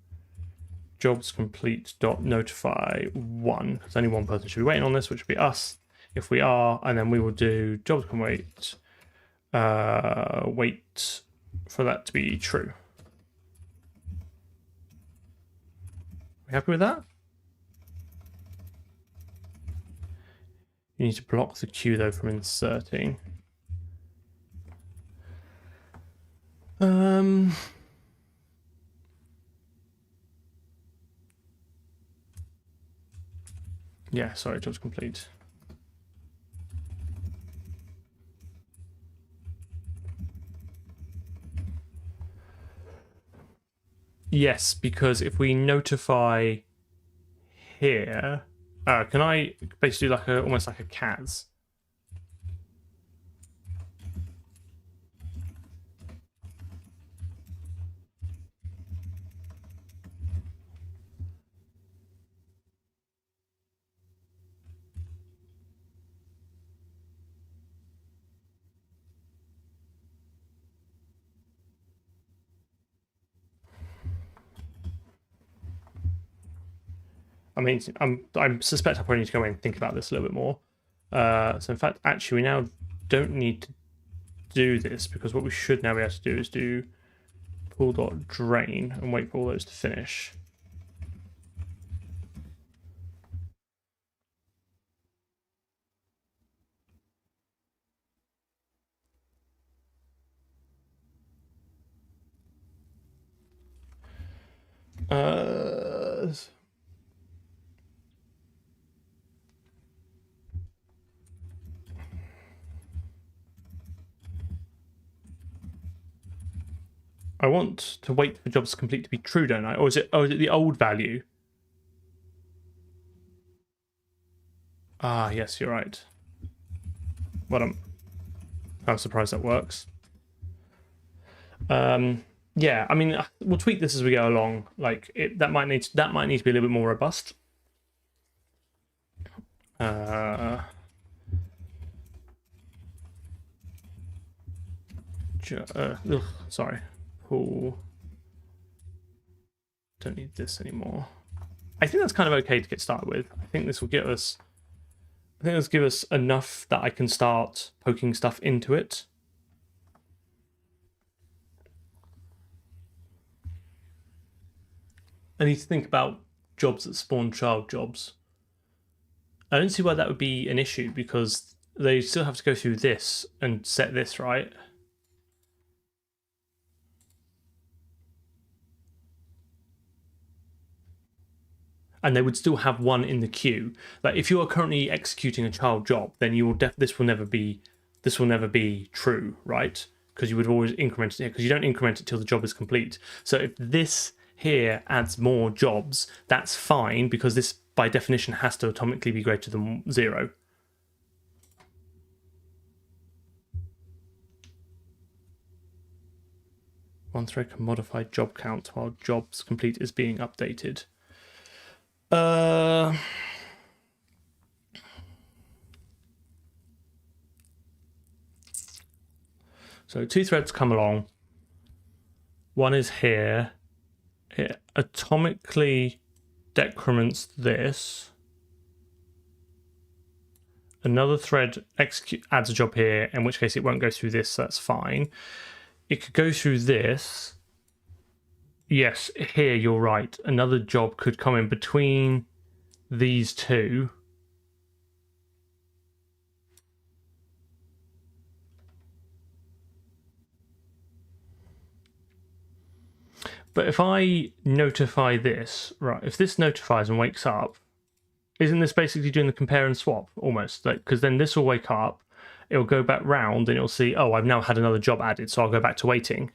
jobs complete dot notify 1, because only one person should be waiting on this, which would be us if we are, and then we will do jobs can wait wait for that to be true. We happy with that? You need to block the queue though from inserting. Yeah, sorry, job's complete. Yes, because if we notify here, can I basically do like almost like a CAS? I mean, I suspect I probably need to go away and think about this a little bit more. So in fact, actually, we now don't need to do this, because what we should now be able to do is do pool.drain and wait for all those to finish. I want to wait for jobs complete to be true, don't I? Or is it? Oh, is it the old value? Ah, yes, you're right. Well, I'm surprised that works. Yeah, I mean, we'll tweak this as we go along. Like that might need to be a little bit more robust. Sorry. Pool. Don't need this anymore. I think that's kind of okay to get started with. I think this will give us. I think this will give us enough that I can start poking stuff into it. I need to think about jobs that spawn child jobs. I don't see why that would be an issue, because they still have to go through this and set this, right? And they would still have one in the queue. Like if you are currently executing a child job, then you will this will never be true, right? Because you would always increment it here, because you don't increment it till the job is complete. So if this here adds more jobs, that's fine, because this by definition has to atomically be greater than 0. One thread can modify job count while jobs complete is being updated. So 2 threads come along. One is here. It atomically decrements this. Another thread adds a job here, in which case it won't go through this, so that's fine. It could go through this. Yes, here you're right. Another job could come in between these two. But if I notify this, right, if this notifies and wakes up, isn't this basically doing the compare and swap almost? Like, because then this will wake up, it'll go back round and it'll see, oh, I've now had another job added, so I'll go back to waiting.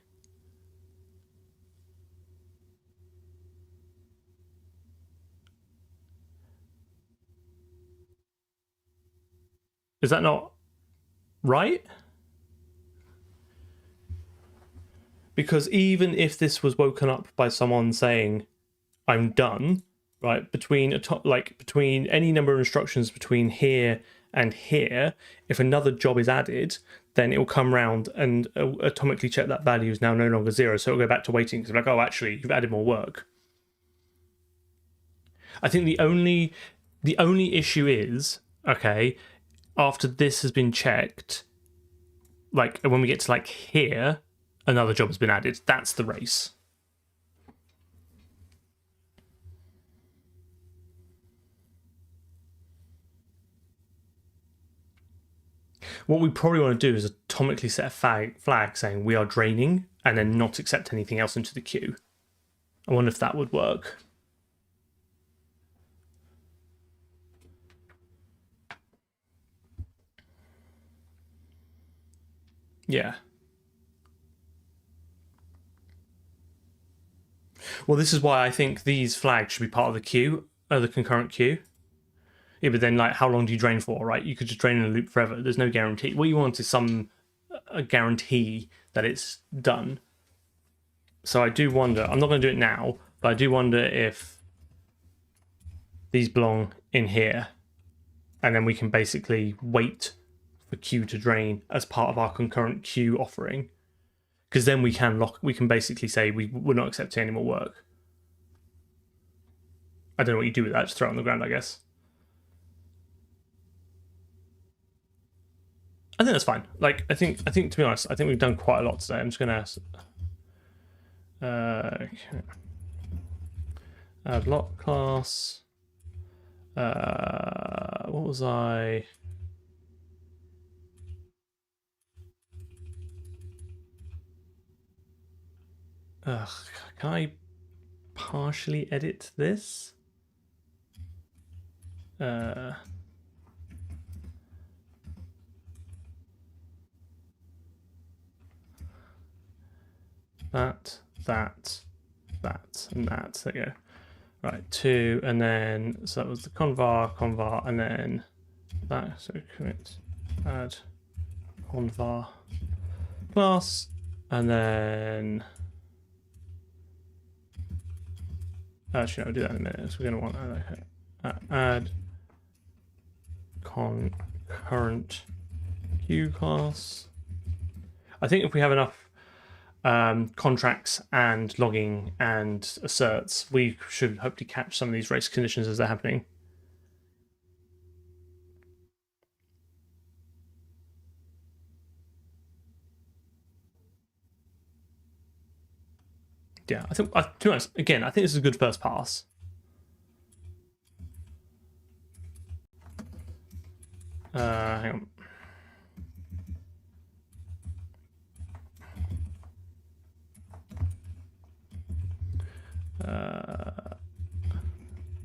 Is that not right? Because even if this was woken up by someone saying, I'm done, right, between any number of instructions between here and here, if another job is added, then it will come round and atomically check that value is now no longer 0, so it'll go back to waiting, because like, oh, actually, you've added more work. I think the only issue is, okay, after this has been checked, like when we get to like here, another job has been added. That's the race. What we probably want to do is atomically set a flag saying we are draining, and then not accept anything else into the queue. I wonder if that would work. Yeah. Well, this is why I think these flags should be part of the queue, the concurrent queue. Yeah, but then, like, how long do you drain for, right? You could just drain in a loop forever. There's no guarantee. What you want is a guarantee that it's done. So I do wonder, I'm not going to do it now, but I do wonder if these belong in here. And then we can basically wait for queue to drain as part of our concurrent queue offering. Because then we can basically say we're not accepting any more work. I don't know what you do with that. Just throw it on the ground, I guess. I think that's fine. Like, I think to be honest, I think we've done quite a lot today. I'm just gonna add lock class. What was I? Can I partially edit this? That, and that. There you go. Right, 2, and then so that was the convar, and then that. So commit add convar class, and then actually, I'll do that in a minute. So we're going to want add concurrent queue class. I think if we have enough contracts and logging and asserts, we should hopefully catch some of these race conditions as they're happening. Yeah, I think, to be honest, again, I think this is a good first pass. Hang on.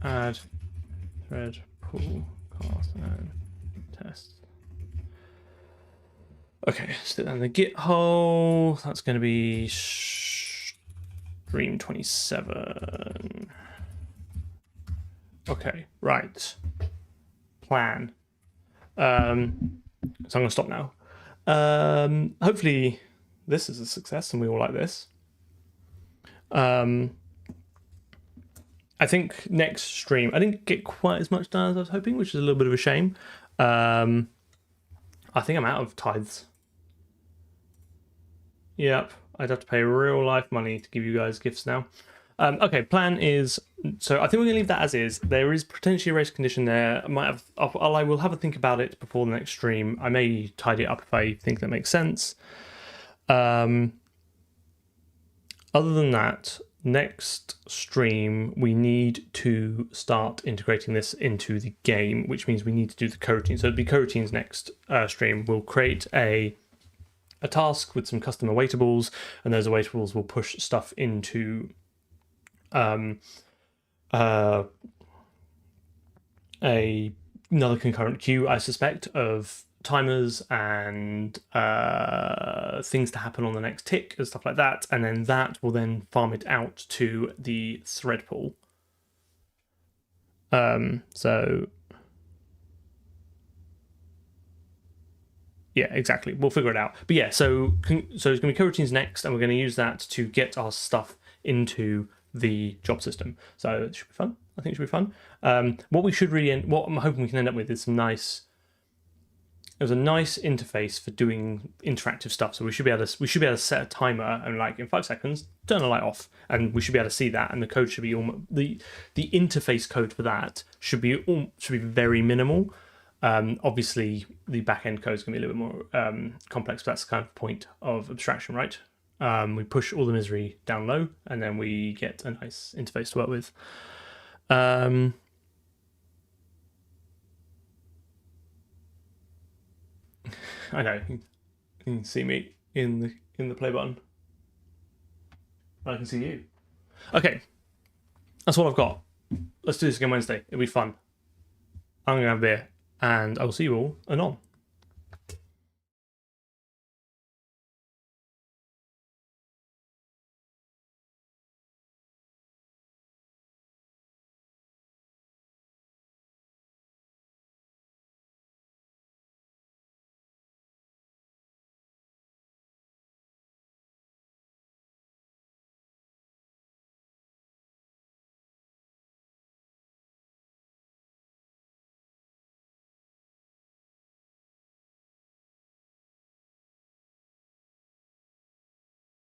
Add thread pull class and test. Okay, stick that in the git hole. That's going to be stream 27. Okay, right. Plan. So I'm going to stop now. Hopefully this is a success and we all like this. I think next stream, I didn't get quite as much done as I was hoping, which is a little bit of a shame. I think I'm out of tithes. Yep, I'd have to pay real life money to give you guys gifts now. Okay, plan is, so I think we're gonna leave that as is. There is potentially a race condition there. I will have a think about it before the next stream. I may tidy it up if I think that makes sense. Other than that, next stream, we need to start integrating this into the game, which means we need to do the coroutine. So it'll be coroutines next stream. We'll create a task with some custom awaitables, and those awaitables will push stuff into another concurrent queue, I suspect, of timers and things to happen on the next tick and stuff like that, and then that will then farm it out to the thread pool. So yeah, exactly. We'll figure it out. But yeah, so it's going to be coroutines next, and we're going to use that to get our stuff into the job system. So it should be fun. I think it should be fun. What I'm hoping we can end up with is some nice. There's a nice interface for doing interactive stuff. So we should be able to set a timer and, like, in 5 seconds turn the light off, and we should be able to see that. And the code should be the interface code for that should be very minimal. Obviously, the back-end code is going to be a little bit more complex, but that's the kind of point of abstraction, right? We push all the misery down low, and then we get a nice interface to work with. I know, you can see me in the play button. I can see you. Okay, that's all I've got. Let's do this again Wednesday. It'll be fun. I'm going to have a beer, and I will see you all anon.